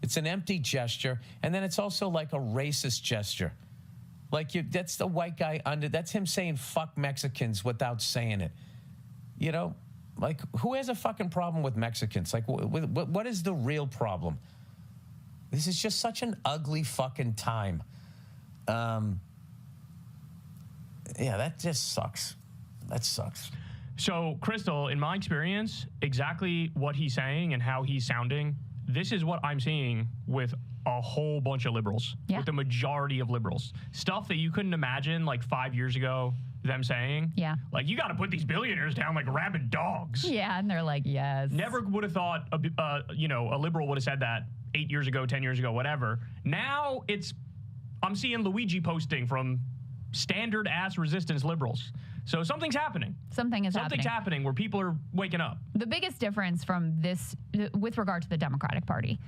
It's an empty gesture. And then it's also like a racist gesture. Like that's the white guy that's him saying fuck Mexicans without saying it. Like who has a fucking problem with Mexicans? Like what is the real problem? This is just such an ugly fucking time. Yeah, that just sucks. That sucks. So, Crystal, in my experience, exactly what he's saying and how he's sounding, this is what I'm seeing with a whole bunch of liberals, with the majority of liberals. Stuff that you couldn't imagine like 5 years ago them saying. Yeah. Like, you got to put these billionaires down like rabid dogs. Yeah, and they're like, yes. Never would have thought, a liberal would have said that 8 years ago, 10 years ago, whatever. Now I'm seeing Luigi posting from standard-ass resistance liberals. So something's happening. Something's happening where people are waking up. The biggest difference from this, with regard to the Democratic Party,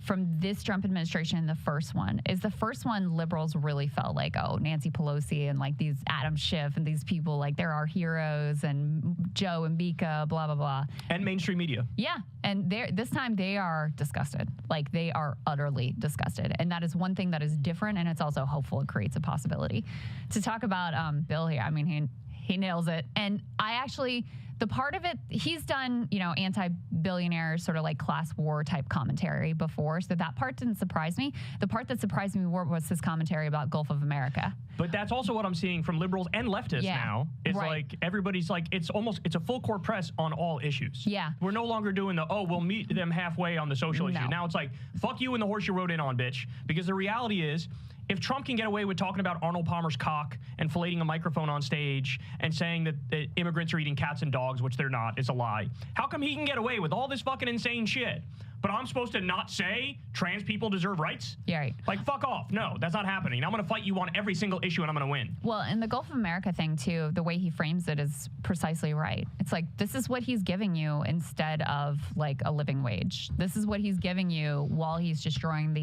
from this Trump administration and the first one is the first one, liberals really felt like, oh, Nancy Pelosi and like these Adam Schiff and these people, like they're our heroes, and Joe and Mika, blah, blah, blah. And mainstream media. Yeah. And this time they are disgusted. Like they are utterly disgusted. And that is one thing that is different. And it's also hopeful. It creates a possibility. To talk about Bill here, I mean, he nails it. And I actually, the part of it, he's done, you know, anti-billionaire sort of like class war type commentary before. So that part didn't surprise me. The part that surprised me more was his commentary about Gulf of America. But that's also what I'm seeing from liberals and leftists now. It's like everybody's like, it's a full court press on all issues. Yeah. We're no longer doing the, oh, we'll meet them halfway on the social issue. Now it's like, fuck you and the horse you rode in on, bitch. Because the reality is, if Trump can get away with talking about Arnold Palmer's cock and filleting a microphone on stage and saying that immigrants are eating cats and dogs, which they're not, it's a lie, how come he can get away with all this fucking insane shit? But I'm supposed to not say trans people deserve rights? Yeah, right. Like, fuck off. No, that's not happening. I'm going to fight you on every single issue, and I'm going to win. Well, and the Gulf of America thing, too, the way he frames it is precisely right. It's like, this is what he's giving you instead of, like, a living wage. This is what he's giving you while he's destroying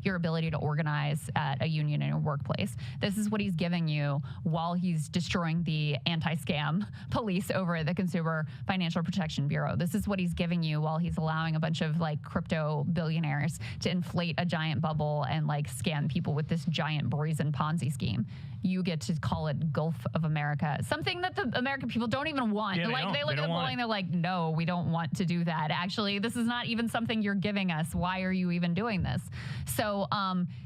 your ability to organize at a union in a workplace. This is what he's giving you while he's destroying the anti-scam police over at the Consumer Financial Protection Bureau. This is what he's giving you while he's allowing a bunch of, like, crypto billionaires to inflate a giant bubble and like scam people with this giant brazen Ponzi scheme. You get to call it Gulf of America, something that the American people don't even want. Yeah, they look at the polling, they're like, no, we don't want to do that. Actually, this is not even something you're giving us. Why are you even doing this? So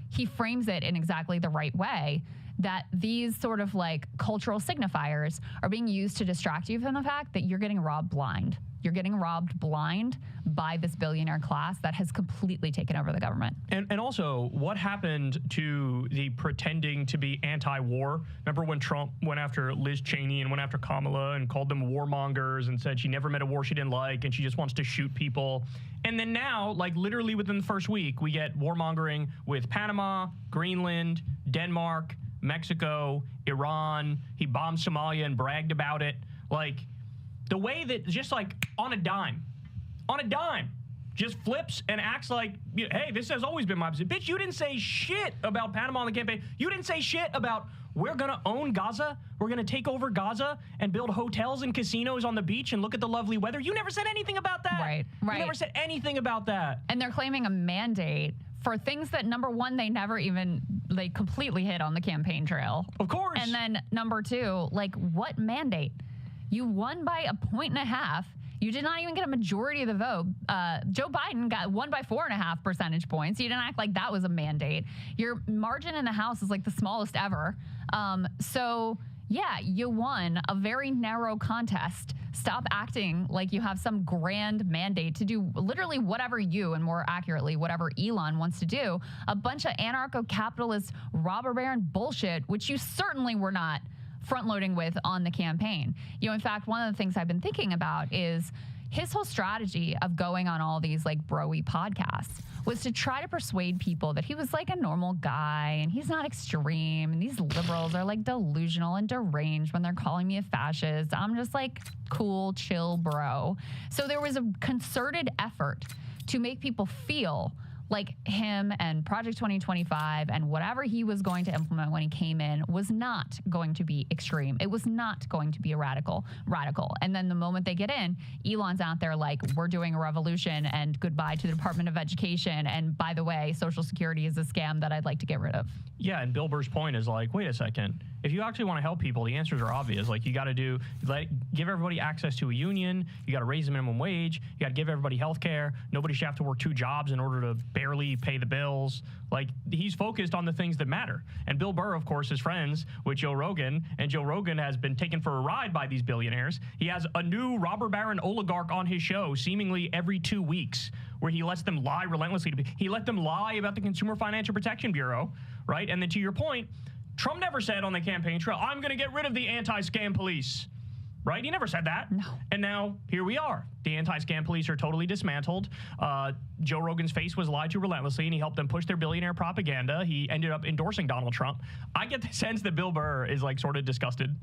he frames it in exactly the right way, that these sort of like cultural signifiers are being used to distract you from the fact that you're getting robbed blind. You're getting robbed blind by this billionaire class that has completely taken over the government. And also, what happened to the pretending to be anti-war? Remember when Trump went after Liz Cheney and went after Kamala and called them warmongers and said she never met a war she didn't like and she just wants to shoot people? And then now, like literally within the first week, we get warmongering with Panama, Greenland, Denmark, Mexico, Iran. He bombed Somalia and bragged about it. Like, the way that just like on a dime, just flips and acts like, hey, this has always been my position. Bitch, you didn't say shit about Panama on the campaign. You didn't say shit about we're going to own Gaza. We're going to take over Gaza and build hotels and casinos on the beach and look at the lovely weather. You never said anything about that. Right. You never said anything about that. And they're claiming a mandate for things that, number one, they never even, they completely hit on the campaign trail. Of course. And then number two, like, what mandate? You won by 1.5 points. You did not even get a majority of the vote. Joe Biden won by 4.5 percentage points. You didn't act like that was a mandate. Your margin in the House is like the smallest ever. So yeah, you won a very narrow contest. Stop acting like you have some grand mandate to do literally whatever you, and more accurately, whatever Elon wants to do. A bunch of anarcho-capitalist robber baron bullshit, which you certainly were not front-loading with on the campaign. You know, in fact, one of the things I've been thinking about is his whole strategy of going on all these like bro-y podcasts was to try to persuade people that he was like a normal guy and he's not extreme, and these liberals are like delusional and deranged when they're calling me a fascist. I'm just like cool, chill bro. So there was a concerted effort to make people feel like him and Project 2025 and whatever he was going to implement when he came in was not going to be extreme. It was not going to be a radical. And then the moment they get in, Elon's out there like, we're doing a revolution and goodbye to the Department of Education. And by the way, Social Security is a scam that I'd like to get rid of. Yeah, and Bill Burr's point is like, wait a second. If you actually want to help people, the answers are obvious. Like, you got to give everybody access to a union. You got to raise the minimum wage. You got to give everybody health care. Nobody should have to work 2 jobs in order to barely pay the bills. Like, he's focused on the things that matter. And Bill Burr, of course, is friends with Joe Rogan, and Joe Rogan has been taken for a ride by these billionaires. He has a new robber baron oligarch on his show seemingly every 2 weeks, where he lets them lie relentlessly. He let them lie about the Consumer Financial Protection Bureau, right? And then to your point, Trump never said on the campaign trail, I'm going to get rid of the anti-scam police, right? He never said that. No. And now here we are. The anti-scam police are totally dismantled. Joe Rogan's face was lied to relentlessly, and he helped them push their billionaire propaganda. He ended up endorsing Donald Trump. I get the sense that Bill Burr is like sort of disgusted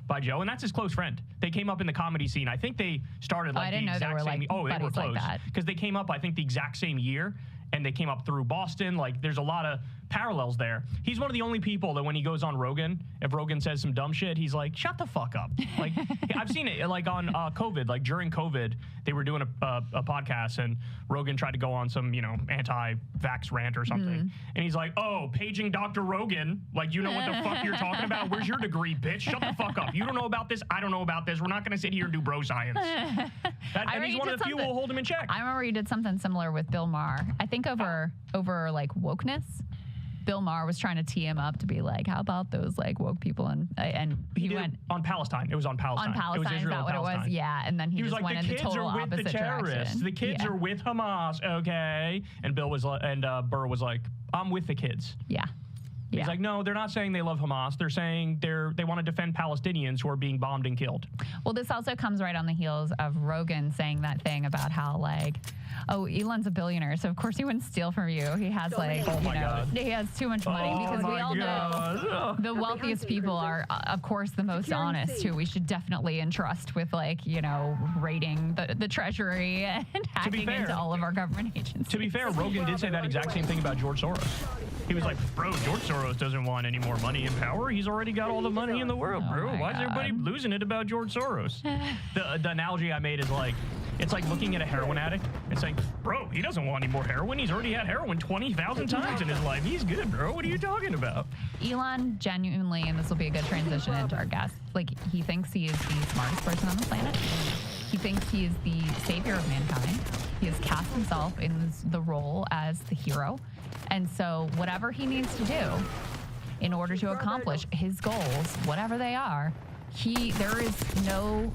by Joe, and that's his close friend. They came up in the comedy scene. I think they started like the exact same. Oh, they were close because they came up, I think, the exact same year. and they came up through Boston. Like, there's a lot of parallels there. He's one of the only people that when he goes on Rogan, if Rogan says some dumb shit, he's like, shut the fuck up. Like, I've seen it, like, on COVID. Like, during COVID, they were doing a podcast, and Rogan tried to go on some, you know, anti-vax rant or something. And he's like, oh, paging Dr. Rogan. Like, you know what the fuck you're talking about? Where's your degree, bitch? Shut the fuck up. You don't know about this. I don't know about this. We're not going to sit here and do bro science. And he's one of the few who will hold him in check. I remember you did something similar with Bill Maher. I think over like wokeness. Bill Maher was trying to tee him up to be like, how about those like woke people? And he went on Palestine. It was on Palestine. On Palestine, it was Israel is that what it was? Yeah, and then he just was like, went in the total opposite direction. The kids are with the terrorists. The kids are with Hamas, okay? And Bill was and Burr was like, I'm with the kids. Yeah. He's like, no, they're not saying they love Hamas. They're saying they want to defend Palestinians who are being bombed and killed. Well, this also comes right on the heels of Rogan saying that thing about how, like, oh, Elon's a billionaire, so of course he wouldn't steal from you. He has, like, he has too much money because we all know the wealthiest people are, of course, the most honest, who we should definitely entrust with, like, you know, raiding the treasury and hacking into all of our government agencies. To be fair, Rogan did say that exact same thing about George Soros. He was like, bro, George Soros doesn't want any more money and power. He's already got all the money in the world, bro. Why is everybody losing it about George Soros? The analogy I made is like, it's like looking at a heroin addict and saying, bro, he doesn't want any more heroin. He's already had heroin 20,000 times in his life. He's good, bro. What are you talking about? Elon genuinely, and this will be a good transition into our guest, like, he thinks he is the smartest person on the planet. He thinks he is the savior of mankind. He has cast himself in the role as the hero. And so whatever he needs to do in order to accomplish his goals, whatever they are, there is no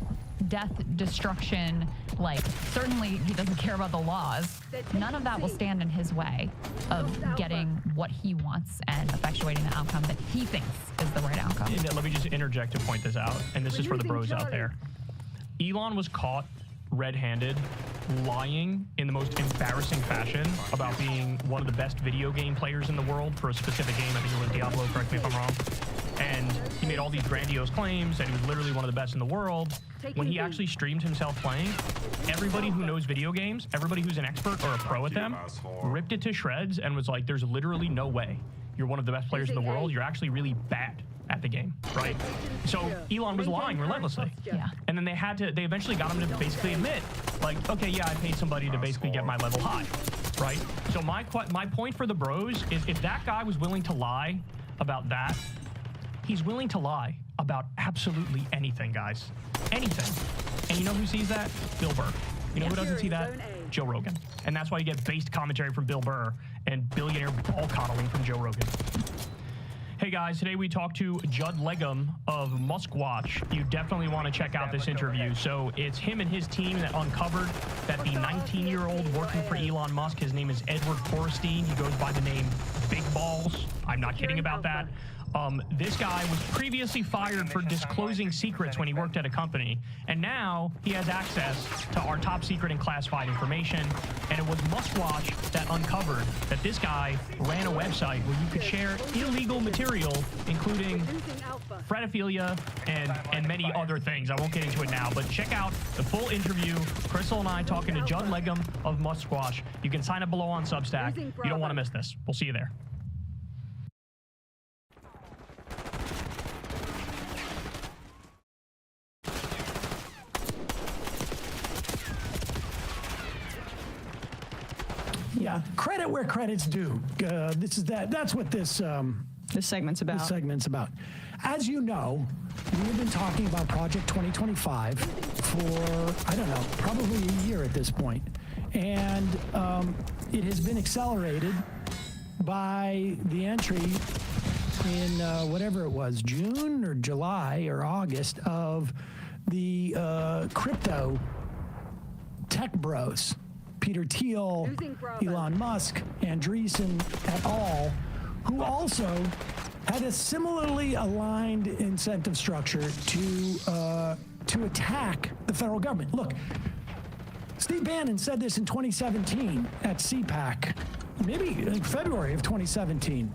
death, destruction, like, certainly he doesn't care about the laws. None of that will stand in his way of getting what he wants and effectuating the outcome that he thinks is the right outcome. Let me just interject to point this out, and this is for the bros out there. Elon was caught red-handed lying in the most embarrassing fashion about being one of the best video game players in the world for a specific game. I think it was Diablo, correct me if I'm wrong. And he made all these grandiose claims that he was literally one of the best in the world. When he actually streamed himself playing, everybody who knows video games, everybody who's an expert or a pro at them, ripped it to shreds and was like, there's literally no way you're one of the best players in the world. You're actually really bad at the game, right? So Elon was lying relentlessly. Yeah. And then they eventually got him to basically admit, like, okay, yeah, I paid somebody to basically get my level high, right? So my point for the bros is, if that guy was willing to lie about that, he's willing to lie about absolutely anything, guys. Anything. And you know who sees that? Bill Burr. You know who doesn't see that? Joe Rogan. And that's why you get based commentary from Bill Burr and billionaire ball coddling from Joe Rogan. Hey guys, today we talked to Judd Legum of Muskwatch. You definitely want to check out this interview. So it's him and his team that uncovered that the 19-year-old working for Elon Musk, his name is Edward Forrestein. He goes by the name Big Balls. I'm not kidding about that. This guy was previously fired for disclosing secrets when he worked at a company, and now he has access to our top secret and classified information. And it was Muskwatch that uncovered that this guy ran a website where you could share illegal material, including pedophilia and many other things. I won't get into it now, but check out the full interview. Crystal and I talking to Judd Legum of Muskwatch. You can sign up below on Substack. You don't want to miss this. We'll see you there. Yeah, credit where credit's due. That's what this segment's about. This segment's about. As you know, we've been talking about Project 2025 for, I don't know, probably a year at this point. And it has been accelerated by the entry in whatever it was, June or July or August, of the crypto tech bros. Peter Thiel, Elon Musk, Andreessen et al., who also had a similarly aligned incentive structure to attack the federal government. Look, Steve Bannon said this in 2017 at CPAC, maybe in February of 2017.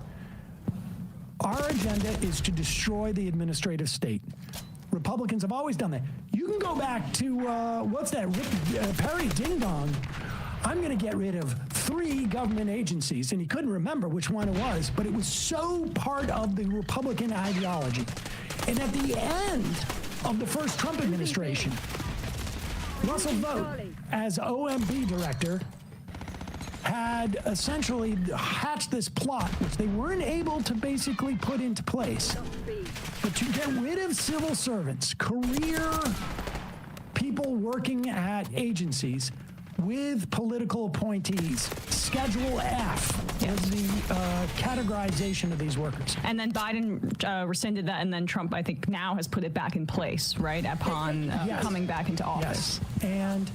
Our agenda is to destroy the administrative state. Republicans have always done that. You can go back to, what's that, Rick Perry Ding Dong. I'm going to get rid of 3 government agencies, and he couldn't remember which one it was, but it was so part of the Republican ideology. And at the end of the first Trump administration, Russell Vogt, as OMB director, had essentially hatched this plot, which they weren't able to basically put into place. But to get rid of civil servants, career people working at agencies with political appointees, Schedule F was the categorization of these workers. And then Biden rescinded that, and then Trump, I think, now has put it back in place, right, upon coming back into office. Yes, and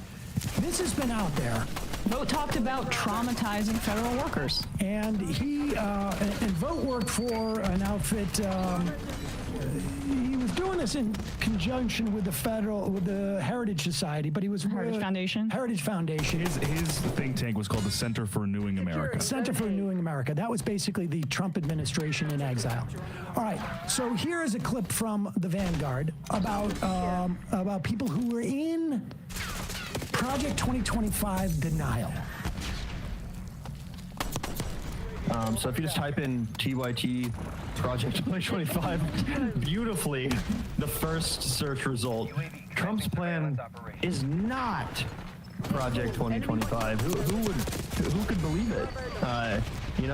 this has been out there. Vogt talked about traumatizing federal workers. And and Vogt worked for an outfit, he was doing this in conjunction with the Heritage Society, but he was Heritage Foundation. Heritage Foundation. His think tank was called the Center for Renewing America. Center for Renewing America. That was basically the Trump administration in exile. All right, so here is a clip from the Vanguard about people who were in Project 2025 denial. So if you just type in TYT Project 2025, beautifully, the first search result, Trump's plan is not Project 2025. Who could believe it?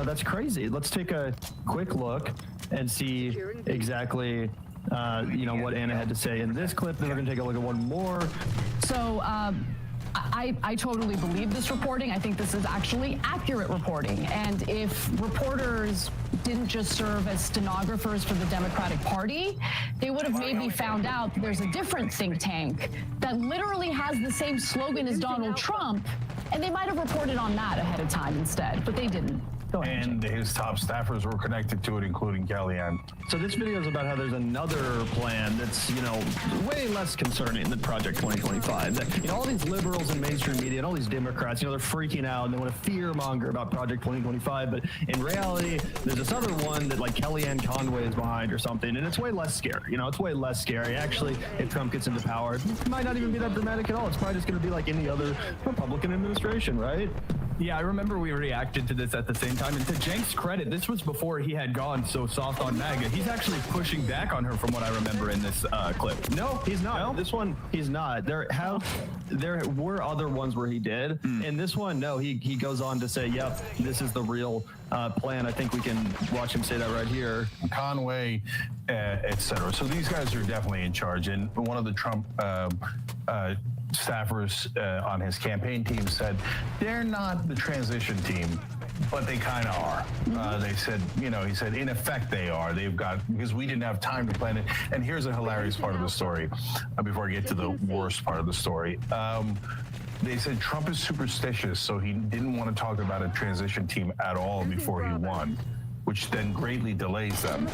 That's crazy. Let's take a quick look and see exactly what Anna had to say in this clip. Then we're going to take a look at one more. So, I totally believe this reporting. I think this is actually accurate reporting. And if reporters didn't just serve as stenographers for the Democratic Party, they would have maybe found out that there's a different think tank that literally has the same slogan as Donald Trump, and they might have reported on that ahead of time instead, but they didn't. And his top staffers were connected to it, including Kellyanne. So this video is about how there's another plan that's, way less concerning than Project 2025. That, all these liberals in mainstream media and all these Democrats, they're freaking out and they want to fearmonger about Project 2025. But in reality, there's this other one that Kellyanne Conway is behind or something, and it's way less scary. It's way less scary. Actually, if Trump gets into power, it might not even be that dramatic at all. It's probably just going to be like any other Republican administration, right? Yeah, I remember we reacted to this at the same time. And to Cenk's credit, this was before he had gone so soft on MAGA. He's actually pushing back on her from what I remember in this clip. No, he's not. No? This one, he's not. There were other ones where he did. In this one, no, he goes on to say, yep, this is the real plan. I think we can watch him say that right here. Conway, et cetera. So these guys are definitely in charge. And one of the Trump staffers on his campaign team said they're not the transition team, but they kind of are. They said, he said, in effect they are. They've got, because we didn't have time to plan it. And here's a hilarious part of the story before I get to the worst part of the story. They said Trump is superstitious, so he didn't want to talk about a transition team at all before he won, which then greatly delays them.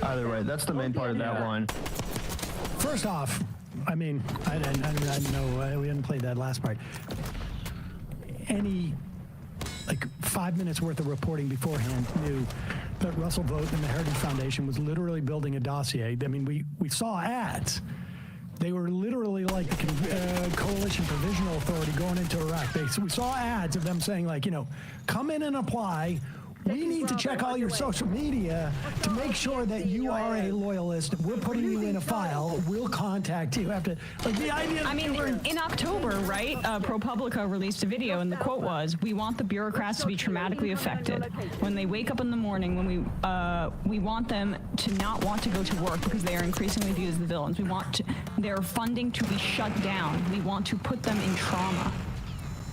Either way, that's the main part of that line. First off, I didn't know, we hadn't played that last part. Any 5 minutes worth of reporting beforehand knew that Russell Vogt and the Heritage Foundation was literally building a dossier. I mean, we saw ads. They were literally like the Coalition Provisional Authority going into Iraq. We saw ads of them saying come in and apply. We need to check all your social media to make sure that you are a loyalist. We're putting you in a file. We'll contact you after. The idea. I mean, in October, right? ProPublica released a video, and the quote was, "We want the bureaucrats to be traumatically affected. When they wake up in the morning, when we want them to not want to go to work because they are increasingly viewed as the villains. We want their funding to be shut down. We want to put them in trauma."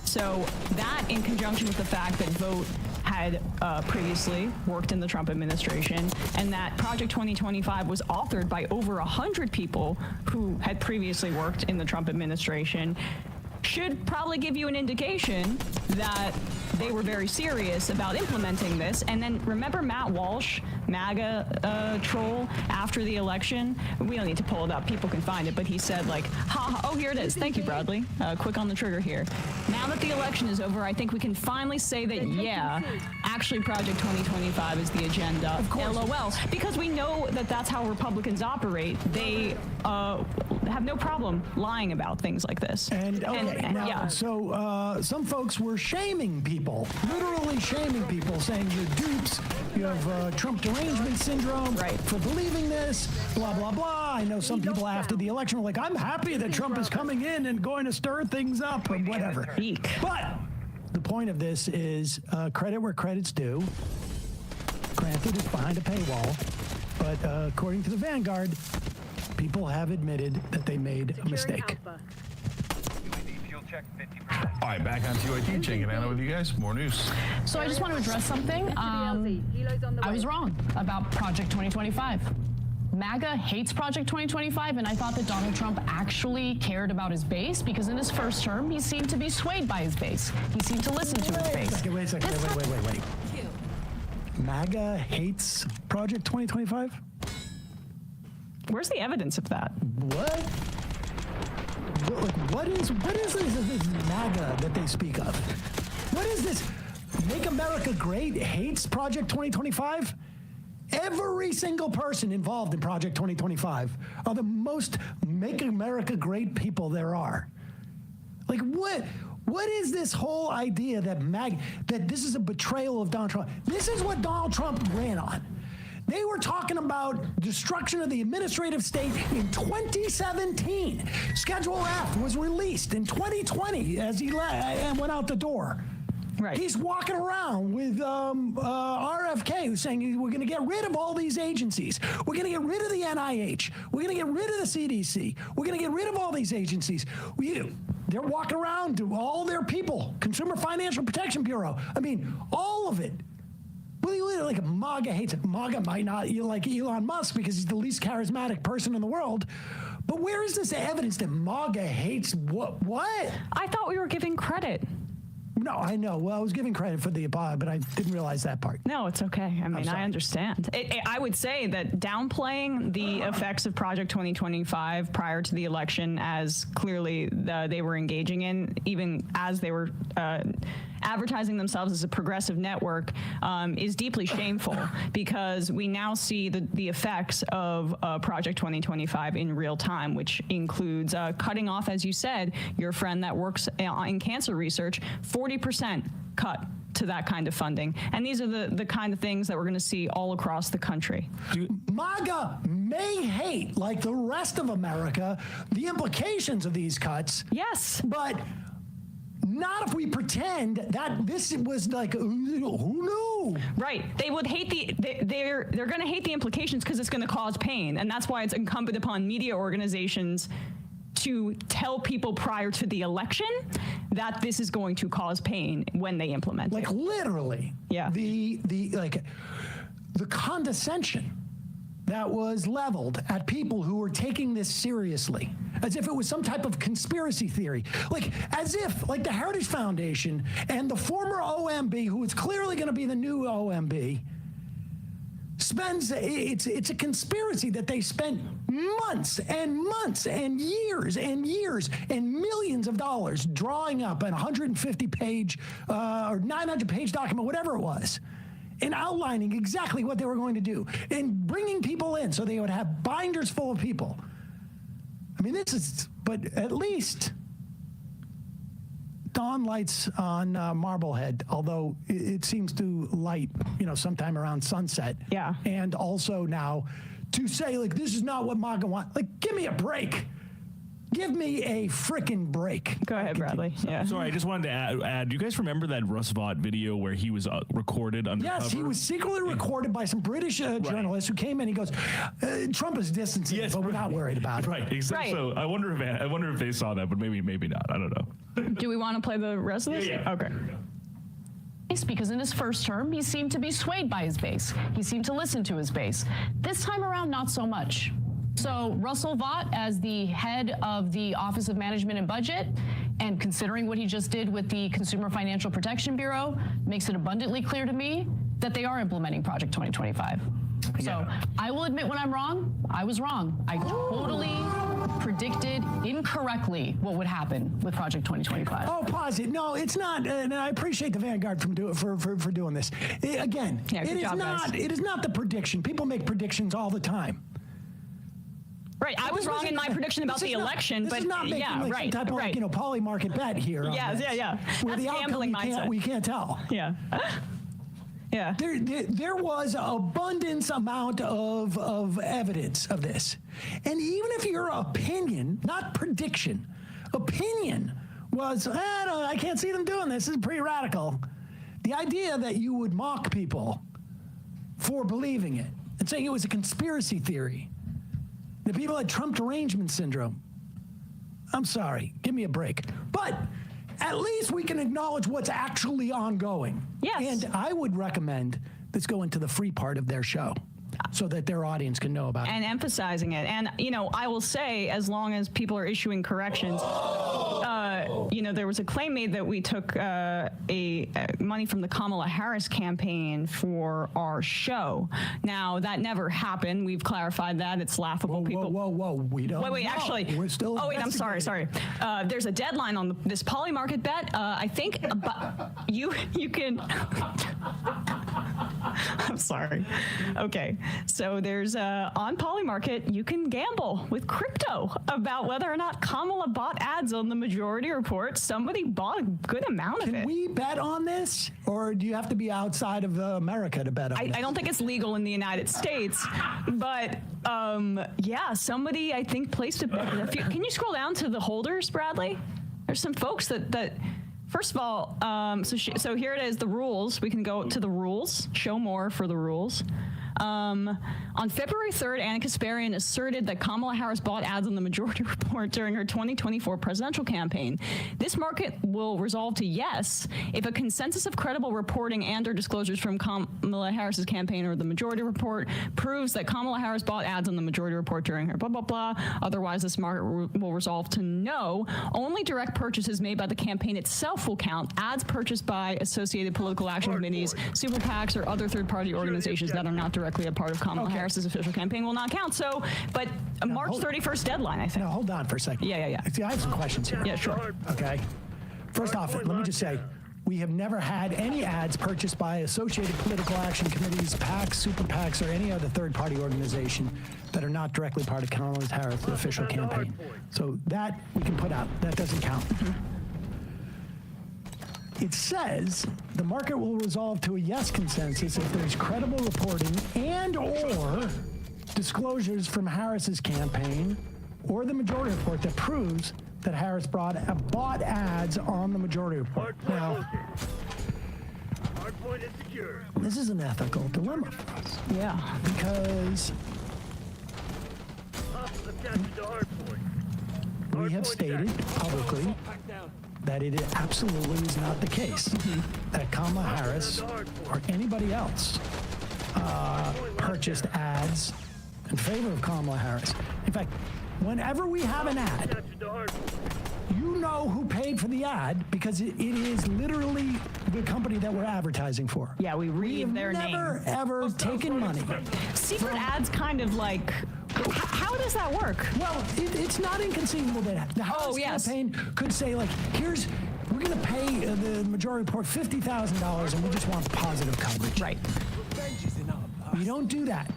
So that, in conjunction with the fact that Vogt had previously worked in the Trump administration, and that Project 2025 was authored by over 100 people who had previously worked in the Trump administration, should probably give you an indication that they were very serious about implementing this. And then remember Matt Walsh, MAGA troll, after the election? We don't need to pull it up. People can find it. But he said, oh, here it is. Thank you, Bradley. Quick on the trigger here. Now that the election is over, I think we can finally say that, yeah, actually Project 2025 is the agenda. Of course. LOL. Because we know that that's how Republicans operate. They have no problem lying about things like this. So some folks were shaming people, literally shaming people, saying you're dupes, you have Trump derangement syndrome for believing this, blah, blah, blah. I know some people after the election were like, I'm happy that Trump is coming in and going to stir things up or whatever. But the point of this is credit where credit's due. Granted, it's behind a paywall, but according to the Vanguard, people have admitted that they made a mistake. All right, back on TYT, checking out with you guys. More news. So I just want to address something. I was wrong about Project 2025. MAGA hates Project 2025, and I thought that Donald Trump actually cared about his base because in his first term, he seemed to be swayed by his base. He seemed to listen to his base. Wait a second. Wait. MAGA hates Project 2025? Where's the evidence of that? What? What is this MAGA that they speak of? What is this? Make America Great hates Project 2025? Every single person involved in Project 2025 are the most Make America Great people there are. Like, what is this whole idea that that this is a betrayal of Donald Trump? This is what Donald Trump ran on. They were talking about destruction of the administrative state in 2017. Schedule F was released in 2020 as he and went out the door. Right. He's walking around with RFK who's saying we're going to get rid of all these agencies. We're going to get rid of the NIH. We're going to get rid of the CDC. We're going to get rid of all these agencies. They're walking around to all their people, Consumer Financial Protection Bureau. I mean, all of it. Well, like MAGA hates it. MAGA might not like Elon Musk because he's the least charismatic person in the world. But where is this evidence that MAGA hates what? I thought we were giving credit. No, I know. Well, I was giving credit for the above, but I didn't realize that part. No, it's okay. I mean, I understand. I would say that downplaying the effects of Project 2025 prior to the election, as clearly they were engaging in, even as they were advertising themselves as a progressive network, is deeply shameful because we now see the effects of Project 2025 in real time, which includes cutting off, as you said, your friend that works in cancer research, 40% cut to that kind of funding. And these are the kind of things that we're going to see all across the country. MAGA may hate, like the rest of America, the implications of these cuts. Yes. But not if we pretend that this was like, who knew? Right. They would hate they're going to hate the implications because it's going to cause pain. And that's why it's incumbent upon media organizations to tell people prior to the election that this is going to cause pain when they implement it. Like literally. Yeah. The condescension that was leveled at people who were taking this seriously, as if it was some type of conspiracy theory. Like, as if, like, the Heritage Foundation and the former OMB, who is clearly going to be the new OMB, it's a conspiracy that they spent months and months and years and millions of dollars drawing up an 150-page or 900-page document, whatever it was, and outlining exactly what they were going to do and bringing people in so they would have binders full of people. I mean, but at least dawn lights on Marblehead, although it seems to light, sometime around sunset. Yeah. And also now to say, like, this is not what MAGA want. Like, give me a break. Give me a frickin' break. Go ahead, Bradley. Yeah. Sorry, I just wanted to add. Do you guys remember that Russ Vought video where he was recorded undercover? Yes, he was secretly recorded by some British journalist who came in. He goes, "Trump is distancing, but we're not worried about it." Right, exactly. Right. So I wonder if they saw that, but maybe not. I don't know. Do we want to play the rest of this? Yeah. Okay. Because in his first term, he seemed to be swayed by his base. He seemed to listen to his base. This time around, not so much. So Russell Vought, as the head of the Office of Management and Budget, and considering what he just did with the Consumer Financial Protection Bureau, makes it abundantly clear to me that they are implementing Project 2025. So I will admit when I'm wrong, I was wrong. I totally predicted incorrectly what would happen with Project 2025. Oh, pause it. No, it's not. And I appreciate the Vanguard for doing this. Again, it is not the prediction. People make predictions all the time. Right, I was wrong in my prediction about the election, but this is not making yeah, like right, some type of right. like, poly market bet here. on Yes, this, yeah. Where That's the outcome gambling mindset. we can't tell. Yeah. Yeah. There was abundance amount of evidence of this. And even if your opinion, not prediction, opinion was, I can't see them doing this is pretty radical. The idea that you would mock people for believing it and saying it was a conspiracy theory, the people had Trump derangement syndrome. I'm sorry, give me a break. But at least we can acknowledge what's actually ongoing. Yes. And I would recommend this go into the free part of their show so that their audience can know about it. And emphasizing it. And, I will say, as long as people are issuing corrections, there was a claim made that we took money from the Kamala Harris campaign for our show. Now, that never happened. We've clarified that. It's laughable. Whoa. We don't Wait, know. actually. We're still Oh, wait, I'm sorry. There's a deadline on this poly market bet. I think you can... I'm sorry. Okay. So there's on Polymarket, you can gamble with crypto about whether or not Kamala bought ads on the Majority Report. Somebody bought a good amount of it. Can we bet on this? Or do you have to be outside of America to bet on this? I don't think it's legal in the United States, but somebody I think placed a bet. Can you scroll down to the holders, Bradley? There's some folks that first of all, so here it is, the rules. We can go to the rules, show more for the rules. On February 3rd, Anna Kasparian asserted that Kamala Harris bought ads on the Majority Report during her 2024 presidential campaign. This market will resolve to yes if a consensus of credible reporting and or disclosures from Kamala Harris's campaign or the Majority Report proves that Kamala Harris bought ads on the Majority Report during her blah, blah, blah. Otherwise, this market will resolve to no. Only direct purchases made by the campaign itself will count. Ads purchased by associated political action committees, super PACs, or other third-party organizations that are not directly a part of Kamala Harris's official campaign will not count. So, but a March 31st deadline, I think. No, hold on for a second. Yeah. See, I have some questions here. Yeah, sure. Okay. First off, let me just say, we have never had any ads purchased by associated political action committees, PACs, super PACs, or any other third-party organization that are not directly part of Kamala Harris's official campaign. So that we can put out. That doesn't count. It says the market will resolve to a yes consensus if there's credible reporting and or disclosures from Harris's campaign or the Majority Report that proves that Harris bought ads on the Majority Report. Now, this is an ethical dilemma for us. Yeah. Because we have stated publicly that it absolutely is not the case that Kamala Harris or anybody else purchased ads in favor of Kamala Harris. In fact, whenever we have an ad, you know who paid for the ad because it is literally the company that we're advertising for. Yeah, we read their name. Never, ever taken money. Secret ads kind of like... How does that work? Well, it's not inconceivable that the House campaign could say, like, we're going to pay the Majority Report $50,000 and we just want positive coverage. Right. We don't do that.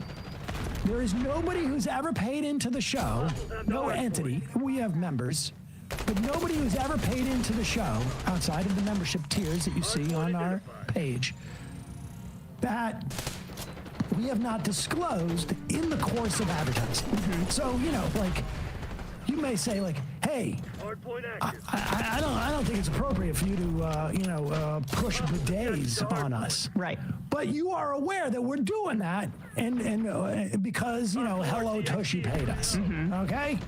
There is nobody who's ever paid into the show, no entity, we have members, but nobody who's ever paid into the show outside of the membership tiers that you see on our page that we have not disclosed in the course of advertising. So, you may say, like, hey, I don't think it's appropriate for you to, push bidets on us. Right. But you are aware that we're doing that, and because, Hello Tushy paid us, okay?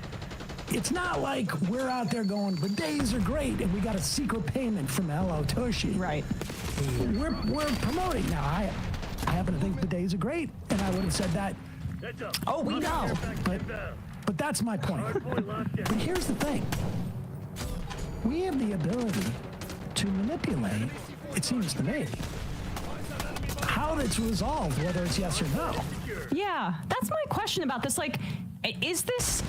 It's not like we're out there going, bidets are great, and we got a secret payment from Hello Tushy. Right. We're promoting. Now, I happen to think bidets are great, and I would have said that. Oh, we know. But that's my point. But here's the thing. We have the ability to manipulate, it seems to me, how it's resolved, whether it's yes or no. Yeah, that's my question about this. Like, is this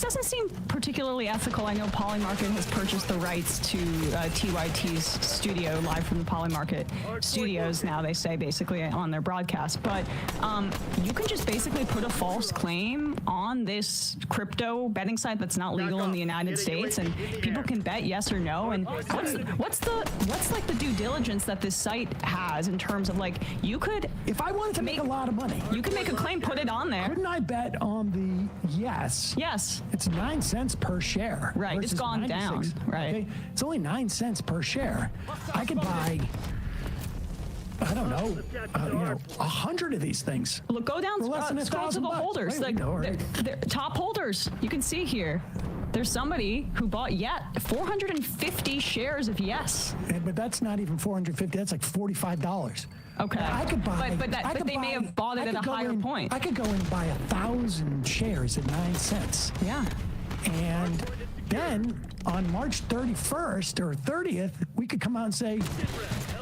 doesn't seem particularly ethical. I know Polymarket has purchased the rights to TYT's studio live from the Polymarket studios now, they say, basically on their broadcast. But you can just basically put a false claim on this crypto betting site that's not legal in the United States, and people can bet yes or no. And what's like the due diligence that this site has in terms of like, you could, if I wanted to make a lot of money, you could make a claim, put it on there. Couldn't I bet on the yes? Yes. It's 9 cents per share. Right. It's gone 96. down. Right. Okay? It's only 9 cents per share. I could buy, I don't know, 100 of these things. Look, go down, less than scroll to the $1,000. holders. Right, They're top holders. You can see here. There's somebody who bought 450 shares of yes. But that's not even 450. That's like $45. Okay. I could buy. But they may have bought it at a higher point. I could go and buy 1,000 shares at 9 cents. Yeah. And then on March 31st or 30th, we could come out and say,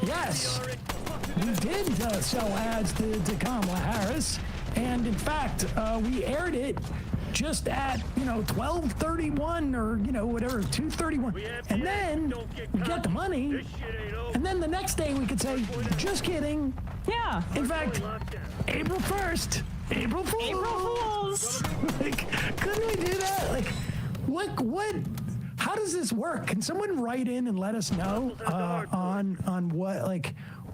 yes, we did sell ads to Kamala Harris. And in fact, we aired it just at, 12:31 or, whatever, 2:31. And then we get the money. And then the next day we could say, just kidding. Yeah. In fact, April 1st. April Fools. April Fools. Like, couldn't we do that? Like, what? How does this work? Can someone write in and let us know on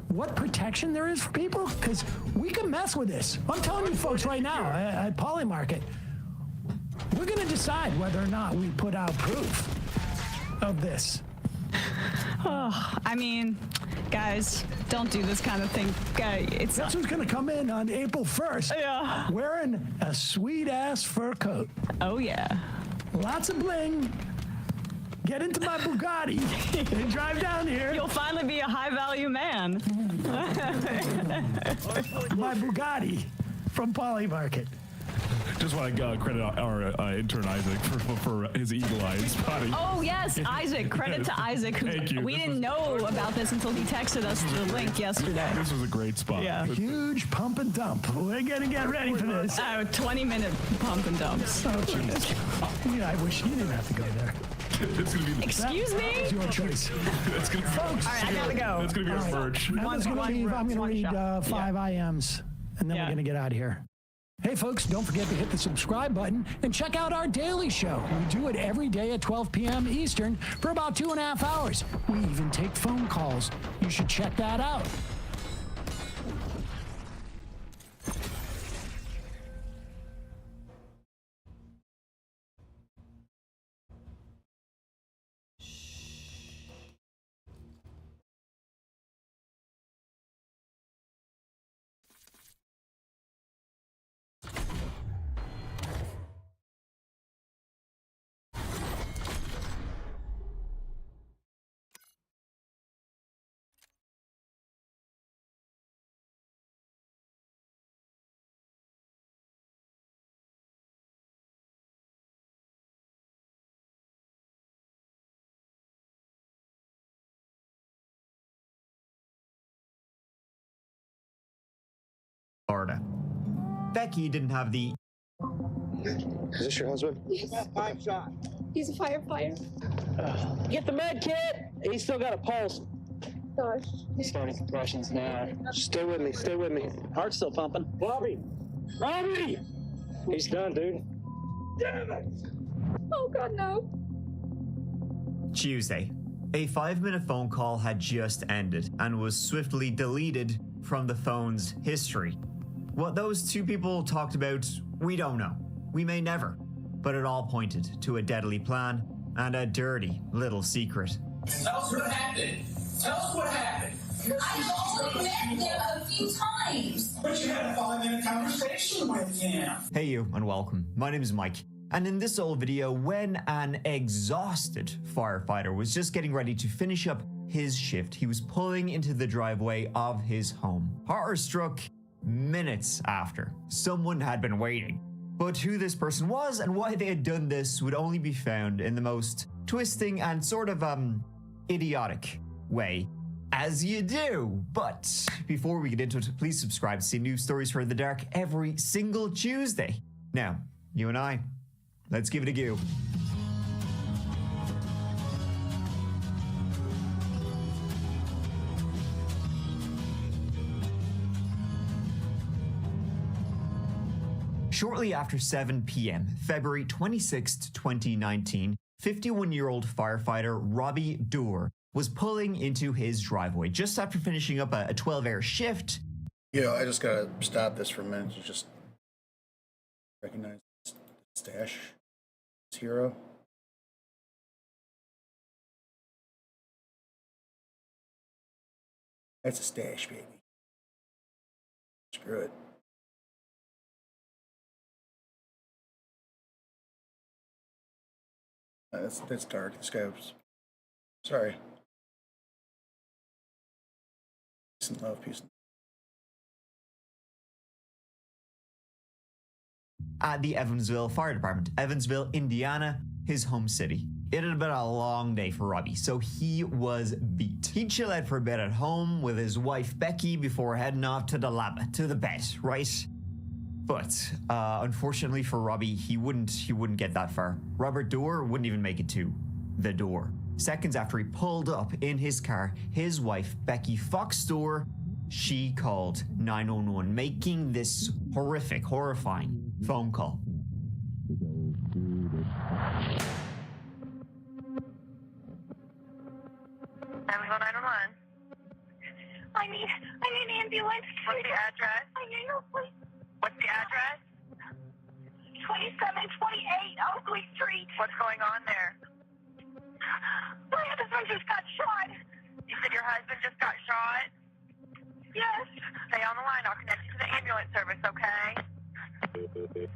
what protection there is for people? Because we can mess with this. I'm telling you folks right now at Polymarket, we're going to decide whether or not we put out proof of this. Oh, I mean, guys, don't do this kind of thing. That's who's going to come in on April 1st. Yeah. Wearing a sweet-ass fur coat. Oh, yeah. Lots of bling. Get into my Bugatti and drive down here. You'll finally be a high-value man. My Bugatti from Polymarket. Just want to credit our intern Isaac for his eagle eye and spotting. Oh, yes, Isaac. Credit to Isaac. Thank you. We didn't know about this until he texted us the link yesterday. This was a great spot. Yeah. Huge pump and dump. We're going to get ready for this. 20-minute pump and dumps. Oh, jeez. I wish you didn't have to go there. It's gonna be Excuse me? That was your choice. It's gonna be, folks. All right, I gotta go. It's gonna be our merch. I'm going to leave. I'm going to read 5 IMs, and then we're going to get out of here. Hey, folks, don't forget to hit the subscribe button and check out our daily show. We do it every day at 12 p.m. Eastern for about 2.5 hours. We even take phone calls. You should check that out. Florida. Becky didn't have the... Is this your husband? Yes. 5 shot. He's a firefighter. Get the med kit. He's still got a pulse. Gosh. He's starting compressions now. Stay with me. Stay with me. Heart's still pumping. Bobby! Robbie! He's done, dude. Damn it! Oh, God, no. Tuesday. A 5-minute phone call had just ended and was swiftly deleted from the phone's history. What those two people talked about, we don't know. We may never. But it all pointed to a deadly plan and a dirty little secret. Tell us what happened. Tell us what happened. I've only met him a few times. But you had a 5-minute conversation with him. Hey you, and welcome. My name is Mike. And in this old video, when an exhausted firefighter was just getting ready to finish up his shift, he was pulling into the driveway of his home. Horror struck minutes after. Someone had been waiting. But who this person was and why they had done this would only be found in the most twisting and sort of, idiotic way. As you do. But before we get into it, please subscribe to see new stories for the dark every single Tuesday. Now, you and I, let's give it a go. Shortly after 7 p.m., February 26, 2019, 51-year-old firefighter Robbie Doerr was pulling into his driveway just after finishing up a 12-hour shift. Yeah, I just gotta stop this for a minute to just recognize this stash. This hero. That's a stash, baby. Screw it. That's dark. This guy was... Sorry. Peace and love, peace and At the Evansville Fire Department, Evansville, Indiana, his home city. It had been a long day for Robbie, so he was beat. He'd chill out for a bit at home with his wife Becky before heading off to the lab, to the bed, right? But unfortunately for Robbie, he wouldn't get that far. Robert Doerr wouldn't even make it to the door. Seconds after he pulled up in his car, his wife Becky Fox Doerr, she called 911, making this horrific, horrifying phone call. I need an ambulance. What's the address? I need no place. What's the address? 2728 Oakley Street. What's going on there? My husband just got shot. You said your husband just got shot? Yes. Stay on the line. I'll connect you to the ambulance service, okay?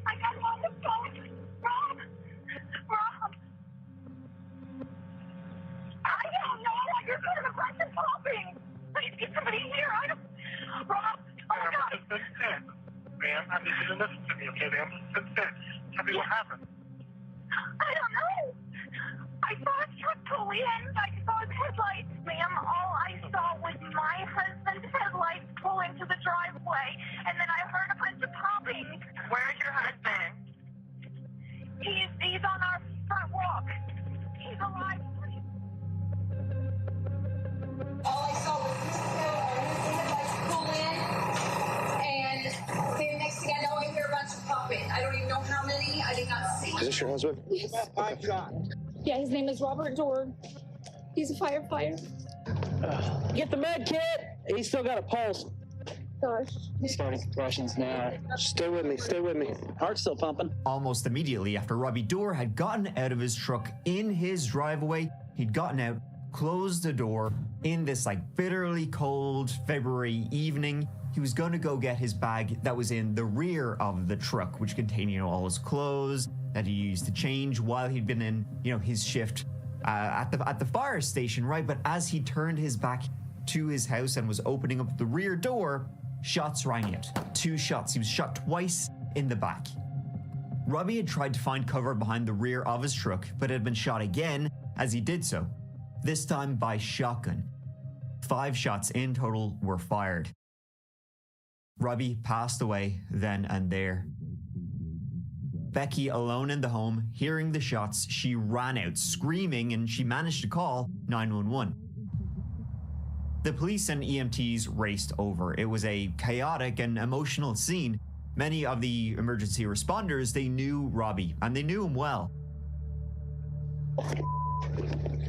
I got him on the phone. Rob. I don't know. You're going to aggressive popping. Please get somebody here. Rob. Oh my God. Ma'am, I need you to listen to me, okay, ma'am? Tell me what happened. I don't know. I saw a truck pull in. I saw his headlights, ma'am. All I saw was my husband's headlights pull into the driveway, and then I heard a bunch of popping. Where's your husband? He's on our front walk. He's alive. All I saw was his headlights pull in, and the next thing I know, I hear a bunch of popping. I don't even know how many. I did not see. Is this your husband? Yes. Yeah, his name is Robert Doerr. He's a firefighter. Get the med kit. He's still got a pulse. Gosh. He's starting compressions now. Stay with me. Stay with me. Heart's still pumping. Almost immediately after Robbie Doerr had gotten out of his truck in his driveway, he'd gotten out, closed the door in this bitterly cold February evening. He was going to go get his bag that was in the rear of the truck, which contained, all his clothes that he used to change while he'd been in, his shift at the fire station, right? But as he turned his back to his house and was opening up the rear door, shots rang out. 2 shots. He was shot twice in the back. Robbie had tried to find cover behind the rear of his truck, but had been shot again as he did so, this time by shotgun. 5 shots in total were fired. Robbie passed away then and there. Becky, alone in the home, hearing the shots, she ran out screaming and she managed to call 911. The police and EMTs raced over. It was a chaotic and emotional scene. Many of the emergency responders, they knew Robbie, and they knew him well. I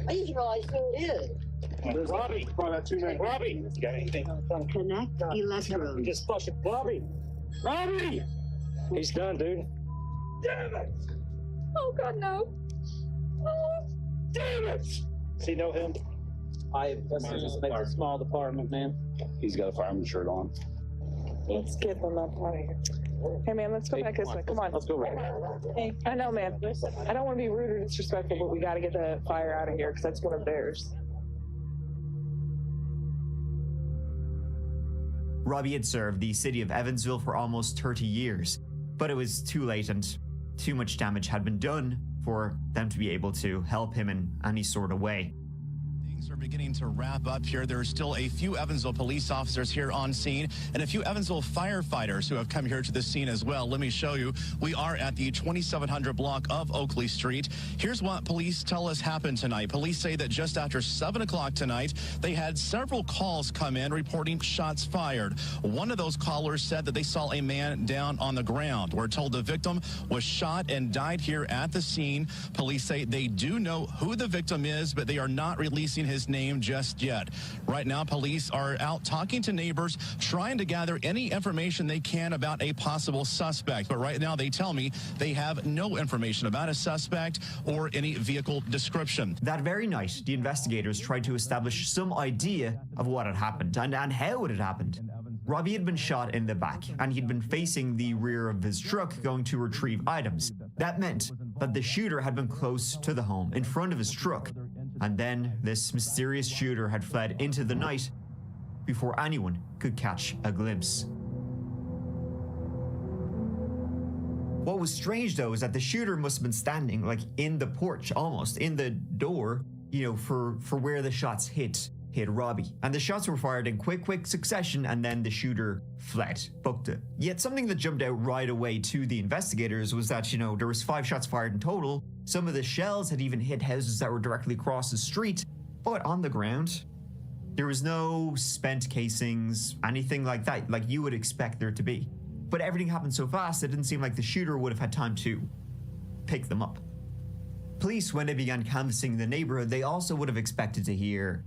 didn't realize who it is. There's Robbie. Robbie. Got anything? Connect electrodes. Just push it. Robbie. He's done, dude. Damn it. Oh, God, no. Oh. Damn it. Does he know him? That's just a small department, man. He's got a fireman shirt on. Let's get them up out of here. Hey, man, let's go back this way. Come on. Let's go back. Hey, I know, man. I don't want to be rude or disrespectful, but we got to get the fire out of here because that's one of theirs. Robbie had served the city of Evansville for almost 30 years, but it was too late and too much damage had been done for them to be able to help him in any sort of way. Are beginning to wrap up here. There are still a few Evansville police officers here on scene and a few Evansville firefighters who have come here to the scene as well. Let me show you. We are at the 2700 block of Oakley Street. Here's what police tell us happened tonight. Police say that just after 7 o'clock tonight, they had several calls come in reporting shots fired. One of those callers said that they saw a man down on the ground. We're told the victim was shot and died here at the scene. Police say they do know who the victim is, but they are not releasing his name just yet. Right now, police are out talking to neighbors, trying to gather any information they can about a possible suspect. But right now, they tell me they have no information about a suspect or any vehicle description. That very night, the investigators tried to establish some idea of what had happened and how it had happened. Robbie had been shot in the back, and he'd been facing the rear of his truck going to retrieve items. That meant that the shooter had been close to the home, in front of his truck. And then this mysterious shooter had fled into the night before anyone could catch a glimpse. What was strange, though, is that the shooter must have been standing, like, in the porch, almost, in the door, you know, for where the shots hit Robbie. And the shots were fired in quick succession, and then the shooter fled, booked it. Yet something that jumped out right away to the investigators was that, you know, there was 5 shots fired in total. Some of the shells had even hit houses that were directly across the street, but on the ground, there was no spent casings, anything like that, like you would expect there to be. But everything happened so fast, it didn't seem like the shooter would have had time to pick them up. Police, when they began canvassing the neighborhood, they also would have expected to hear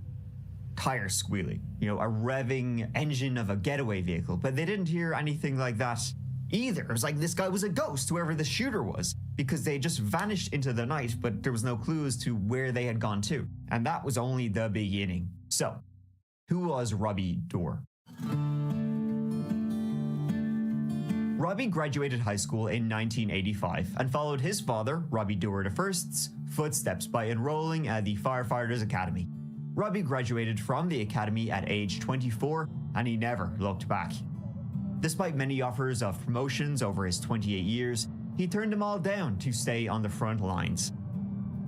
tires squealing, you know, a revving engine of a getaway vehicle, but they didn't hear anything like that either. It was like this guy was a ghost, whoever the shooter was, because they just vanished into the night, but there was no clue as to where they had gone to. And that was only the beginning. So, who was Robbie Dorr? Robbie graduated high school in 1985 and followed his father, Robbie Dorr I's, footsteps by enrolling at the Firefighters Academy. Robbie graduated from the academy at age 24, and he never looked back. Despite many offers of promotions over his 28 years, he turned them all down to stay on the front lines.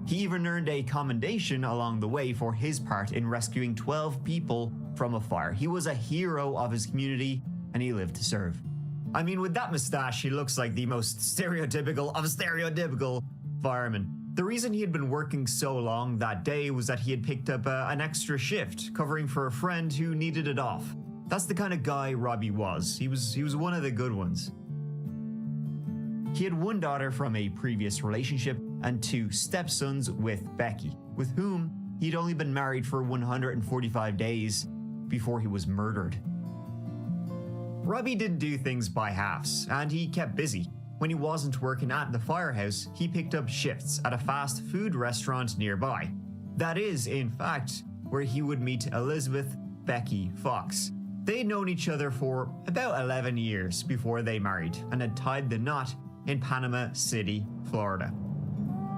He even earned a commendation along the way for his part in rescuing 12 people from a fire. He was a hero of his community, and he lived to serve. I mean, with that mustache, he looks like the most stereotypical of stereotypical firemen. The reason he had been working so long that day was that he had picked up an extra shift, covering for a friend who needed it off. That's the kind of guy Robbie was. He was one of the good ones. He had one daughter from a previous relationship and 2 stepsons with Becky, with whom he'd only been married for 145 days before he was murdered. Robbie didn't do things by halves, and he kept busy. When he wasn't working at the firehouse, he picked up shifts at a fast food restaurant nearby. That is, in fact, where he would meet Elizabeth Becky Fox. They'd known each other for about 11 years before they married and had tied the knot in Panama City, Florida.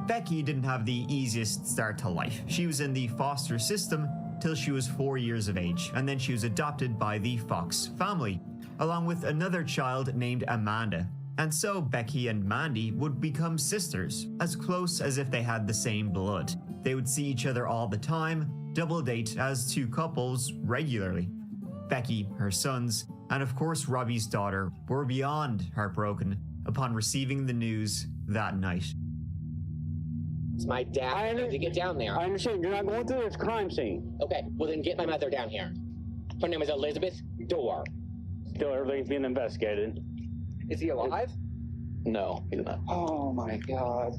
Becky didn't have the easiest start to life. She was in the foster system till she was 4 years of age, and then she was adopted by the Fox family, along with another child named Amanda. And so Becky and Mandy would become sisters, as close as if they had the same blood. They would see each other all the time, double date as 2 couples regularly. Becky, her sons, and of course Robbie's daughter were beyond heartbroken upon receiving the news that night. It's my dad. I need to get down there. I understand. You're not going through this crime scene. Okay, well then get my mother down here. Her name is Elizabeth Dorr. Still, everything's being investigated. Is he alive? No, he's not. Oh my God.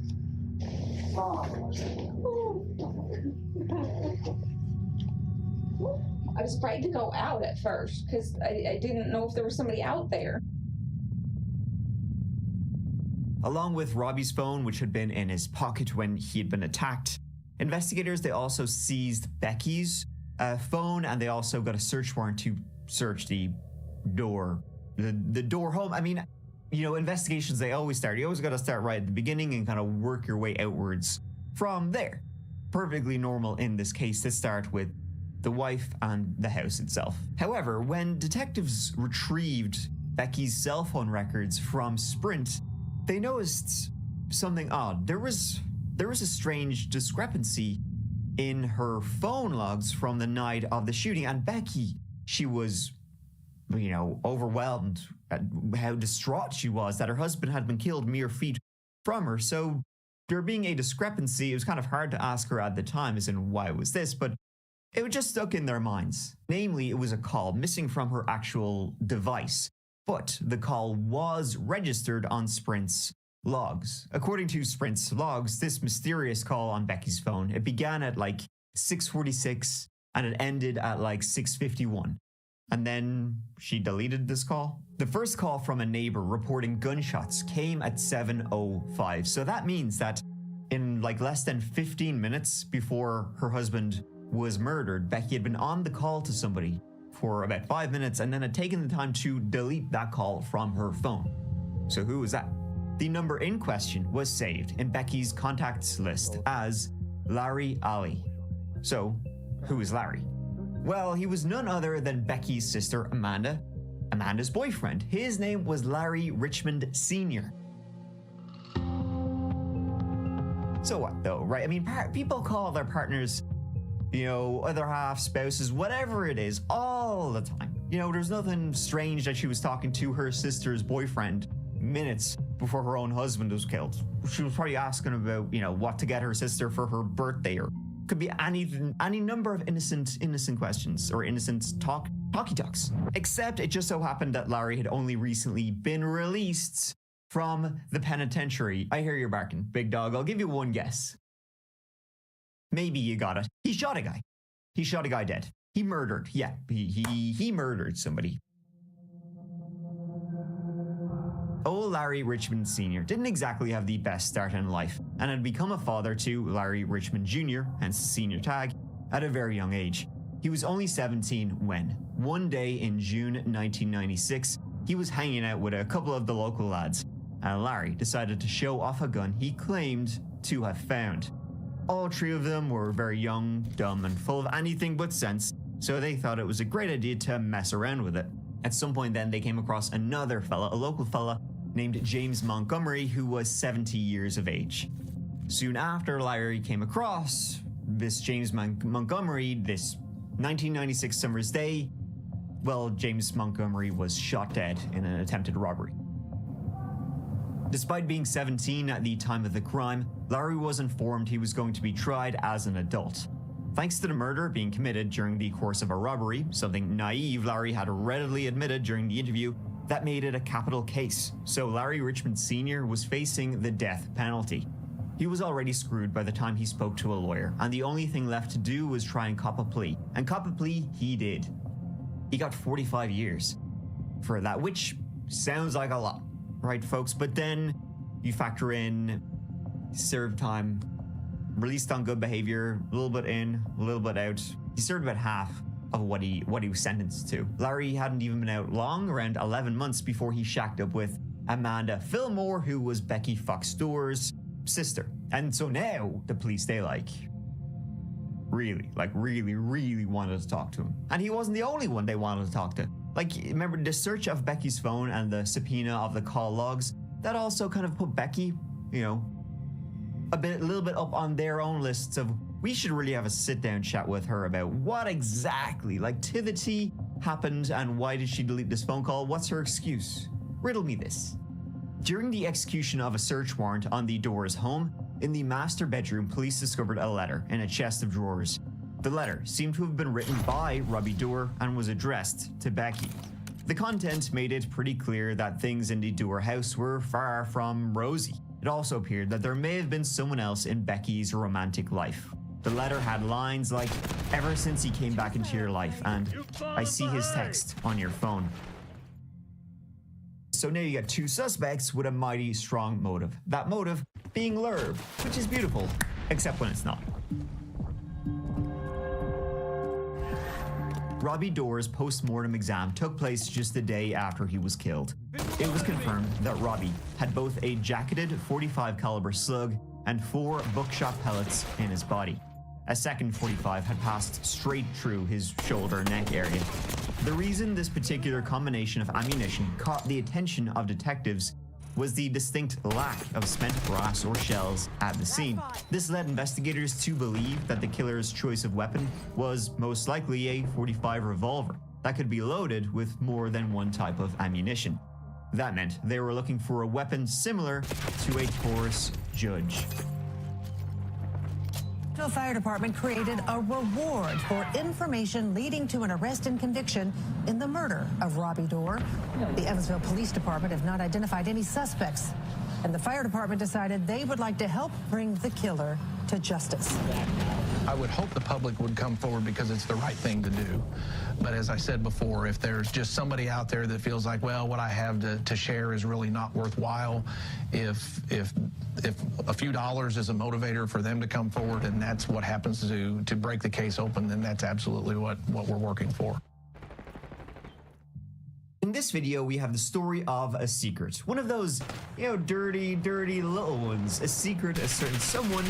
I was afraid to go out at first because I didn't know if there was somebody out there. Along with Robbie's phone, which had been in his pocket when he had been attacked, investigators, they also seized Becky's phone, and they also got a search warrant to search the door home. I mean, you know, investigations, they always start. You always got to start right at the beginning and kind of work your way outwards from there. Perfectly normal in this case to start with the wife and the house itself. However, when detectives retrieved Becky's cell phone records from Sprint, they noticed something odd. There was a strange discrepancy in her phone logs from the night of the shooting. And Becky, she was, you know, overwhelmed at how distraught she was that her husband had been killed mere feet from her. So there being a discrepancy, it was kind of hard to ask her at the time as in why was this, but it just stuck in their minds. Namely, it was a call missing from her actual device, but the call was registered on Sprint's logs. According to Sprint's logs, this mysterious call on Becky's phone, it began at like 6:46 and it ended at like 6:51. And then she deleted this call. The first call from a neighbor reporting gunshots came at 7:05. So that means that in like less than 15 minutes before her husband was murdered, Becky had been on the call to somebody for about 5 minutes and then had taken the time to delete that call from her phone. So who was that? The number in question was saved in Becky's contacts list as Larry Ali. So who is Larry? Well, he was none other than Becky's sister Amanda, Amanda's boyfriend. His name was Larry Richmond Sr. So what though, right? I mean, people call their partners, you know, other half, spouses, whatever it is, all the time. You know, there's nothing strange that she was talking to her sister's boyfriend minutes before her own husband was killed. She was probably asking about, you know, what to get her sister for her birthday, or could be any number of innocent questions or innocent talky talks. Except it just so happened that Larry had only recently been released from the penitentiary. I hear you're barking, big dog. I'll give you one guess. Maybe you got it. He shot a guy. He shot a guy dead. He murdered. Yeah, he murdered somebody. Old Larry Richmond Sr. didn't exactly have the best start in life and had become a father to Larry Richmond Jr., hence the senior tag, at a very young age. He was only 17 when, one day in June 1996, he was hanging out with a couple of the local lads, and Larry decided to show off a gun he claimed to have found. All three of them were very young, dumb, and full of anything but sense, so they thought it was a great idea to mess around with it. At some point then, they came across another fella, a local fella, named James Montgomery, who was 70 years of age. Soon after Larry came across this James Montgomery, this 1996 summer's day, well, James Montgomery was shot dead in an attempted robbery. Despite being 17 at the time of the crime, Larry was informed he was going to be tried as an adult. Thanks to the murder being committed during the course of a robbery, something naive Larry had readily admitted during the interview, that made it a capital case. So Larry Richmond Sr. was facing the death penalty. He was already screwed by the time he spoke to a lawyer, and the only thing left to do was try and cop a plea. And cop a plea he did. He got 45 years for that, which sounds like a lot, right, folks? But then you factor in served time, released on good behavior, a little bit in, a little bit out. He served about half of what he was sentenced to. Larry hadn't even been out long, around 11 months before he shacked up with Amanda Fillmore, who was Becky Fox-Store's sister. And so now the police, they really wanted to talk to him. And he wasn't the only one they wanted to talk to. Like, remember the search of Becky's phone and the subpoena of the call logs, that also kind of put Becky, you know, a little bit up on their own lists of, we should really have a sit-down chat with her about what exactly, like to the T, happened and why did she delete this phone call? What's her excuse? Riddle me this. During the execution of a search warrant on the Doors' home, in the master bedroom, police discovered a letter in a chest of drawers. The letter seemed to have been written by Robbie Dorr and was addressed to Becky. The content made it pretty clear that things in the Dorr house were far from rosy. It also appeared that there may have been someone else in Becky's romantic life. The letter had lines like, "Ever since he came back into your life," and "I see his text on your phone." So now you got two suspects with a mighty strong motive. That motive being love, which is beautiful, except when it's not. Robbie Dorr's post-mortem exam took place just the day after he was killed. It was confirmed that Robbie had both a jacketed .45 caliber slug and 4 buckshot pellets in his body. A second .45 had passed straight through his shoulder-neck area. The reason this particular combination of ammunition caught the attention of detectives was the distinct lack of spent brass or shells at the scene. This led investigators to believe that the killer's choice of weapon was most likely a .45 revolver that could be loaded with more than one type of ammunition. That meant they were looking for a weapon similar to a Taurus judge. The fire department created a reward for information leading to an arrest and conviction in the murder of Robbie Dorr. The Evansville Police Department have not identified any suspects, and the fire department decided they would like to help bring the killer to justice. I would hope the public would come forward because it's the right thing to do. But as I said before, if there's just somebody out there that feels like, well, what I have to share is really not worthwhile, if a few dollars is a motivator for them to come forward and that's what happens to break the case open, then that's absolutely what we're working for. In this video, we have the story of a secret. One of those, dirty, dirty little ones. A secret a certain someone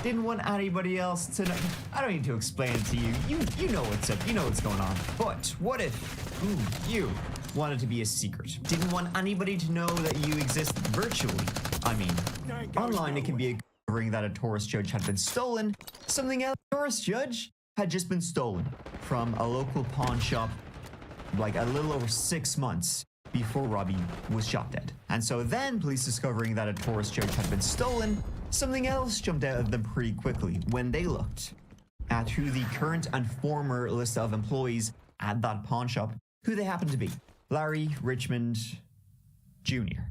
didn't want anybody else to know. I don't need to explain it to you. You know what's up. You know what's going on. But what if you wanted to be a secret? Didn't want anybody to know that you exist virtually? I mean, online it can be a covering that a Taurus judge had been stolen. Something else, a Taurus judge had just been stolen from a local pawn shop like a little over 6 months before Robbie was shot dead. And so then police discovering that a Taurus judge had been stolen, something else jumped out at them pretty quickly when they looked at who the current and former list of employees at that pawn shop, who they happened to be. Larry Richmond Jr.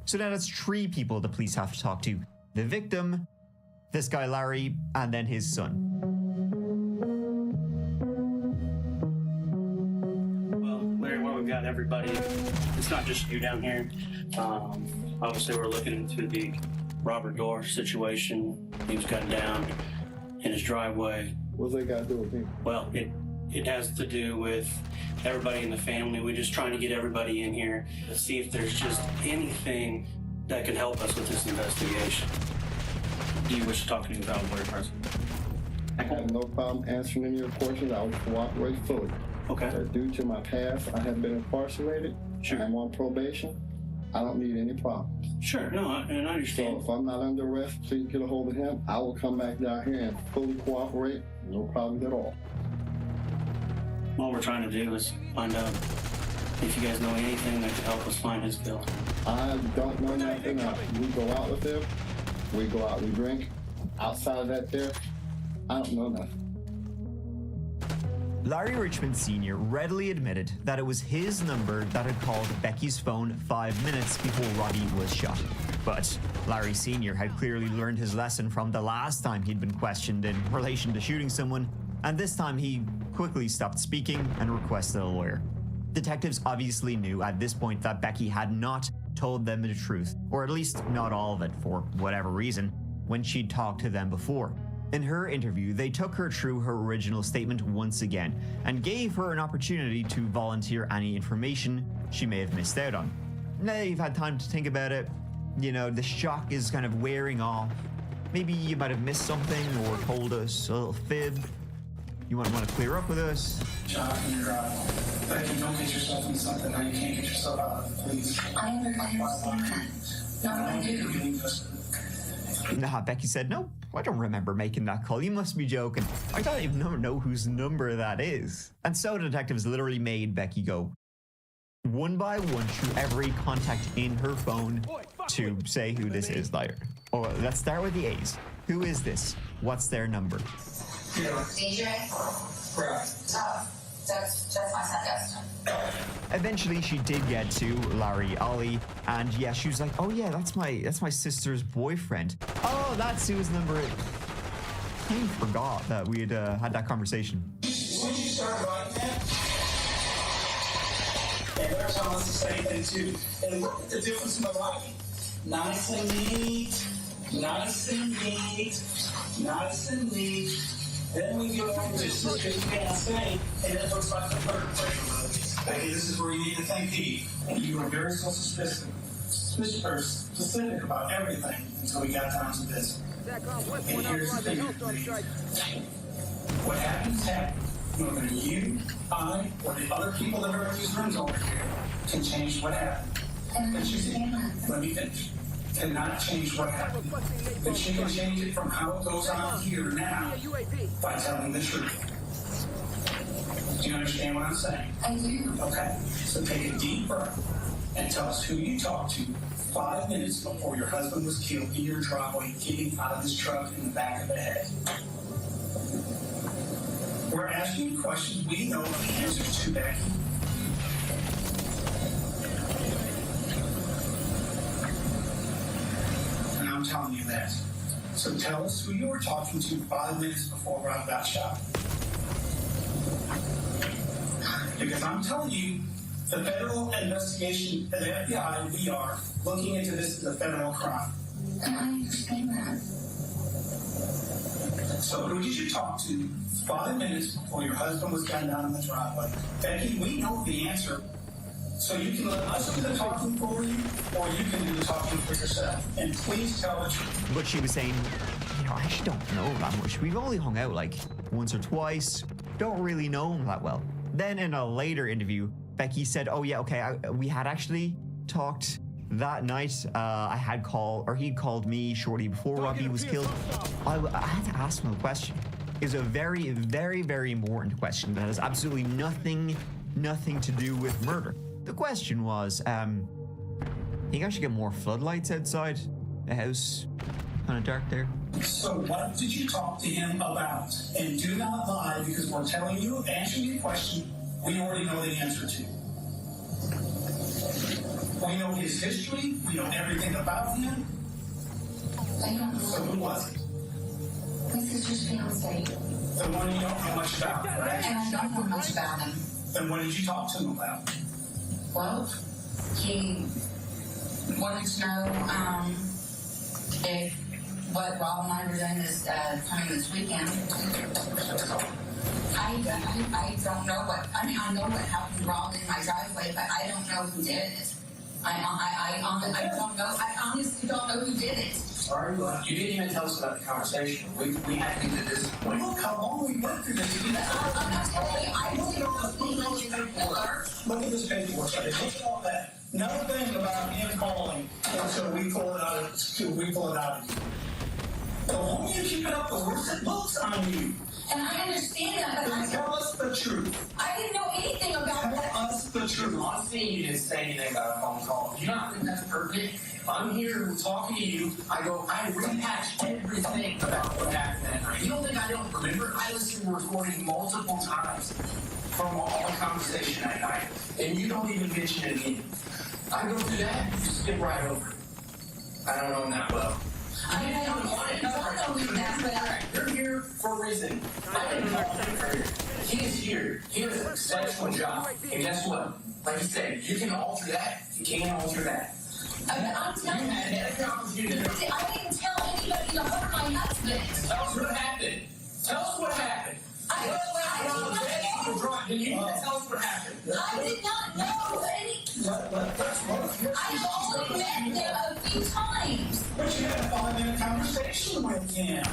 So now that's 3 people the police have to talk to. The victim, this guy Larry, and then his son. We've got everybody. It's not just you down here. Obviously, we're looking into the Robert Dorr situation. He was gunned down in his driveway. What's that got to do with me? Well, it has to do with everybody in the family. We're just trying to get everybody in here to see if there's just anything that could help us with this investigation. Do you wish to talk to me about lawyer person? I have no problem answering any of your questions. I will cooperate fully. Okay. Due to my past, I have been incarcerated. Sure. I'm on probation. I don't need any problems. Sure, no, I understand. So if I'm not under arrest, please get a hold of him. I will come back down here and fully cooperate. No problems at all. All we're trying to do is find out if you guys know anything that could help us find his guilt. I don't know nothing else. We go out with him. We go out, we drink. Outside of that there, I don't know nothing. Larry Richmond Sr. readily admitted that it was his number that had called Becky's phone 5 minutes before Robbie was shot. But Larry Sr. had clearly learned his lesson from the last time he'd been questioned in relation to shooting someone, and this time he quickly stopped speaking and requested a lawyer. Detectives obviously knew at this point that Becky had not told them the truth, or at least not all of it for whatever reason, when she'd talked to them before. In her interview, they took her through her original statement once again and gave her an opportunity to volunteer any information she may have missed out on. Now that you've had time to think about it, the shock is kind of wearing off. Maybe you might have missed something or told us a little fib. You want to clear up with us? Jonathan, you're Becky, don't get yourself in something that you can't get yourself out of, please. I understand that. No, I do. Nah, Becky said, no, I don't remember making that call. You must be joking. I don't even know whose number that is. And so detectives literally made Becky go one by one through every contact in her phone to say who this is. Let's start with the A's. Who is this? What's their number? DJ? Correct. That's my son, Dustin. Eventually, she did get to Larry Ollie, and yeah, she was like, "Oh yeah, that's my sister's boyfriend. Oh, that's whose number it." I forgot that we had had that conversation. When you start writing that, and they're telling us the same thing too. And look at the difference in the writing. Nice and neat, nice and neat, nice and neat. Then we go over to this thing, and it looks like the third pressure. Becky, this is where you need to think deep. And you were very so specific about everything until we got down to this. And here's the thing. What happens, whether you, I, or the other people that are in these rooms over here can change what happened. But you see, let me finish. Cannot change what happened. But she can change it from how it goes on here now by telling the truth. Do you understand what I'm saying? I do. Okay, so take a deep breath and tell us who you talked to 5 minutes before your husband was killed in your driveway getting out of this truck in the back of the head. We're asking you questions we know the answers to, Becky. And I'm telling you that. So tell us who you were talking to 5 minutes before Rob got shot. Because I'm telling you, the federal investigation at the FBI, we are looking into this as a federal crime. And I understand that. So who did you talk to 5 minutes before your husband was gunned down in the driveway? Becky, we know the answer. So you can let us do the talking for you, or you can do the talking for yourself. And please tell the truth. But she was saying, you know, I actually don't know that much. We've only hung out like once or twice. Don't really know him that well. Then in a later interview, Becky said, oh yeah, okay, we had actually talked that night. He called me shortly before Robbie was killed. I had to ask him a question. It was a very, very, very important question that has absolutely nothing to do with murder. The question was, you can actually get more floodlights outside the house. Kind of dark there. So what did you talk to him about? And do not lie, because we're telling you, answering your question, we already know the answer to. We know his history. We know everything about him. I don't know. So who was it? My sister's fiance. The one you don't know much about, right? And I don't know much about him. Then what did you talk to him about? Well, he wanted to know if what Rob and I were doing is coming this weekend. I don't know what, I know what happened to Rob in my driveway, but I don't know who did it. I honestly don't know who did it. Sorry, you didn't even tell us about the conversation. We had to get to this point. Look how long we went through this. I'm not telling you, I don't know who did it. Look at this paperwork. Look at all that. Nothing about him calling until we pull it out of you. The longer you keep it up, the worse it looks on you. And I understand that, but tell us the truth. I didn't know anything about that. Tell us the truth. I'm seeing you didn't say anything about a phone call. You not think that's perfect? I'm here talking to you. I rehash everything about what happened that night. You don't think I don't remember? I listened to the recording multiple times from all the conversation that night, and you don't even mention it again. I go through that, you skip right over it. I don't know him that well. I don't want to know him that well. You're here for a reason. I didn't call him for you. He is here. He does an exceptional job. And guess what? Like you said, you can alter that. You can't alter that. I'm telling you, I didn't tell anybody to hurt my husband. Tell us what happened. Tell us what happened. I did not know any. I've only met him a few times. But you had a 5-minute conversation with him.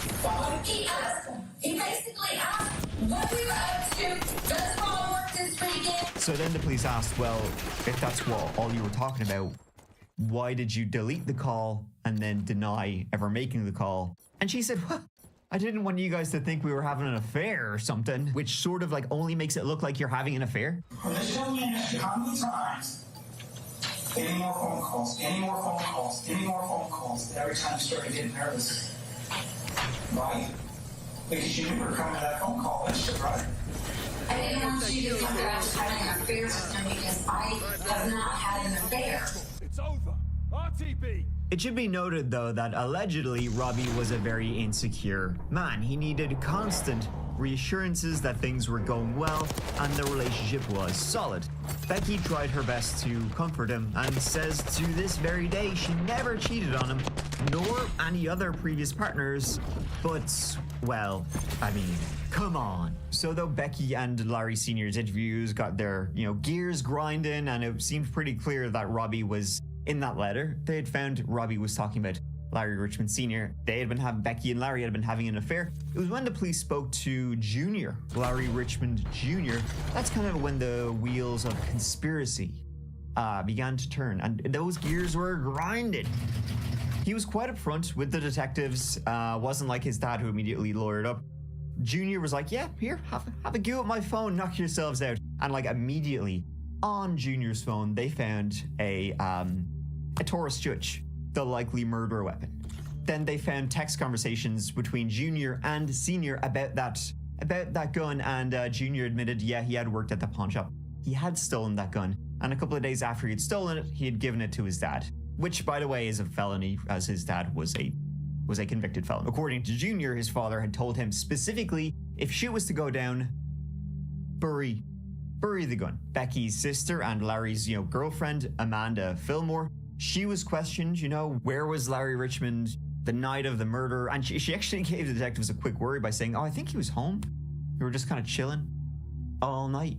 He basically asked what we were up to. Does Rob work this weekend? So then the police asked, well, if that's all you were talking about, why did you delete the call and then deny ever making the call? And she said, well, I didn't want you guys to think we were having an affair or something, which sort of like only makes it look like you're having an affair. Well, this young man asked you how many times? Any more phone calls, any more phone calls, any more phone calls. Every time you started getting nervous. Right? Because you knew we were coming to that phone call list, right? I didn't want you to think that I was having an affair with him because I have not had an affair. It's over. RTB. It should be noted, though, that allegedly Robbie was a very insecure man. He needed constant reassurances that things were going well and the relationship was solid. Becky tried her best to comfort him and says to this very day she never cheated on him, nor any other previous partners. But, well, I mean, come on. So though Becky and Larry Sr.'s interviews got their, gears grinding, and it seemed pretty clear that Robbie was in that letter, they had found Robbie was talking about Larry Richmond Sr. Becky and Larry had been having an affair. It was when the police spoke to Junior, Larry Richmond Jr. That's kind of when the wheels of conspiracy began to turn, and those gears were grinding. He was quite upfront with the detectives. Wasn't like his dad who immediately lawyered up. Junior was like, yeah, here, have a go at my phone, knock yourselves out. And like immediately on Junior's phone, they found a Taurus Judge, the likely murder weapon. Then they found text conversations between Junior and Senior about that gun, and Junior admitted, yeah, he had worked at the pawn shop. He had stolen that gun, and a couple of days after he had stolen it, he had given it to his dad, which, by the way, is a felony, as his dad was a convicted felon. According to Junior, his father had told him specifically, if shit was to go down, bury the gun. Becky's sister and Larry's, girlfriend, Amanda Fillmore, she was questioned, where was Larry Richmond the night of the murder? And she actually gave the detectives a quick worry by saying, oh, I think he was home. We were just kind of chilling all night,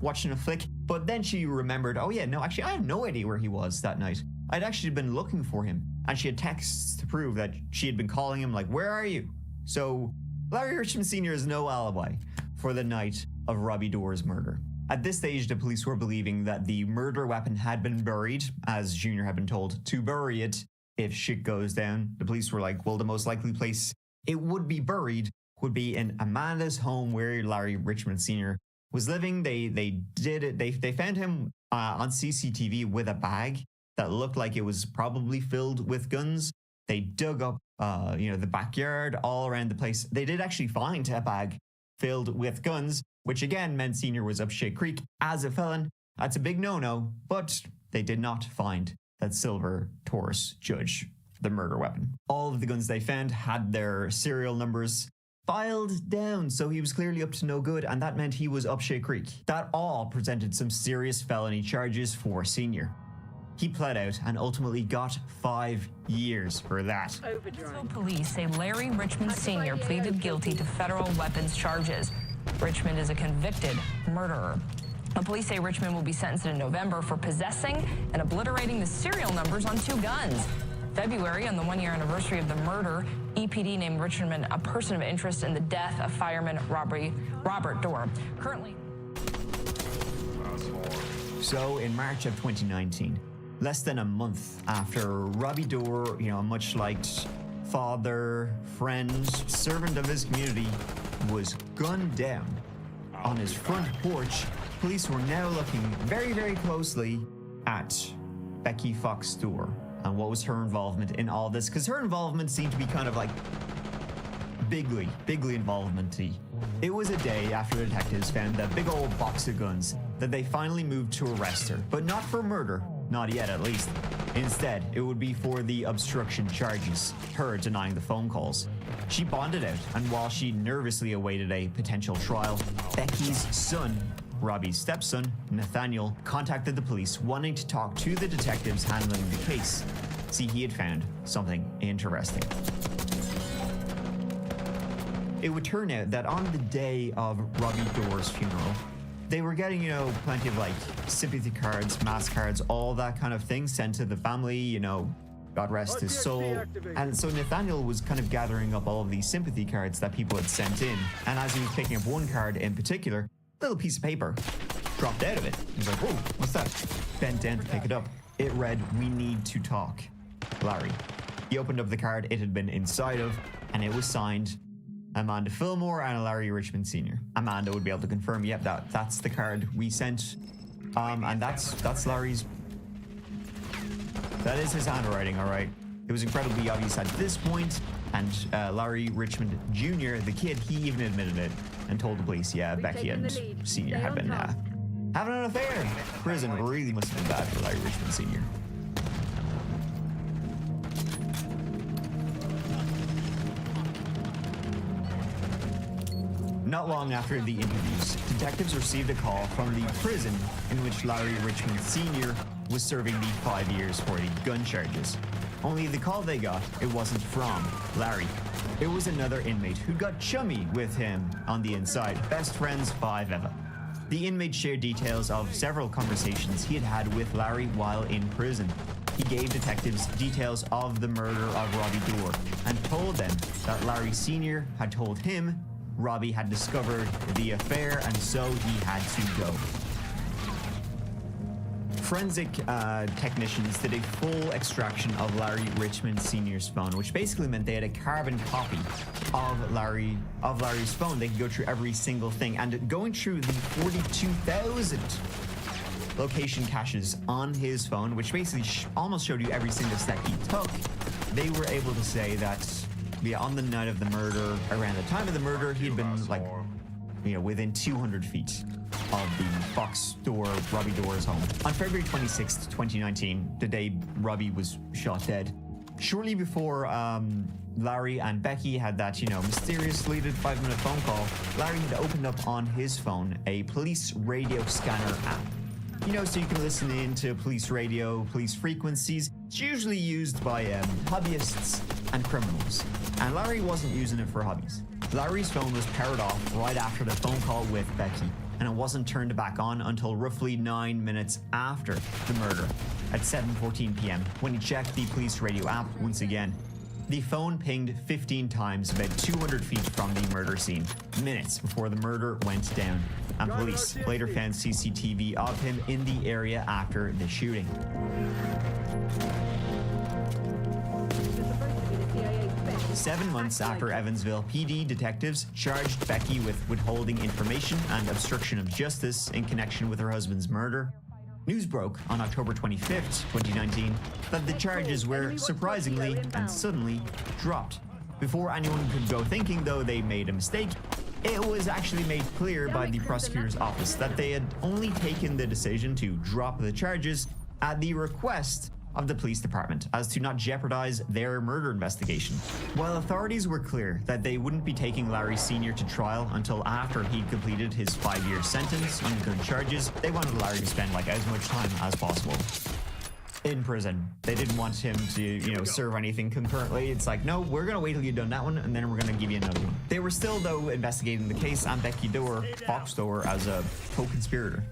watching a flick. But then she remembered, oh yeah, no, actually, I have no idea where he was that night. I'd actually been looking for him. And she had texts to prove that she had been calling him like, where are you? So Larry Richmond Sr. has no alibi for the night of Robbie Doerr's murder. At this stage, the police were believing that the murder weapon had been buried, as Junior had been told to bury it if shit goes down. The police were like, well, the most likely place it would be buried would be in Amanda's home where Larry Richmond Sr. was living. They found him on CCTV with a bag that looked like it was probably filled with guns. They dug up, the backyard all around the place. They did actually find a bag filled with guns, which again meant Senior was up shit creek as a felon. That's a big no-no, but they did not find that silver Taurus Judge, the murder weapon. All of the guns they found had their serial numbers filed down, so he was clearly up to no good, and that meant he was up shit creek. That all presented some serious felony charges for Senior. He pled out and ultimately got 5 years for that. Police say Larry Richmond Sr. pleaded guilty to federal weapons charges. Richmond is a convicted murderer. The police say Richmond will be sentenced in November for possessing and obliterating the serial numbers on 2 guns. February, on the 1-year anniversary of the murder, EPD named Richmond a person of interest in the death of fireman Robert Doerr. Currently. So in March of 2019, less than a month after Robbie Doerr, a much-liked father, friend, servant of his community, was gunned down on his front porch, police were now looking very, very closely at Becky Fox Doerr and what was her involvement in all this, because her involvement seemed to be kind of like bigly involvement-y. It was a day after the detectives found that big old box of guns that they finally moved to arrest her, but not for murder. Not yet, at least. Instead, it would be for the obstruction charges, her denying the phone calls. She bonded out, and while she nervously awaited a potential trial, Becky's son, Robbie's stepson, Nathaniel, contacted the police wanting to talk to the detectives handling the case. See, he had found something interesting. It would turn out that on the day of Robbie Doerr's funeral, they were getting, plenty of sympathy cards, mass cards, all that kind of thing sent to the family, God rest his soul. And so Nathaniel was kind of gathering up all of these sympathy cards that people had sent in. And as he was picking up one card in particular, a little piece of paper dropped out of it. He was like, whoa, what's that? Bent down to pick it up. It read, "We need to talk. Larry." He opened up the card it had been inside of, and it was signed Amanda Fillmore and Larry Richmond Sr. Amanda would be able to confirm, yep, that's the card we sent. And that's Larry's. That is his handwriting, all right. It was incredibly obvious at this point, and Larry Richmond Jr., the kid, he even admitted it and told the police, yeah, Becky and Sr. had been having an affair. Prison really must have been bad for Larry Richmond Sr. Not long after the interviews, detectives received a call from the prison in which Larry Richmond Sr. was serving the 5 years for the gun charges. Only the call they got, it wasn't from Larry. It was another inmate who got chummy with him on the inside. Best friends 5 ever. The inmate shared details of several conversations he had had with Larry while in prison. He gave detectives details of the murder of Robbie Doerr and told them that Larry Sr. had told him Robbie had discovered the affair and so he had to go. Forensic technicians did a full extraction of Larry Richmond Sr.'s phone, which basically meant they had a carbon copy of Larry's phone. They could go through every single thing, and going through the 42,000 location caches on his phone, which basically almost showed you every single step he took, they were able to say that on the night of the murder, around the time of the murder, he'd been like, within 200 feet of the Fox Door, Robbie Door's home. On February 26th, 2019, the day Robbie was shot dead, shortly before Larry and Becky had that, mysterious deleted 5-minute phone call, Larry had opened up on his phone a police radio scanner app. So you can listen in to police radio, police frequencies. It's usually used by hobbyists and criminals. And Larry wasn't using it for hobbies. Larry's phone was powered off right after the phone call with Becky, and it wasn't turned back on until roughly 9 minutes after the murder at 7:14 p.m. when he checked the police radio app once again. The phone pinged 15 times about 200 feet from the murder scene, minutes before the murder went down, and police later found CCTV of him in the area after the shooting. Seven months after Evansville PD detectives charged Becky with withholding information and obstruction of justice in connection with her husband's murder, news broke on October 25th, 2019, that the charges were surprisingly and suddenly dropped. Before anyone could go thinking, though, they made a mistake, it was actually made clear by the prosecutor's office that they had only taken the decision to drop the charges at the request of the police department as to not jeopardize their murder investigation. While authorities were clear that they wouldn't be taking Larry Sr. to trial until after he'd completed his 5-year sentence on gun charges, they wanted Larry to spend as much time as possible in prison. They didn't want him to, serve anything concurrently. It's like, no, we're gonna wait till you've done that one, and then we're gonna give you another one. They were still, though, investigating the case and Becky Door, Fox Door, as a co-conspirator.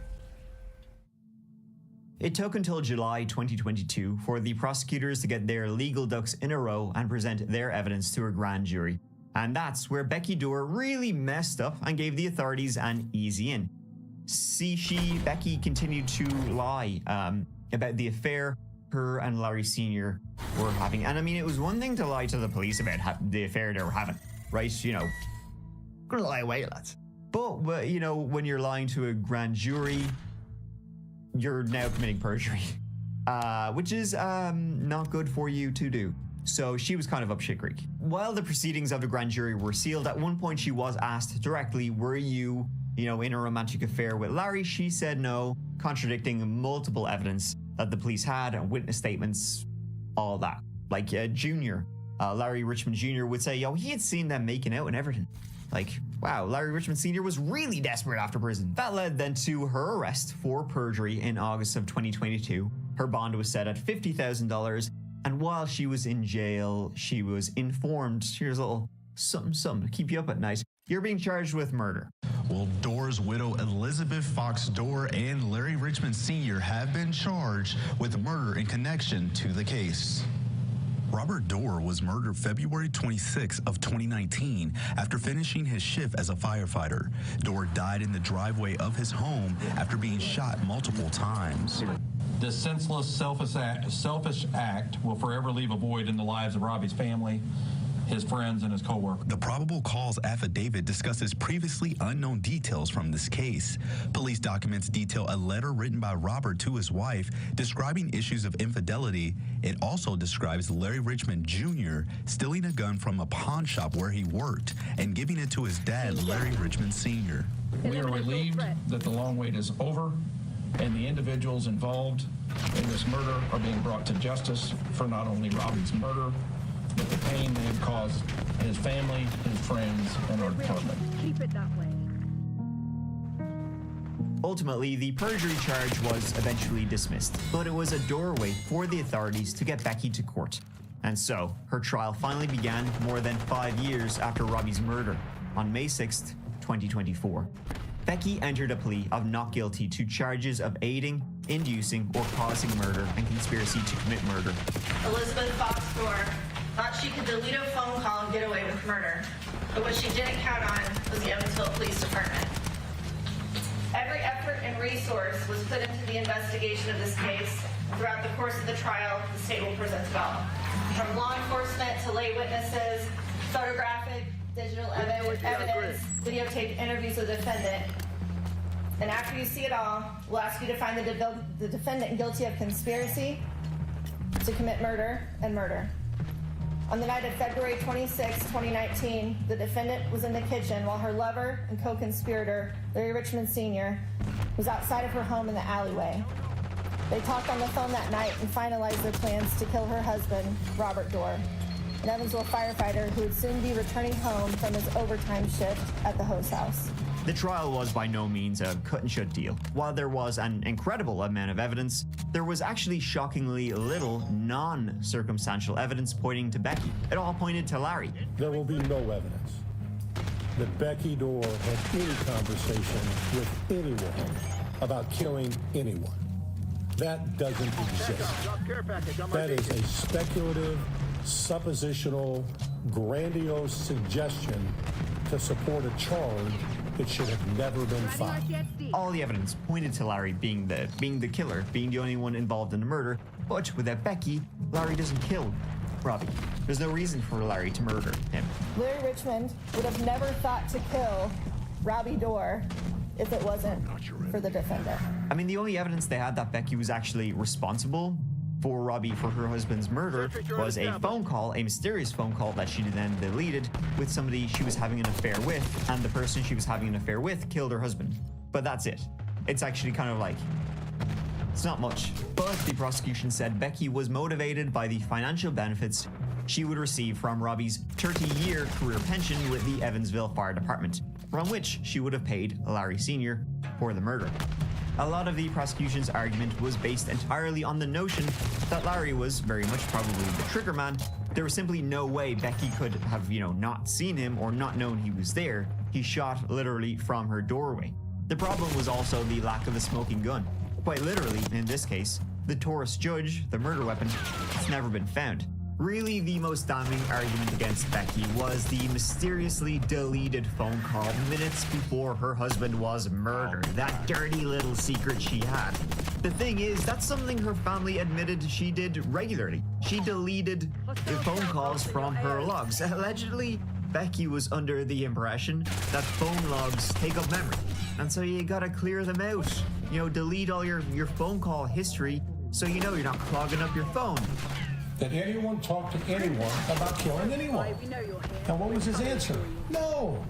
It took until July 2022 for the prosecutors to get their legal ducks in a row and present their evidence to a grand jury. And that's where Becky Door really messed up and gave the authorities an easy in. Becky continued to lie about the affair her and Larry Sr. were having. And I mean, it was one thing to lie to the police about the affair they were having, right? Gonna lie away, lads. But, when you're lying to a grand jury, you're now committing perjury, which is not good for you to do. So she was kind of up shit creek. While the proceedings of the grand jury were sealed, at one point she was asked directly, were you, in a romantic affair with Larry? She said no, contradicting multiple evidence that the police had and witness statements, all that. Like Junior, Larry Richmond Jr. would say, he had seen them making out and everything. Like, wow, Larry Richmond Sr. was really desperate after prison. That led then to her arrest for perjury in August of 2022. Her bond was set at $50,000, and while she was in jail, she was informed, here's a little something to keep you up at night, you're being charged with murder. Well, Door's widow Elizabeth Fox Door and Larry Richmond Sr. have been charged with murder in connection to the case. Robert Door was murdered February 26 of 2019 after finishing his shift as a firefighter. Door died in the driveway of his home after being shot multiple times. This senseless, selfish act will forever leave a void in the lives of Robbie's family, his friends, and his co-workers. The probable cause affidavit discusses previously unknown details from this case. Police documents detail a letter written by Robert to his wife describing issues of infidelity. It also describes Larry Richmond Jr. stealing a gun from a pawn shop where he worked and giving it to his dad, Larry Richmond Sr. We are relieved that the long wait is over and the individuals involved in this murder are being brought to justice for not only Robbie's murder, but the pain they have caused his family, his friends, and our department. Keep it that way. Ultimately, the perjury charge was eventually dismissed, but it was a doorway for the authorities to get Becky to court. And so, her trial finally began more than 5 years after Robbie's murder, on May 6th, 2024. Becky entered a plea of not guilty to charges of aiding, inducing, or causing murder and conspiracy to commit murder. Elizabeth Fox Door thought she could delete a phone call and get away with murder, but what she didn't count on was the Evansville Police Department. Every effort in resource was put into the investigation of this case. Throughout the course of the trial, the state will present it all. From law enforcement to lay witnesses, photographic, digital evidence, videotaped interviews with the defendant. And after you see it all, we'll ask you to find the defendant guilty of conspiracy to commit murder and murder. On the night of February 26, 2019, the defendant was in the kitchen while her lover and co-conspirator, Larry Richmond Sr., was outside of her home in the alleyway. They talked on the phone that night and finalized their plans to kill her husband, Robert Dorr, an Evansville firefighter who would soon be returning home from his overtime shift at the hose house. The trial was by no means a cut-and-shut deal. While there was an incredible amount of evidence, there was actually shockingly little non-circumstantial evidence pointing to Becky. It all pointed to Larry. There will be no evidence that Becky Dorr had any conversation with anyone about killing anyone. That doesn't exist. That is a speculative, suppositional, grandiose suggestion to support a charge that should have never been filed. All the evidence pointed to Larry being the killer, being the only one involved in the murder, but without Becky, Larry doesn't kill Robbie. There's no reason for Larry to murder him. Larry Richmond would have never thought to kill Robbie Dorr if it wasn't for the defendant. I mean, the only evidence they had that Becky was actually responsible for Robbie for her husband's murder was a phone call, a mysterious phone call that she then deleted with somebody she was having an affair with, and the person she was having an affair with killed her husband. But that's it. It's actually kind of like, it's not much. But the prosecution said Becky was motivated by the financial benefits she would receive from Robbie's 30-year career pension with the Evansville Fire Department, from which she would have paid Larry Sr. for the murder. A lot of the prosecution's argument was based entirely on the notion that Larry was very much probably the trigger man. There was simply no way Becky could have, not seen him or not known he was there. He shot literally from her doorway. The problem was also the lack of a smoking gun. Quite literally, in this case, the Taurus Judge, the murder weapon, it's never been found. Really, the most damning argument against Becky was the mysteriously deleted phone call minutes before her husband was murdered. That dirty little secret she had. The thing is, that's something her family admitted she did regularly. She deleted the phone calls from her logs. Allegedly, Becky was under the impression that phone logs take up memory, and so you gotta clear them out. Delete all your phone call history so you're not clogging up your phone. That anyone talked to anyone about killing anyone. And what was his answer? No.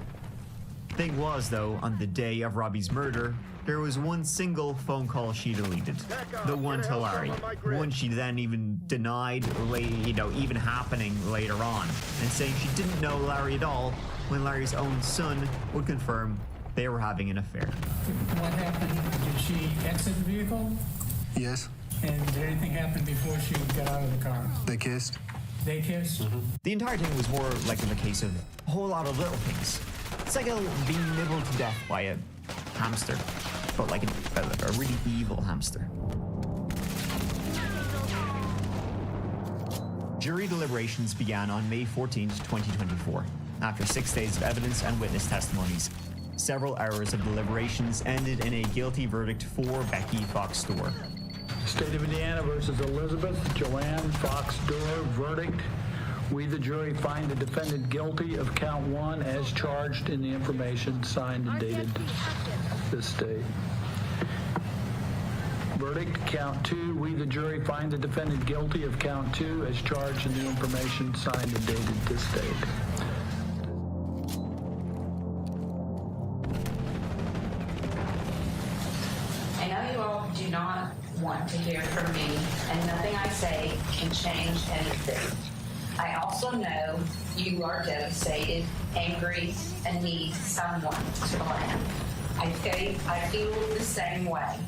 Thing was, though, on the day of Robbie's murder, there was one single phone call she deleted. The one to Larry. One she then even denied, even happening later on, and saying she didn't know Larry at all when Larry's own son would confirm they were having an affair. What happened? Did she exit the vehicle? Yes. And did anything happen before she got out of the car? They kissed. They kissed? Mm-hmm. The entire thing was more like in the case of a whole lot of little things. It's like being nibbled to death by a hamster, but like a really evil hamster. Jury deliberations began on May 14, 2024, after 6 days of evidence and witness testimonies. Several hours of deliberations ended in a guilty verdict for Becky Fox Dorr. State of Indiana versus Elizabeth Joanne Fox Dorr. Verdict. We, the jury, find the defendant guilty of count 1 as charged in the information signed and dated this date. Verdict. Count 2. We, the jury, find the defendant guilty of count 2 as charged in the information signed and dated this date. I know you all do not want to hear from me, and nothing I say can change anything. I also know you are devastated, angry, and need someone to blame. I feel the same way.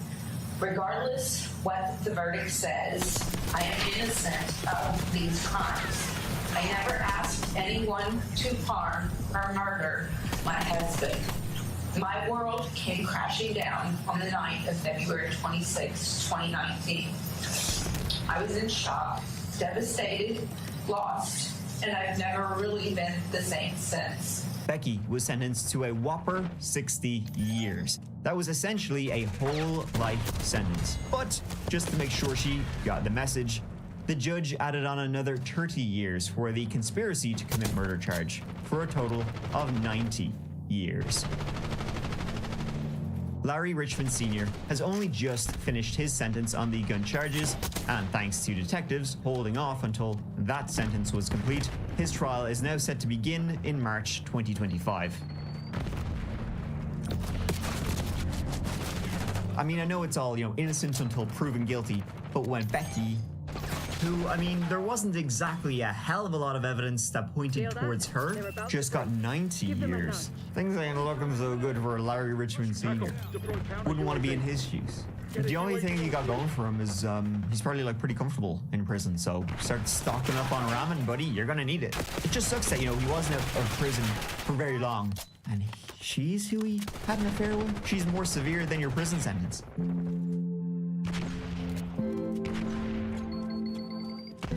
Regardless what the verdict says, I am innocent of these crimes. I never asked anyone to harm or murder my husband. My world came crashing down on the night of February 26, 2019. I was in shock, devastated, lost, and I've never really been the same since. Becky was sentenced to a whopper 60 years. That was essentially a whole life sentence. But just to make sure she got the message, the judge added on another 30 years for the conspiracy to commit murder charge, for a total of 90 years. Larry Richmond Sr. has only just finished his sentence on the gun charges, and thanks to detectives holding off until that sentence was complete, his trial is now set to begin in March 2025. I mean, I know it's all, innocent until proven guilty, but when Becky, who, there wasn't exactly a hell of a lot of evidence that pointed towards her, just got 90 years. Things ain't looking so good for Larry Richmond Sr. Wouldn't want to be in his shoes. The only thing he got going for him is he's probably pretty comfortable in prison, so start stocking up on ramen, buddy. You're gonna need it. It just sucks that, he wasn't out of prison for very long. And she's who he had an affair with? She's more severe than your prison sentence.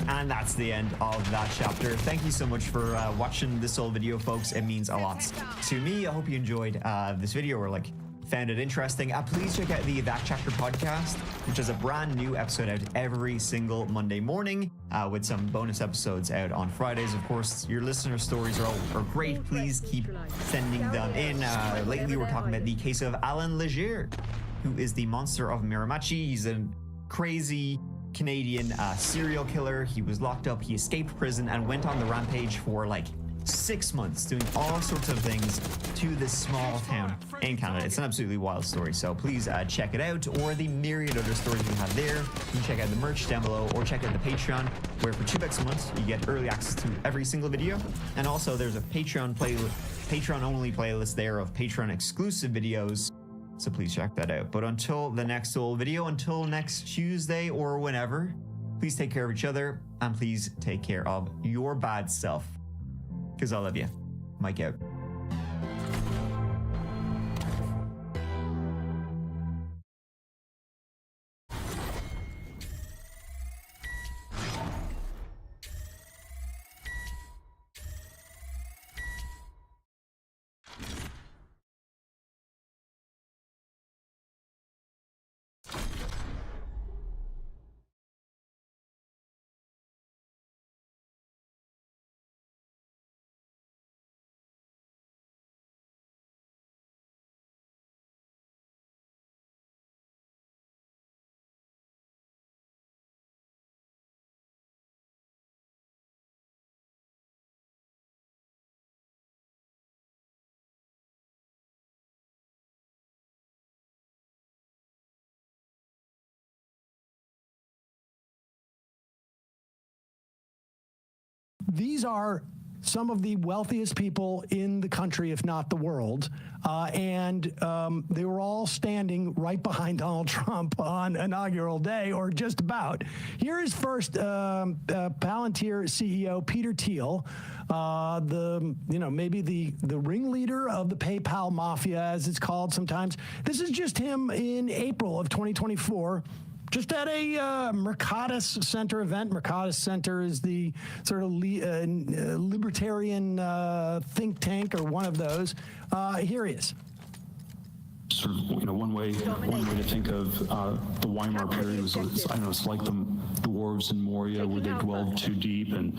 And that's the end of that chapter. Thank you so much for watching this whole video, folks. It means a lot to me. I hope you enjoyed this video or found it interesting. Please check out the That Chapter podcast, which has a brand new episode out every single Monday morning, with some bonus episodes out on Fridays. Of course, your listener stories are great. Please keep sending them in. Lately, we're talking about the case of Alan Leger, who is the monster of Miramachi. He's a crazy Canadian serial killer. He was locked up, he escaped prison and went on the rampage for 6 months, doing all sorts of things to this small town in Canada. It's an absolutely wild story, so please check it out, or the myriad other stories we have there. You can check out the merch down below, or check out the Patreon, where for $2 a month you get early access to every single video. And also there's a Patreon only playlist there of Patreon exclusive videos, so please check that out. But until the next whole video, until next Tuesday or whenever, please take care of each other, and please take care of your bad self. Because I love you. Mike out. These are some of the wealthiest people in the country, if not the world, and they were all standing right behind Donald Trump on inaugural day, or just about. Here is first Palantir CEO Peter Thiel, maybe the ringleader of the PayPal mafia, as it's called sometimes. This is just him in April of 2024. Just at a Mercatus Center event. Mercatus Center is the sort of libertarian think tank, or one of those. Here he is. Sort of, one way to think of the Weimar period was, it's like the dwarves in Moria, where they dwelled too deep, and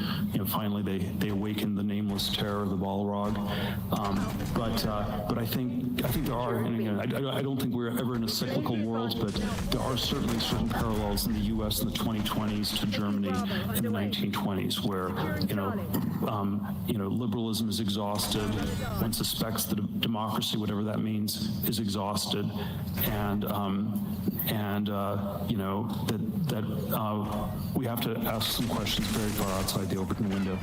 finally they awakened the nameless terror of the Balrog. But I think there are, and again, I don't think we're ever in a cyclical world, but there are certainly certain parallels in the U.S. in the 2020s to Germany in the 1920s, where liberalism is exhausted, one suspects that democracy, whatever that means, is exhausted, and we have to ask some questions very far outside the Overton window.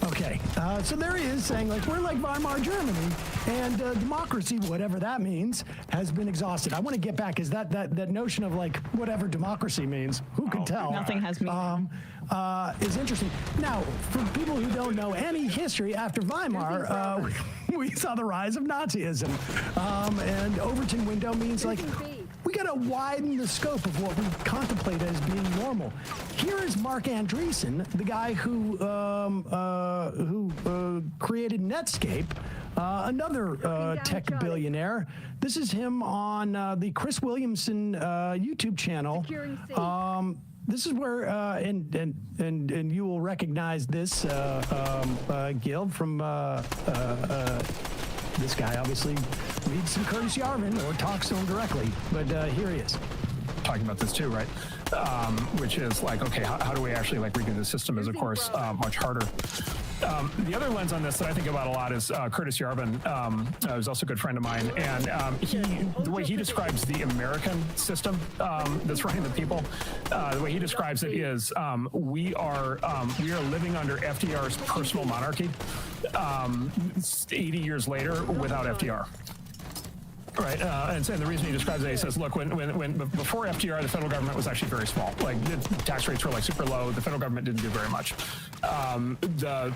Okay, so there he is saying, we're like Weimar Germany, and democracy, whatever that means, has been exhausted. I want to get back, is that notion of whatever democracy means, who can tell? Nothing has meaning. Is interesting. Now, for people who don't know any history, after Weimar, we saw the rise of Nazism, and Overton window means we got to widen the scope of what we contemplate as being normal. Here is Mark Andreessen, the guy who created Netscape, another tech billionaire. This is him on the Chris Williamson YouTube channel. This is where, and you will recognize this, Gil, from this guy obviously reads some Curtis Yarvin or talks to him directly, but here he is. Talking about this too, right? Which is like, okay, how do we actually like redo the system is, of course, much harder. The other lens on this that I think about a lot is Curtis Yarvin, who's also a good friend of mine, and the way he describes the American system that's running the people, the way he describes it is we are living under FDR's personal monarchy 80 years later without FDR. Right, and the reason he describes it, he says, look, when before FDR, the federal government was actually very small. Like the tax rates were like super low. The federal government didn't do very much. The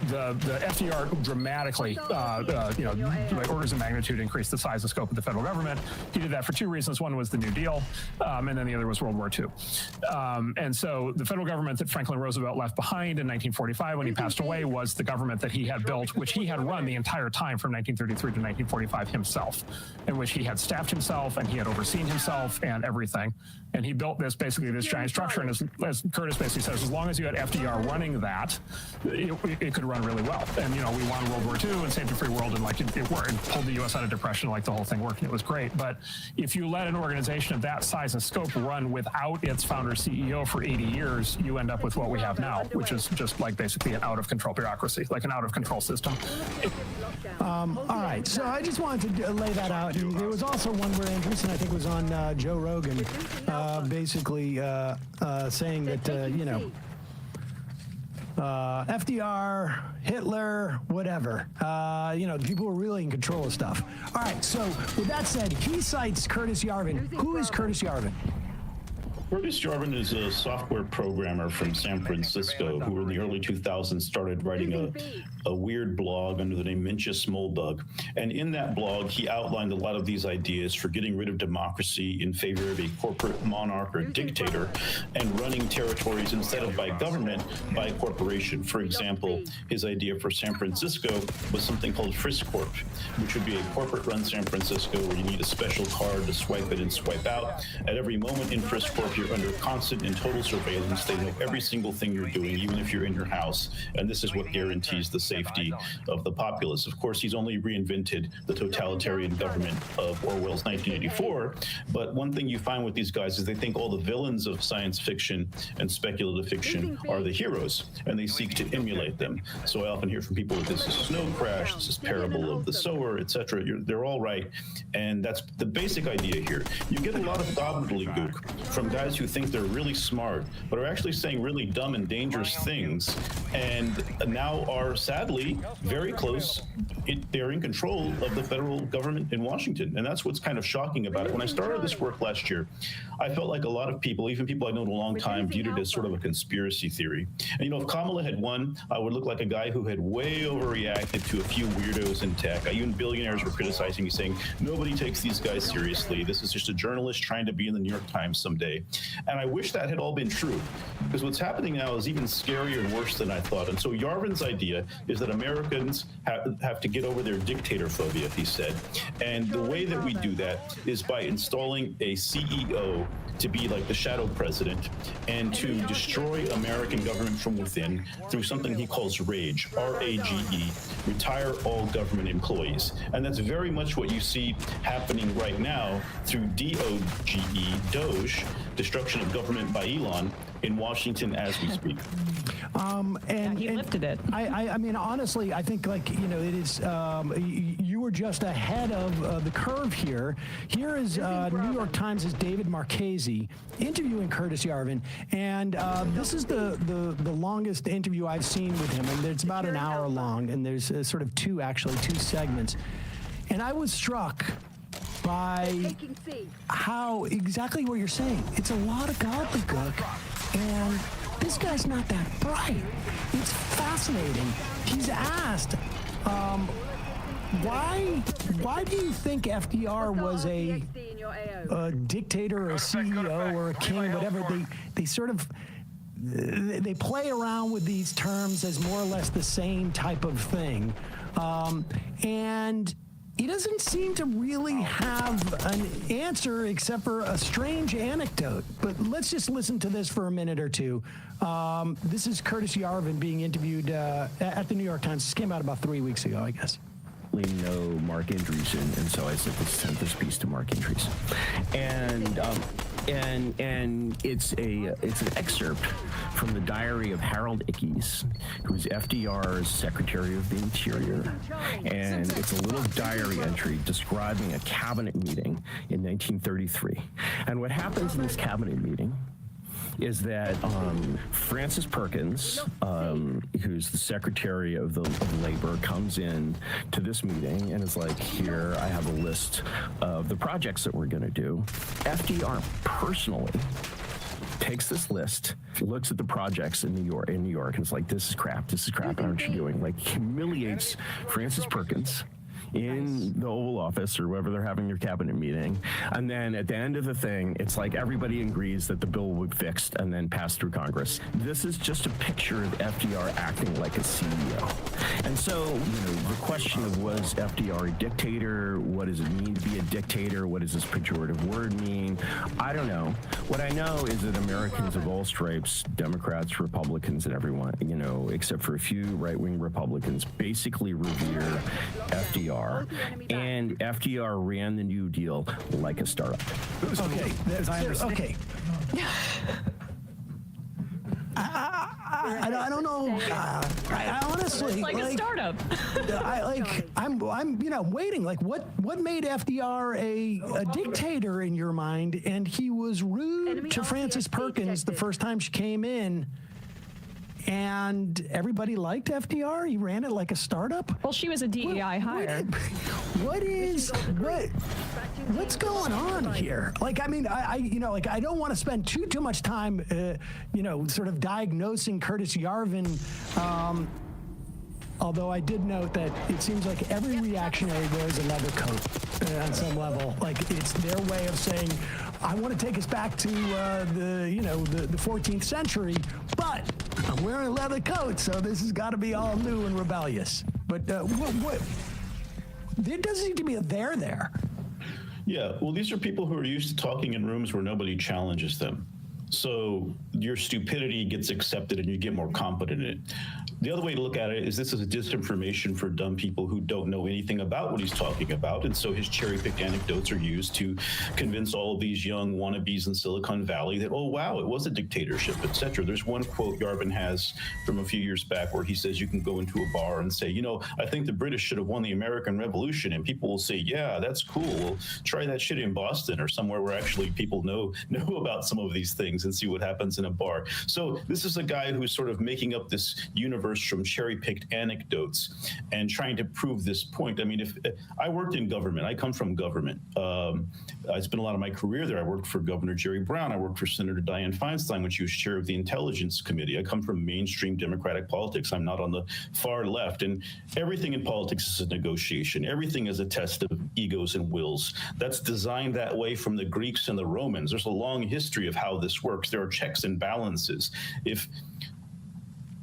FDR dramatically, like orders of magnitude increased the size and scope of the federal government. He did that for two reasons. One was the New Deal, and then the other was World War II. And so the federal government that Franklin Roosevelt left behind in 1945 when he passed away was the government that he had built, which he had run the entire time from 1933 to 1945 himself, in which he had staffed himself and he had overseen himself and everything. And he built this giant structure. And as Curtis basically says, as long as you had FDR running that, it could run really well. And, we won World War II and saved a free world, and like it worked and pulled the U.S. out of depression, like the whole thing worked, and it was great. But if you let an organization of that size and scope run without its founder CEO for 80 years, you end up with what we have now, which is just like basically an out-of-control bureaucracy, like an out-of-control system. All right, so I just wanted to lay that out. And there was also one where Andreessen, I think, was on Joe Rogan, basically saying that, FDR, Hitler, whatever, people were really in control of stuff. All right, so with that said, he cites Curtis Yarvin. Who is Curtis Yarvin? Curtis Yarvin is a software programmer from San Francisco who in the early 2000s started writing a weird blog under the name Mincha Smolebug. And in that blog, he outlined a lot of these ideas for getting rid of democracy in favor of a corporate monarch or dictator and running territories instead of by government, by corporation. For example, his idea for San Francisco was something called Friscorp, which would be a corporate-run San Francisco where you need a special card to swipe it and swipe out. At every moment in Friscorp, you're under constant and total surveillance. They know every single thing you're doing, even if you're in your house. And this is what guarantees the safety of the populace. Of course, he's only reinvented the totalitarian government of Orwell's 1984. But one thing you find with these guys is they think all the villains of science fiction and speculative fiction are the heroes, and they seek to emulate them. So I often hear from people that this is Snow Crash, this is Parable of the Sower, etc. They're all right. And that's the basic idea here. You get a lot of gobbledygook from guys who think they're really smart, but are actually saying really dumb and dangerous things, and now are sadly very close. They're in control of the federal government in Washington, and that's what's kind of shocking about it. When I started this work last year, I felt like a lot of people, even people I know in a long time, viewed it as sort of a conspiracy theory. And if Kamala had won, I would look like a guy who had way overreacted to a few weirdos in tech. Even billionaires were criticizing me, saying, nobody takes these guys seriously. This is just a journalist trying to be in the New York Times someday. And I wish that had all been true, because what's happening now is even scarier and worse than I thought. And so Yarvin's idea is that Americans have to get over their dictator phobia, he said. And the way that we do that is by installing a CEO to be like the shadow president and to destroy American government from within through something he calls RAGE, R-A-G-E, retire all government employees. And that's very much what you see happening right now through D-O-G-E, Doge, destruction of government by Elon, in Washington as we speak. And he lifted it. I mean, honestly, I think it is, you were just ahead of the curve here. Here is New York Times' David Marchese interviewing Curtis Yarvin, and this is the longest interview I've seen with him, and it's about an hour long, and there's sort of two segments. And I was struck by how exactly what you're saying. It's a lot of gobbledygook, and this guy's not that bright. It's fascinating. He's asked, why do you think FDR was a a dictator or a CEO or a king or whatever, they sort of they play around with these terms as more or less the same type of thing. And he doesn't seem to really have an answer except for a strange anecdote. But let's just listen to this for a minute or two. This is Curtis Yarvin being interviewed at the New York Times. This came out about 3 weeks ago, I guess. Know Mark Andreessen, and so I sent this piece to Mark Andreessen, and it's an excerpt from the diary of Harold Ickes, who was FDR's Secretary of the Interior, and it's a little diary entry describing a cabinet meeting in 1933. And what happens in this cabinet meeting is that Francis Perkins, who's the Secretary of Labor, comes in to this meeting and is like, here, I have a list of the projects that we're going to do. FDR personally takes this list, looks at the projects in New York, and is like, this is crap, aren't you doing? Like, humiliates Francis Perkins in the Oval Office or wherever they're having their cabinet meeting. And then at the end of the thing, it's like everybody agrees that the bill will be fixed and then passed through Congress. This is just a picture of FDR acting like a CEO. And so, the question of, was FDR a dictator? What does it mean to be a dictator? What does this pejorative word mean? I don't know. What I know is that Americans of all stripes, Democrats, Republicans, and everyone, except for a few right-wing Republicans, basically revere FDR. And FDR ran the New Deal like a startup. Okay. Okay. I don't know. I honestly, it's like a startup. I'm waiting. Like, what made FDR a dictator in your mind? And he was rude to Frances Perkins the first time she came in. And everybody liked FDR. He ran it like a startup. Well, she was a DEI hire. What's going on here? Like, I mean, I don't want to spend too much time, sort of diagnosing Curtis Yarvin. Although I did note that it seems like every reactionary wears a leather coat on some level. Like, it's their way of saying, I want to take us back to the 14th century, but I'm wearing a leather coat, so this has got to be all new and rebellious. But what? There doesn't seem to be a there. Yeah, well, these are people who are used to talking in rooms where nobody challenges them. So your stupidity gets accepted and you get more competent in it. The other way to look at it is this is a disinformation for dumb people who don't know anything about what he's talking about. And so his cherry-picked anecdotes are used to convince all of these young wannabes in Silicon Valley that, oh, wow, it was a dictatorship, etc. There's one quote Yarvin has from a few years back where he says you can go into a bar and say, I think the British should have won the American Revolution. And people will say, yeah, that's cool. We'll try that shit in Boston or somewhere where actually people know about some of these things and see what happens in a bar. So this is a guy who's sort of making up this universe from cherry-picked anecdotes and trying to prove this point. I mean, if I worked in government, I come from government. I spent a lot of my career there. I worked for Governor Jerry Brown. I worked for Senator Dianne Feinstein when she was chair of the Intelligence Committee. I come from mainstream Democratic politics. I'm not on the far left. And everything in politics is a negotiation. Everything is a test of egos and wills. That's designed that way from the Greeks and the Romans. There's a long history of how this works. There are checks and balances. If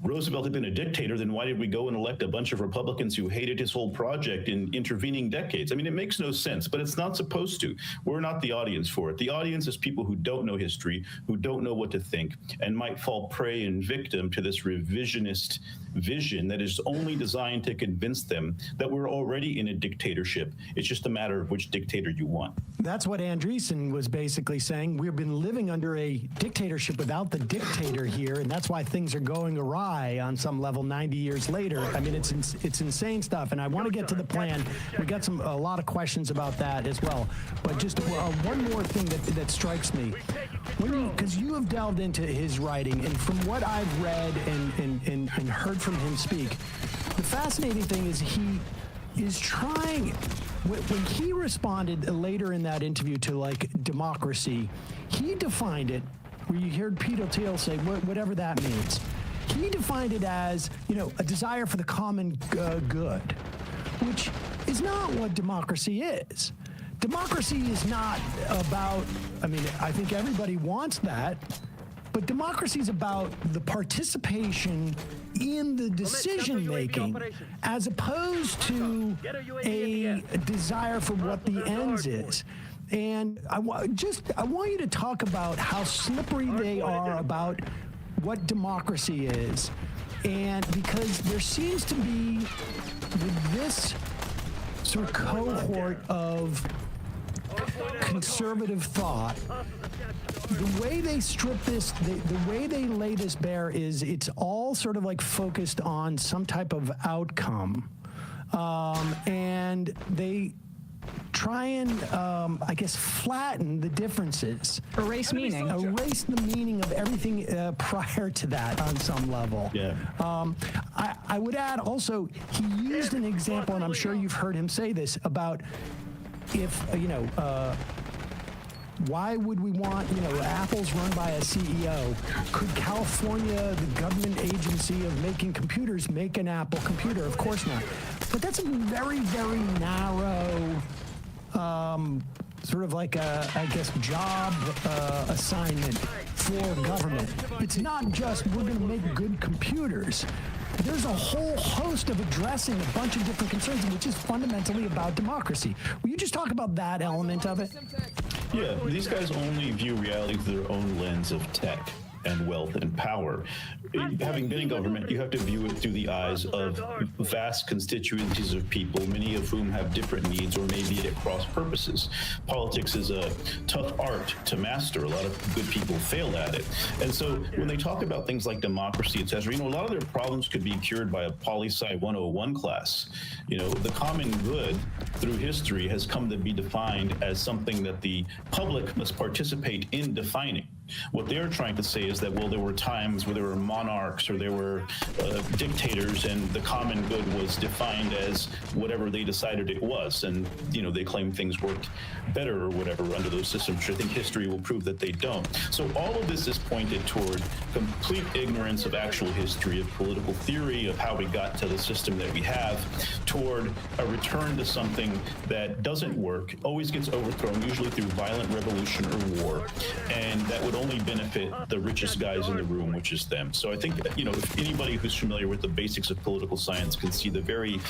Roosevelt had been a dictator, then why did we go and elect a bunch of Republicans who hated his whole project in intervening decades? I mean, it makes no sense, but it's not supposed to. We're not the audience for it. The audience is people who don't know history, who don't know what to think, and might fall prey and victim to this revisionist vision that is only designed to convince them that we're already in a dictatorship. It's just a matter of which dictator you want. That's what Andreessen was basically saying. We've been living under a dictatorship without the dictator here, and that's why things are going awry on some level 90 years later. I mean, it's insane stuff, and I want to get to the plan. We got a lot of questions about that as well. But just one more thing that strikes me. Because you have delved into his writing, and from what I've read and heard from him speak, the fascinating thing is he is trying, when he responded later in that interview to like democracy, he defined it, where you heard Peter Thiel say whatever that means. He defined it as, a desire for the common good, which is not what democracy is. democracy is not about, I mean, I think everybody wants that, but democracy is about the participation in the decision making as opposed to a desire for what the ends is. And I want you to talk about how slippery they are about what democracy is. And because there seems to be, with this sort of cohort of conservative thought, the way they strip this, the way they lay this bare is it's all sort of like focused on some type of outcome. And they try and, I guess, flatten the differences. Erase meaning. Erase the meaning of everything prior to that on some level. Yeah. I would add also, he used an example, and I'm sure you've heard him say this, about if, why would we want, Apple's run by a CEO? Could California, the government agency of making computers, make an Apple computer? Of course not. But that's a very, very narrow, sort of like a, I guess, job assignment for government. It's not just we're going to make good computers. There's a whole host of addressing a bunch of different concerns, which is fundamentally about democracy. Will you just talk about that element of it? Yeah, these guys only view reality through their own lens of tech and wealth and power. Having been in government, you have to view it through the eyes of vast constituencies of people, many of whom have different needs or maybe at cross purposes. Politics is a tough art to master. A lot of good people fail at it. And so when they talk about things like democracy, et cetera, a lot of their problems could be cured by a poli-sci 101 class. The common good through history has come to be defined as something that the public must participate in defining. What they're trying to say is that, well, there were times where there were monarchs or there were dictators, and the common good was defined as whatever they decided it was. And, they claim things worked better or whatever under those systems, which I think history will prove that they don't. So all of this is pointed toward complete ignorance of actual history, of political theory, of how we got to the system that we have, toward a return to something that doesn't work, always gets overthrown, usually through violent revolution or war, and that would only benefit the richest guys in the room, which is them. So I think, if anybody who's familiar with the basics of political science can see the very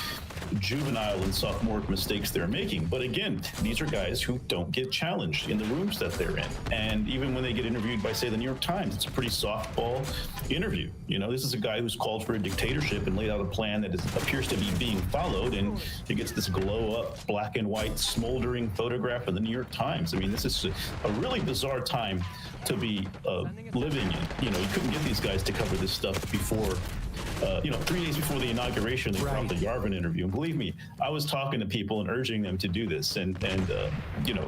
juvenile and sophomoric mistakes they're making. But again, these are guys who don't get challenged in the rooms that they're in. And even when they get interviewed by, say, the New York Times, it's a pretty softball interview. This is a guy who's called for a dictatorship and laid out a plan that appears to be being followed, and he gets this glow-up, black and white, smoldering photograph in the New York Times. I mean, this is a really bizarre time to be living in. You couldn't get these guys to cover this stuff before, 3 days before the inauguration, they brought the Yarvin interview. And believe me, I was talking to people and urging them to do this. And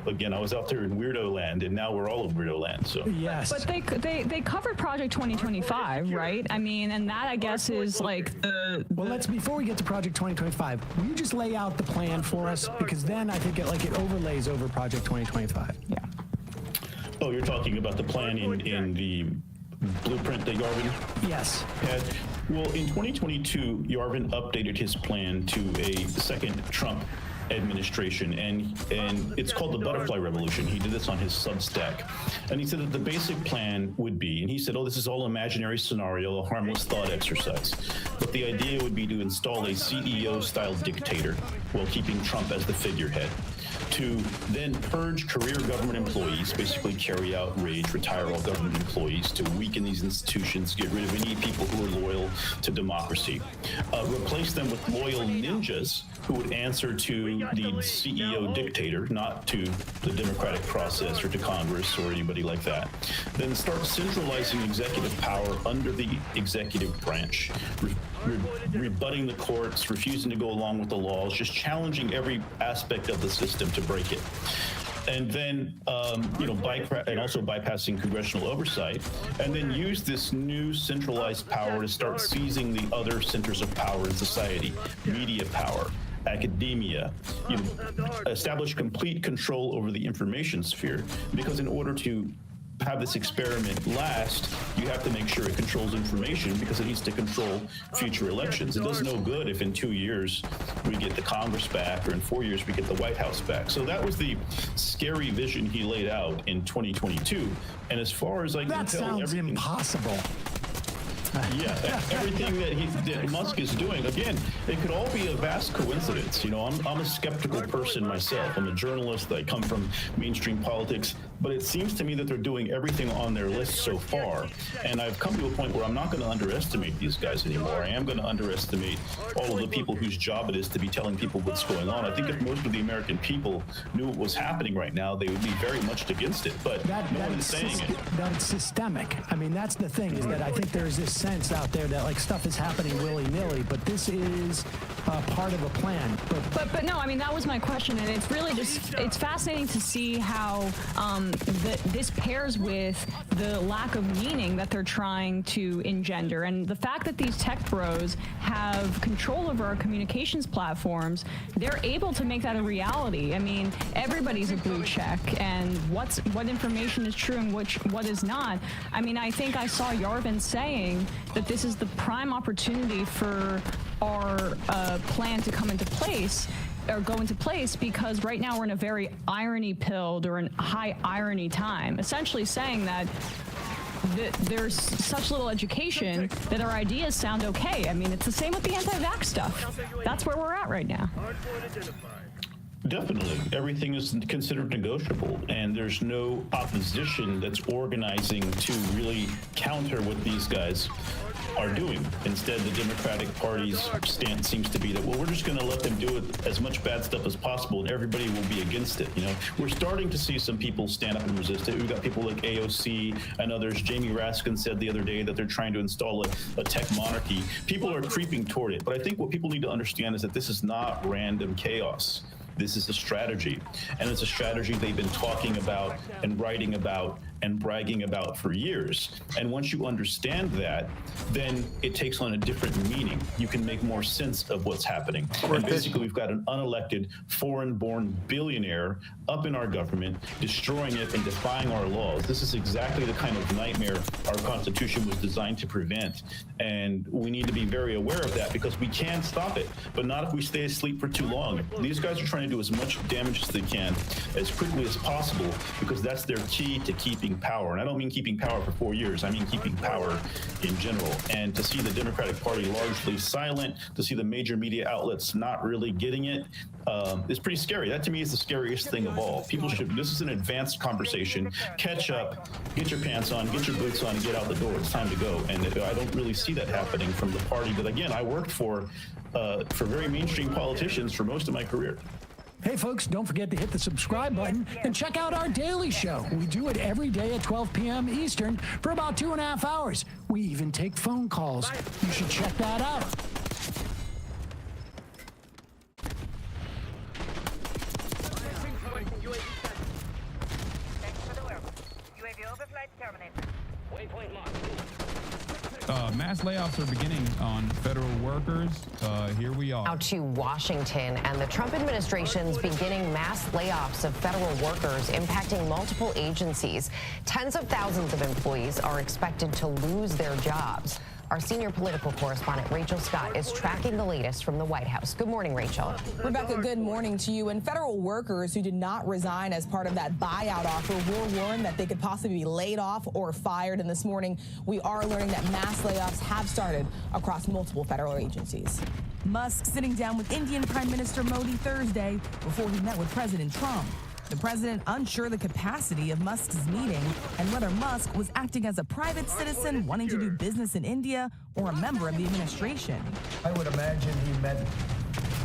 again, I was out there in weirdo land, and now we're all in weirdo land. So yes. But they covered Project 2025, right? I mean, and that I guess is like the. Well, before we get to Project 2025, will you just lay out the plan for us? Because then I think it overlays over Project 2025. Yeah. Oh, you're talking about the plan in the blueprint that Yarvin yes. had? Well, in 2022, Yarvin updated his plan to a second Trump administration, and it's called the Butterfly Revolution. He did this on his Substack, and he said that the basic plan would be, and he said, this is all imaginary scenario, a harmless thought exercise, but the idea would be to install a CEO-style dictator while keeping Trump as the figurehead, to then purge career government employees, basically carry out rage, retire all government employees, to weaken these institutions, get rid of any people who are loyal to democracy, replace them with loyal ninjas who would answer to the CEO dictator, not to the democratic process or to Congress or anybody like that. Then start centralizing executive power under the executive branch, rebutting the courts, refusing to go along with the laws, just challenging every aspect of the system to break it. And then, and also bypassing congressional oversight, and then use this new centralized power to start seizing the other centers of power in society, media power, academia, establish complete control over the information sphere, because in order to have this experiment last, you have to make sure it controls information because it needs to control future elections. It does no good if in 2 years we get the Congress back or in 4 years we get the White House back. So that was the scary vision he laid out in 2022. And as far as I can tell, that sounds impossible. Yeah, everything that Musk is doing, again, it could all be a vast coincidence. You know, I'm a skeptical person myself. I'm a journalist. I come from mainstream politics. But it seems to me that they're doing everything on their list so far. And I've come to a point where I'm not going to underestimate these guys anymore. I am going to underestimate all of the people whose job it is to be telling people what's going on. I think if most of the American people knew what was happening right now, they would be very much against it. But no one is saying it. That it's systemic. I mean, that's the thing, is that I think there's this sense out there that like stuff is happening willy-nilly, but this is part of a plan. But no, I mean, that was my question, and it's really just, it's fascinating to see how this pairs with the lack of meaning that they're trying to engender. And the fact that these tech bros have control over our communications platforms, they're able to make that a reality. I mean, everybody's a blue check, and what information is true and what is not. I mean, I think I saw Yarvin saying that this is the prime opportunity for our plan to come into place, or go into place, because right now we're in a very irony-pilled or a high irony time, essentially saying that there's such little education that our ideas sound okay. I mean, it's the same with the anti-vax stuff. That's where we're at right now. Definitely. Everything is considered negotiable, and there's no opposition that's organizing to really counter what these guys are doing. Instead, the Democratic Party's stance seems to be that, well, we're just going to let them do it as much bad stuff as possible, and everybody will be against it. You know, we're starting to see some people stand up and resist it. We've got people like AOC and others. Jamie Raskin said the other day that they're trying to install a tech monarchy. People are creeping toward it, but I think what people need to understand is that this is not random chaos. This is a strategy, and it's a strategy they've been talking about and writing about and bragging about for years. And once you understand that, then it takes on a different meaning. You can make more sense of what's happening. And basically, we've got an unelected, foreign-born billionaire up in our government, destroying it and defying our laws. This is exactly the kind of nightmare our Constitution was designed to prevent. And we need to be very aware of that, because we can stop it, but not if we stay asleep for too long. These guys are trying to do as much damage as they can, as quickly as possible, because that's their key to keeping power. And I don't mean keeping power for 4 years, I mean keeping power in general. And to see the Democratic Party largely silent, to see the major media outlets not really getting it, is pretty scary. That to me is the scariest thing of all. People should, this is an advanced conversation. Catch up, get your pants on, get your boots on, and get out the door. It's time to go. And I don't really see that happening from the party that, again, I worked for very mainstream politicians for most of my career. Hey folks, don't forget to hit the subscribe button and check out our daily show. We do it every day at 12 p.m. Eastern for about 2.5 hours. We even take phone calls. You should check that out. Mass layoffs are beginning on federal workers. Here we are. Now to Washington, and the Trump administration's beginning mass layoffs of federal workers impacting multiple agencies. Tens of thousands of employees are expected to lose their jobs. Our senior political correspondent, Rachel Scott, is tracking the latest from the White House. Good morning, Rachel. Rebecca, good morning to you. And federal workers who did not resign as part of that buyout offer were warned that they could possibly be laid off or fired. And this morning, we are learning that mass layoffs have started across multiple federal agencies. Musk sitting down with Indian Prime Minister Modi Thursday before he met with President Trump. The president unsure the capacity of Musk's meeting and whether Musk was acting as a private citizen wanting to do business in India or a member of the administration. I would imagine he met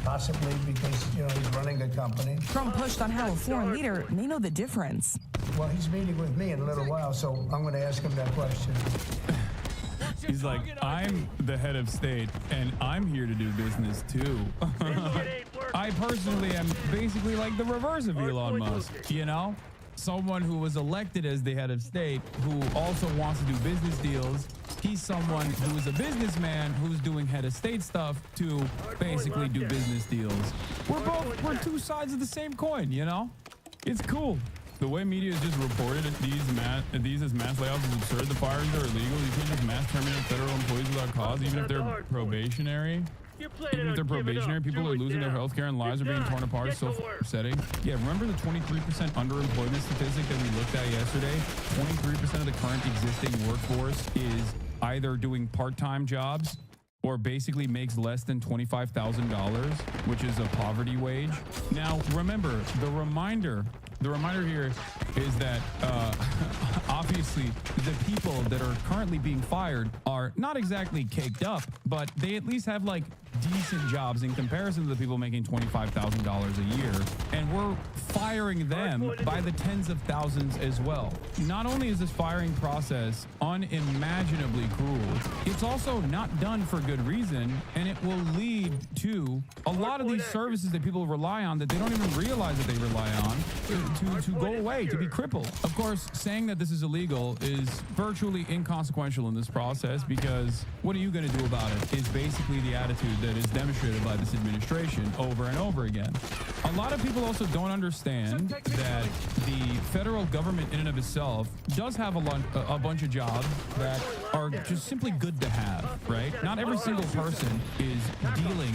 possibly because, he's running a company. Trump pushed on how a foreign leader may know the difference. Well, he's meeting with me in a little while, so I'm going to ask him that question. He's like, I'm the head of state, and I'm here to do business, too. I personally am basically like the reverse of Elon Musk, Someone who was elected as the head of state, who also wants to do business deals. He's someone who is a businessman who's doing head of state stuff to basically do business deals. We're two sides of the same coin, It's cool. The way media has just reported these as mass layoffs is absurd. The firings are illegal. You can't just mass terminate federal employees without cause, even if they're probationary. Even if they're probationary, people are losing their health care and lives are being torn apart. It's so upsetting. Yeah, remember the 23% underemployment statistic that we looked at yesterday? 23% of the current existing workforce is either doing part-time jobs or basically makes less than $25,000, which is a poverty wage. Now, remember, the reminder here is that obviously the people that are currently being fired are not exactly caked up, but they at least have like decent jobs in comparison to the people making $25,000 a year. And we're firing them by the tens of thousands as well. Not only is this firing process unimaginably cruel, it's also not done for good reason, and it will lead to a lot of these services that people rely on that they don't even realize that they rely on to go away, to be crippled. Of course, saying that this is illegal is virtually inconsequential in this process, because what are you going to do about it is basically the attitude that is demonstrated by this administration over and over again. A lot of people also don't understand that the federal government in and of itself does have a bunch of jobs that are just simply good to have, right? Not every single person is dealing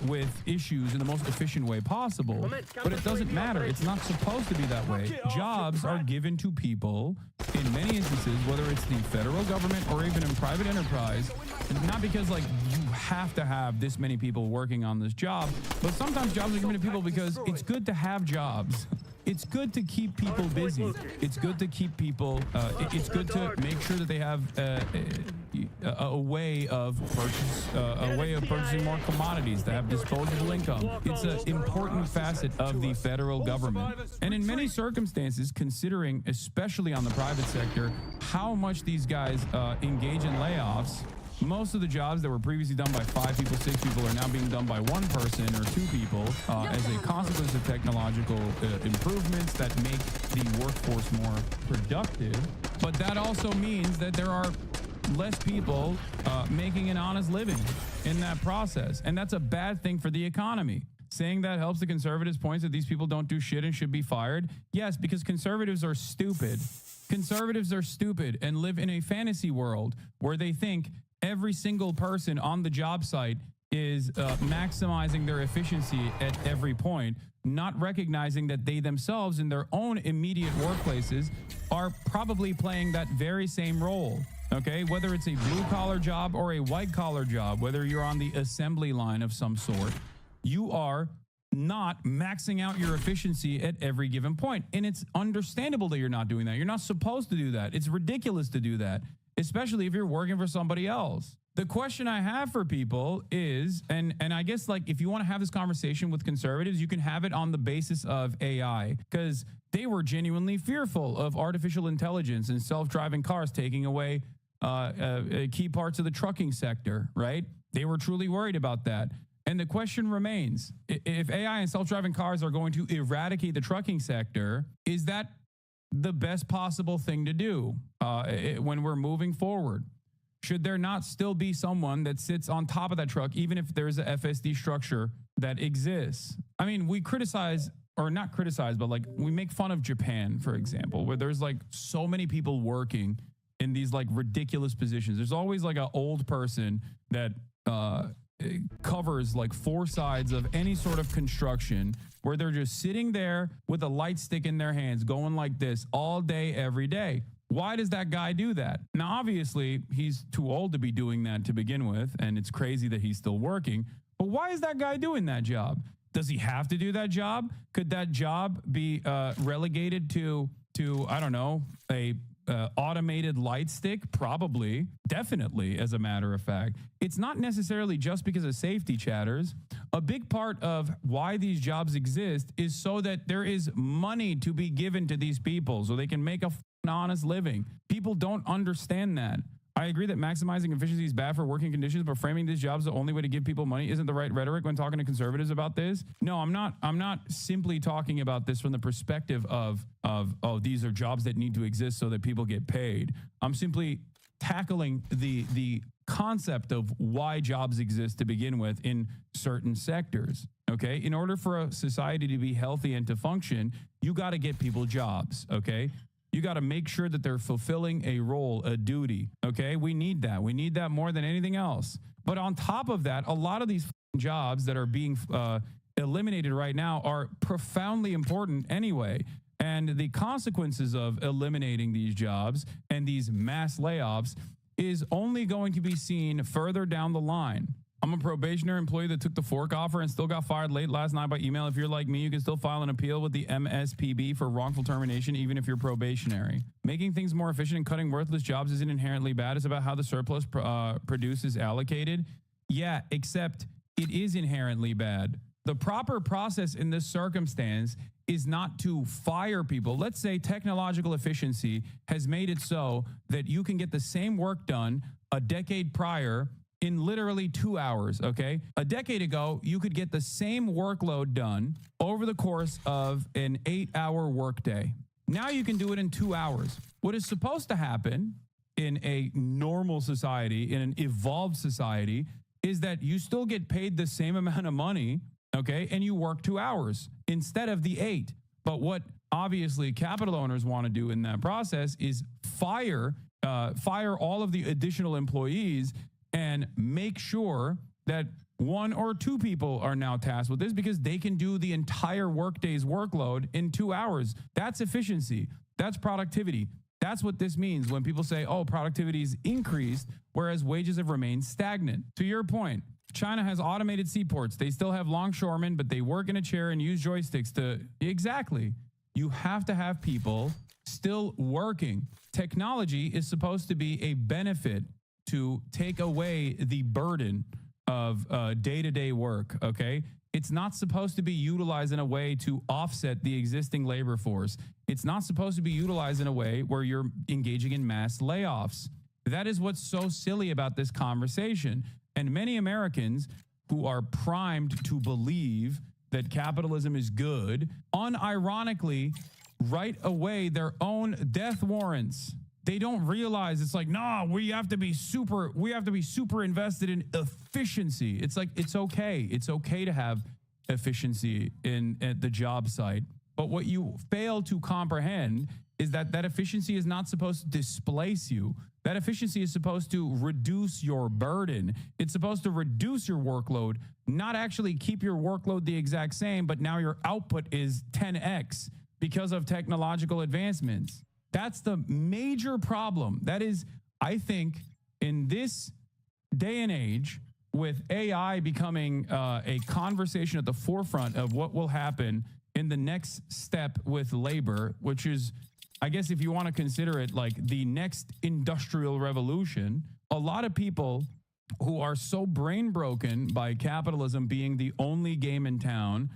with issues in the most efficient way possible, but it doesn't matter. It's not supposed to be that way. Jobs are given to people in many instances, whether it's the federal government or even in private enterprise, not because like you have to have this many people working on this job, but sometimes jobs are given to people because it's good to have jobs. It's good to keep people busy. It's good to keep people, it's good to make sure that they have a way of purchasing more commodities, to have disposable income. It's an important facet of the federal government. And in many circumstances, considering, especially on the private sector, how much these guys engage in layoffs, most of the jobs that were previously done by 5 people, 6 people are now being done by 1 person or 2 people as a consequence of technological improvements that make the workforce more productive. But that also means that there are less people making an honest living in that process. And that's a bad thing for the economy. Saying that helps the conservatives' points that these people don't do shit and should be fired. Yes, because conservatives are stupid. Conservatives are stupid and live in a fantasy world where they think every single person on the job site is maximizing their efficiency at every point, not recognizing that they themselves in their own immediate workplaces are probably playing that very same role. Okay, whether it's a blue-collar job or a white-collar job, whether you're on the assembly line of some sort, you are not maxing out your efficiency at every given point. And it's understandable that you're not doing that. You're not supposed to do that. It's ridiculous to do that, especially if you're working for somebody else. The question I have for people is, and I guess like if you want to have this conversation with conservatives, you can have it on the basis of AI, because they were genuinely fearful of artificial intelligence and self-driving cars taking away key parts of the trucking sector, right? They were truly worried about that. And the question remains, if AI and self-driving cars are going to eradicate the trucking sector, is that the best possible thing to do when we're moving forward? Should there not still be someone that sits on top of that truck, even if there's a FSD structure that exists? I mean, we criticize, or not criticize, but like we make fun of Japan, for example, where there's like so many people working in these like ridiculous positions. There's always like an old person that covers like 4 sides of any sort of construction, where they're just sitting there with a light stick in their hands going like this all day, every day. Why does that guy do that? Now, obviously, he's too old to be doing that to begin with, and it's crazy that he's still working. But why is that guy doing that job? Does he have to do that job? Could that job be relegated to I don't know, a automated light stick? Probably, definitely, as a matter of fact. It's not necessarily just because of safety, chatters. A big part of why these jobs exist is so that there is money to be given to these people so they can make an honest living. People don't understand that. I agree that maximizing efficiency is bad for working conditions, but framing these jobs the only way to give people money isn't the right rhetoric when talking to conservatives about this. No, I'm not simply talking about this from the perspective of oh, these are jobs that need to exist so that people get paid. I'm simply tackling the concept of why jobs exist to begin with in certain sectors. Okay, in order for a society to be healthy and to function, you got to get people jobs. Okay, you got to make sure that they're fulfilling a role, a duty. Okay, we need that. We need that more than anything else. But on top of that, a lot of these jobs that are being eliminated right now are profoundly important anyway. And the consequences of eliminating these jobs and these mass layoffs is only going to be seen further down the line. I'm a probationary employee that took the fork offer and still got fired late last night by email. If you're like me, you can still file an appeal with the MSPB for wrongful termination, even if you're probationary. Making things more efficient and cutting worthless jobs isn't inherently bad. It's about how the surplus produced is allocated. Yeah, except it is inherently bad. The proper process in this circumstance is not to fire people. Let's say technological efficiency has made it so that you can get the same work done a decade prior in literally 2 hours, okay? A decade ago, you could get the same workload done over the course of an 8-hour workday. Now you can do it in 2 hours. What is supposed to happen in a normal society, in an evolved society, is that you still get paid the same amount of money, okay, and you work 2 hours instead of the 8. But what obviously capital owners want to do in that process is fire all of the additional employees and make sure that 1 or 2 people are now tasked with this because they can do the entire workday's workload in 2 hours. That's efficiency. That's productivity. That's what this means when people say, oh, productivity is increased, whereas wages have remained stagnant. To your point, China has automated seaports. They still have longshoremen, but they work in a chair and use joysticks to... Exactly. You have to have people still working. Technology is supposed to be a benefit to take away the burden of day-to-day work, okay? It's not supposed to be utilized in a way to offset the existing labor force. It's not supposed to be utilized in a way where you're engaging in mass layoffs. That is what's so silly about this conversation. And many Americans who are primed to believe that capitalism is good, unironically write away their own death warrants. They don't realize it's like, no, we have to be super invested in efficiency. It's like, it's okay. It's okay to have efficiency at the job site. But what you fail to comprehend is that efficiency is not supposed to displace you. That efficiency is supposed to reduce your burden. It's supposed to reduce your workload, not actually keep your workload the exact same, but now your output is 10x because of technological advancements. That's the major problem. That is, I think, in this day and age, with AI becoming a conversation at the forefront of what will happen in the next step with labor, which is, I guess if you want to consider it like the next industrial revolution, a lot of people who are so brain broken by capitalism being the only game in town,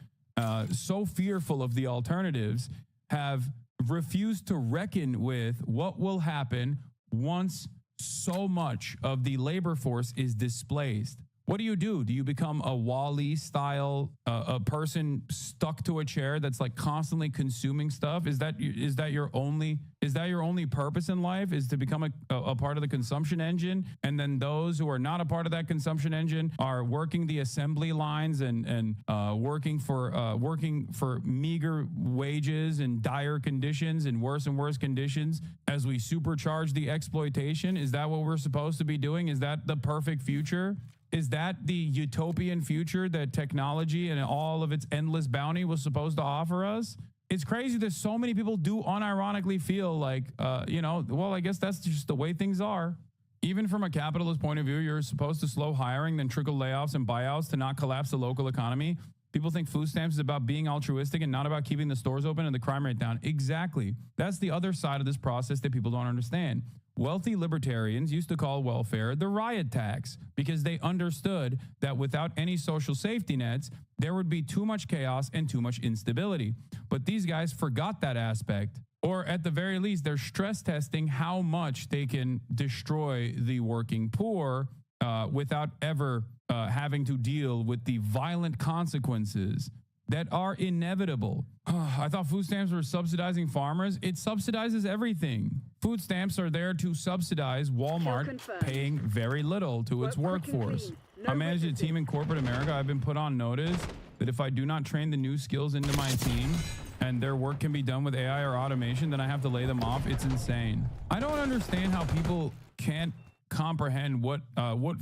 so fearful of the alternatives, have refused to reckon with what will happen once so much of the labor force is displaced. What do? Do you become a Wall-E style, a person stuck to a chair that's like constantly consuming stuff? Is that your only purpose in life, is to become a part of the consumption engine? And then those who are not a part of that consumption engine are working the assembly lines and working for meager wages and dire conditions and worse conditions as we supercharge the exploitation? Is that what we're supposed to be doing? Is that the perfect future? Is that the utopian future that technology and all of its endless bounty was supposed to offer us? It's crazy that so many people do unironically feel like, well, I guess that's just the way things are. Even from a capitalist point of view, you're supposed to slow hiring, then trickle layoffs and buyouts to not collapse the local economy. People think food stamps is about being altruistic and not about keeping the stores open and the crime rate down. Exactly. That's the other side of this process that people don't understand. Wealthy libertarians used to call welfare the riot tax because they understood that without any social safety nets, there would be too much chaos and too much instability. But these guys forgot that aspect, or at the very least, they're stress testing how much they can destroy the working poor without ever having to deal with the violent consequences that are inevitable. I thought food stamps were subsidizing farmers. It subsidizes everything. Food stamps are there to subsidize Walmart paying very little to its workforce. I manage a team in corporate America. I've been put on notice that if I do not train the new skills into my team and their work can be done with AI or automation, then I have to lay them off. It's insane. I don't understand how people can't comprehend what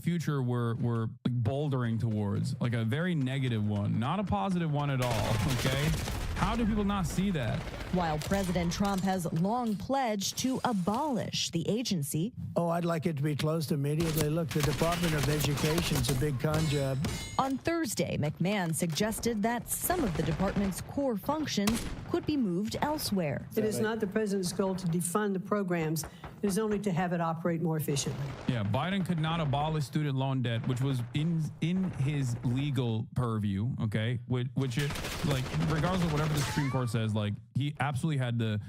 future we're bouldering towards, like a very negative one, not a positive one at all. Okay, how do people not see that? While President Trump has long pledged to abolish the agency. Oh, I'd like it to be closed immediately. Look, the Department of Education's a big con job. On Thursday, McMahon suggested that some of the department's core functions could be moved elsewhere. It is not the president's goal to defund the programs. It is only to have it operate more efficiently. Yeah, Biden could not abolish student loan debt, which was in his legal purview, okay? Which it, like, regardless of whatever the Supreme Court says, like, he absolutely had the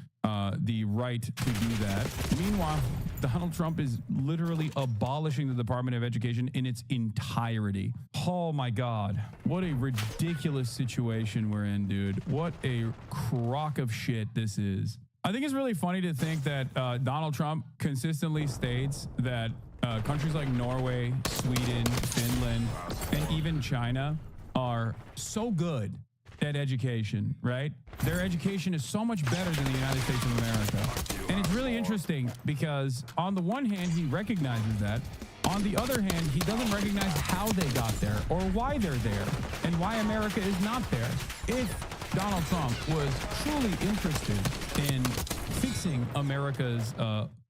right to do that. Meanwhile, Donald Trump is literally abolishing the Department of Education in its entirety. Oh my God. What a ridiculous situation we're in, dude. What a crock of shit this is. I think it's really funny to think that Donald Trump consistently states that countries like Norway, Sweden, Finland, and even China are so good at education, right? Their education is so much better than the United States of America. And it's really interesting because on the one hand, he recognizes that. On the other hand, he doesn't recognize how they got there or why they're there and why America is not there. If Donald Trump was truly interested in fixing America's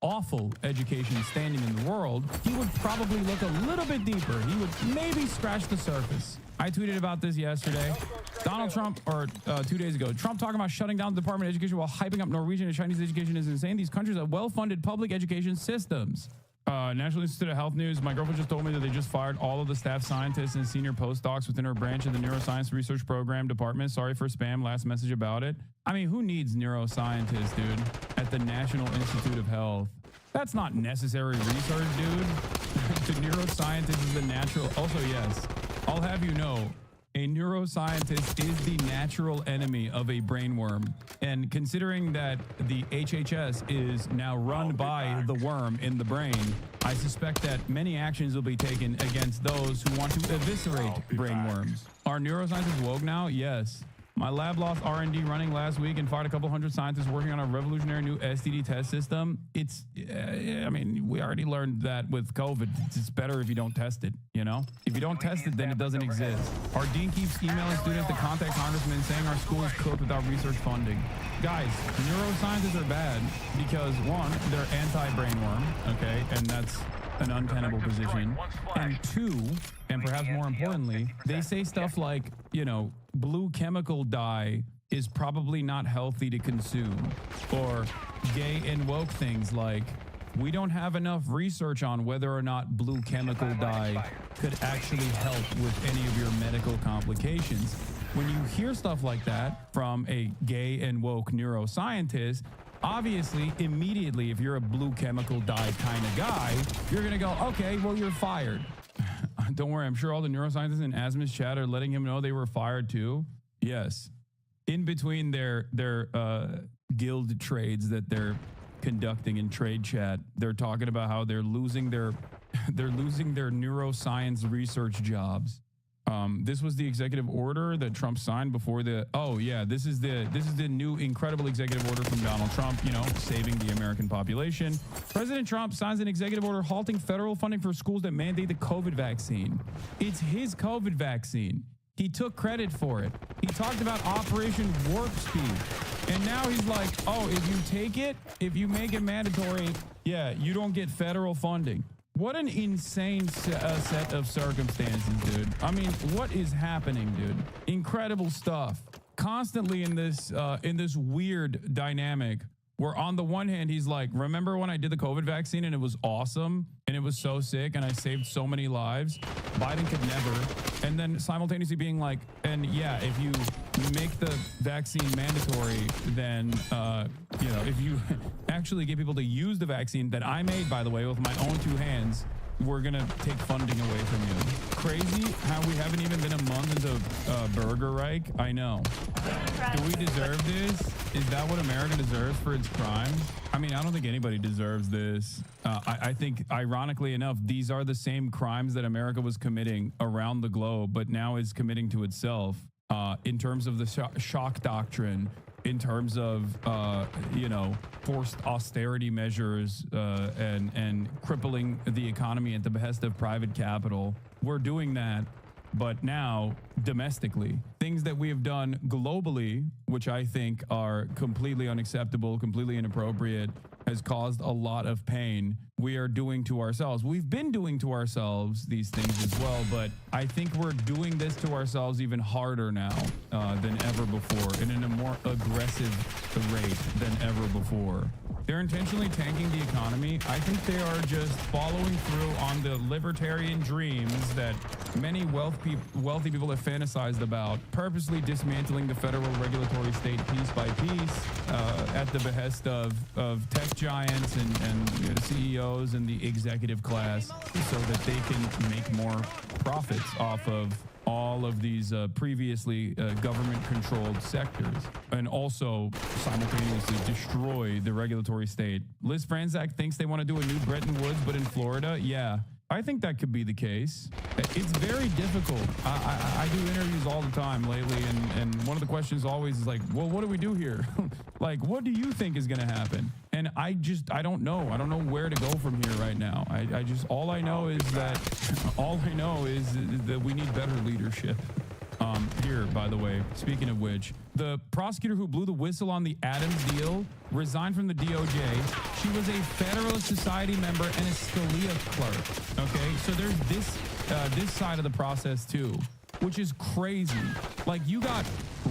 awful education standing in the world, he would probably look a little bit deeper. He would maybe scratch the surface. I tweeted about this yesterday. Donald Trump, or 2 days ago, Trump talking about shutting down the Department of Education while hyping up Norwegian and Chinese education is insane. These countries have well-funded public education systems. National Institute of Health News, my girlfriend just told me that they just fired all of the staff scientists and senior postdocs within her branch of the Neuroscience Research Program Department. Sorry for spam, last message about it. I mean, who needs neuroscientists, dude, at the National Institute of Health? That's not necessary research, dude. The neuroscientist is the natural. Also, yes, I'll have you know, a neuroscientist is the natural enemy of a brainworm. And considering that the HHS is now run by the worm in the brain, I suspect that many actions will be taken against those who want to eviscerate brainworms. Are neuroscientists woke now? Yes. My lab lost R&D running last week and fired a couple hundred scientists working on a revolutionary new STD test system. It's, I mean, we already learned that with COVID. It's better if you don't test it, you know? If you don't test it, then it doesn't exist. Our dean keeps emailing students to contact congressmen saying our school is cooked without research funding. Guys, neuroscientists are bad because, one, they're anti-brainworm, okay? And that's an untenable position. And two, and perhaps more importantly, they say stuff like, you know, blue chemical dye is probably not healthy to consume, or gay and woke things like, we don't have enough research on whether or not blue chemical dye could actually help with any of your medical complications. When you hear stuff like that from a gay and woke neuroscientist, obviously, immediately, if you're a blue chemical dye kind of guy, you're going to go, okay, well, you're fired. Don't worry, I'm sure all the neuroscientists in Asmus chat are letting him know they were fired too. Yes. In between their guild trades that they're conducting in trade chat, they're talking about how they're losing their neuroscience research jobs. This was the executive order that Trump signed before the, oh yeah, this is the new incredible executive order from Donald Trump, you know, saving the American population. President Trump signs an executive order halting federal funding for schools that mandate the COVID vaccine. It's his COVID vaccine. He took credit for it. He talked about Operation Warp Speed. And now he's like, oh, if you take it, if you make it mandatory, yeah, you don't get federal funding. What an insane set of circumstances, dude. I mean, what is happening, dude? Incredible stuff. Constantly in this weird dynamic where on the one hand, he's like, remember when I did the COVID vaccine and it was awesome and it was so sick and I saved so many lives? Biden could never. And then simultaneously being like, and yeah, if you make the vaccine mandatory, then, you know, if you actually get people to use the vaccine that I made, by the way, with my own two hands, we're going to take funding away from you. Crazy how we haven't even been a month into Burger Reich. I know. Do we deserve this? Is that what America deserves for its crimes? I mean, I don't think anybody deserves this. I think, ironically enough, these are the same crimes that America was committing around the globe, but now is committing to itself in terms of the shock doctrine, in terms of, forced austerity measures and crippling the economy at the behest of private capital. We're doing that, but now domestically. Things that we have done globally, which I think are completely unacceptable, completely inappropriate, has caused a lot of pain. We are doing to ourselves. We've been doing to ourselves these things as well, but I think we're doing this to ourselves even harder now than ever before, and in a more aggressive rate than ever before. They're intentionally tanking the economy. I think they are just following through on the libertarian dreams that many wealthy people have fantasized about, purposely dismantling the federal regulatory state piece by piece at the behest of tech giants and CEOs and the executive class, so that they can make more profits off of all of these previously government-controlled sectors, and also simultaneously destroy the regulatory state. Liz Franzak thinks they want to do a new Bretton Woods, but in Florida. Yeah, I think that could be the case. It's very difficult. I do interviews all the time lately, and one of the questions always is like, well, what do we do here? Like, what do you think is going to happen? And I don't know. I don't know where to go from here right now. All I know is that we need better leadership. Here, by the way, speaking of which, the prosecutor who blew the whistle on the Adams deal resigned from the DOJ. She was a Federalist Society member and a Scalia clerk. Okay, so there's this side of the process too, which is crazy. Like, you got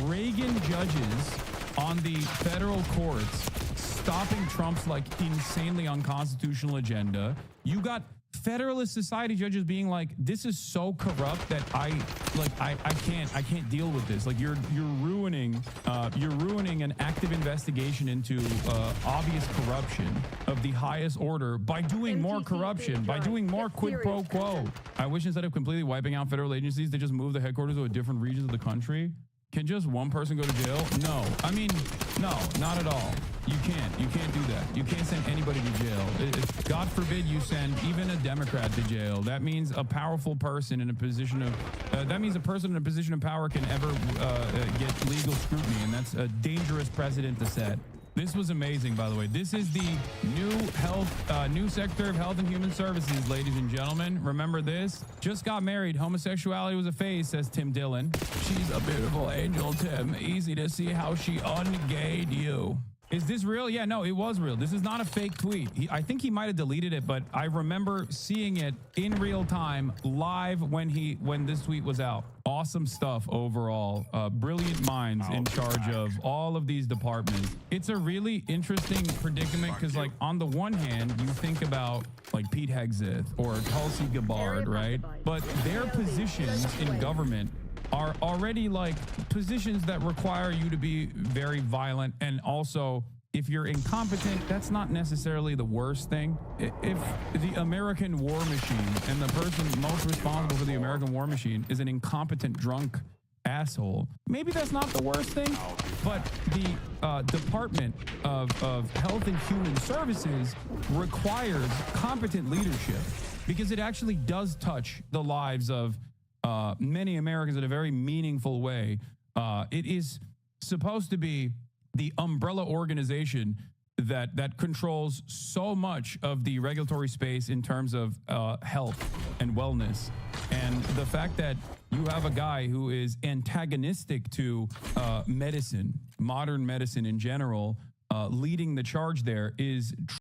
Reagan judges on the federal courts stopping Trump's like insanely unconstitutional agenda. You got Federalist Society judges being like, this is so corrupt that I can't deal with this. Like, you're ruining an active investigation into obvious corruption of the highest order by doing more corruption, by doing more quid pro quo. I wish instead of completely wiping out federal agencies, they just move the headquarters to a different region of the country. Can just one person go to jail? No. I mean, no, not at all. You can't do that. You can't send anybody to jail. God forbid you send even a Democrat to jail. That means a powerful person in a position of, that means a person in a position of power can ever get legal scrutiny, and that's a dangerous precedent to set. This was amazing, by the way. This is the new Secretary of Health and Human Services, ladies and gentlemen. Remember this? Just got married. Homosexuality was a phase, says Tim Dillon. She's a beautiful angel, Tim. Easy to see how she ungayed you. Is this real? Yeah, no, it was real. This is not a fake tweet. I think he might have deleted it, but I remember seeing it in real time, live when this tweet was out. Awesome stuff overall. Brilliant minds in charge of all of these departments. It's a really interesting predicament because, like, on the one hand, you think about like Pete Hegseth or Tulsi Gabbard, right? But their positions in government are already like positions that require you to be very violent, and also if you're incompetent, that's not necessarily the worst thing. If the American war machine and the person most responsible for the American war machine is an incompetent drunk asshole, maybe that's not the worst thing. But the Department of Health and Human Services requires competent leadership because it actually does touch the lives of many Americans in a very meaningful way. It is supposed to be the umbrella organization that controls so much of the regulatory space in terms of health and wellness. And the fact that you have a guy who is antagonistic to medicine, modern medicine in general, leading the charge there is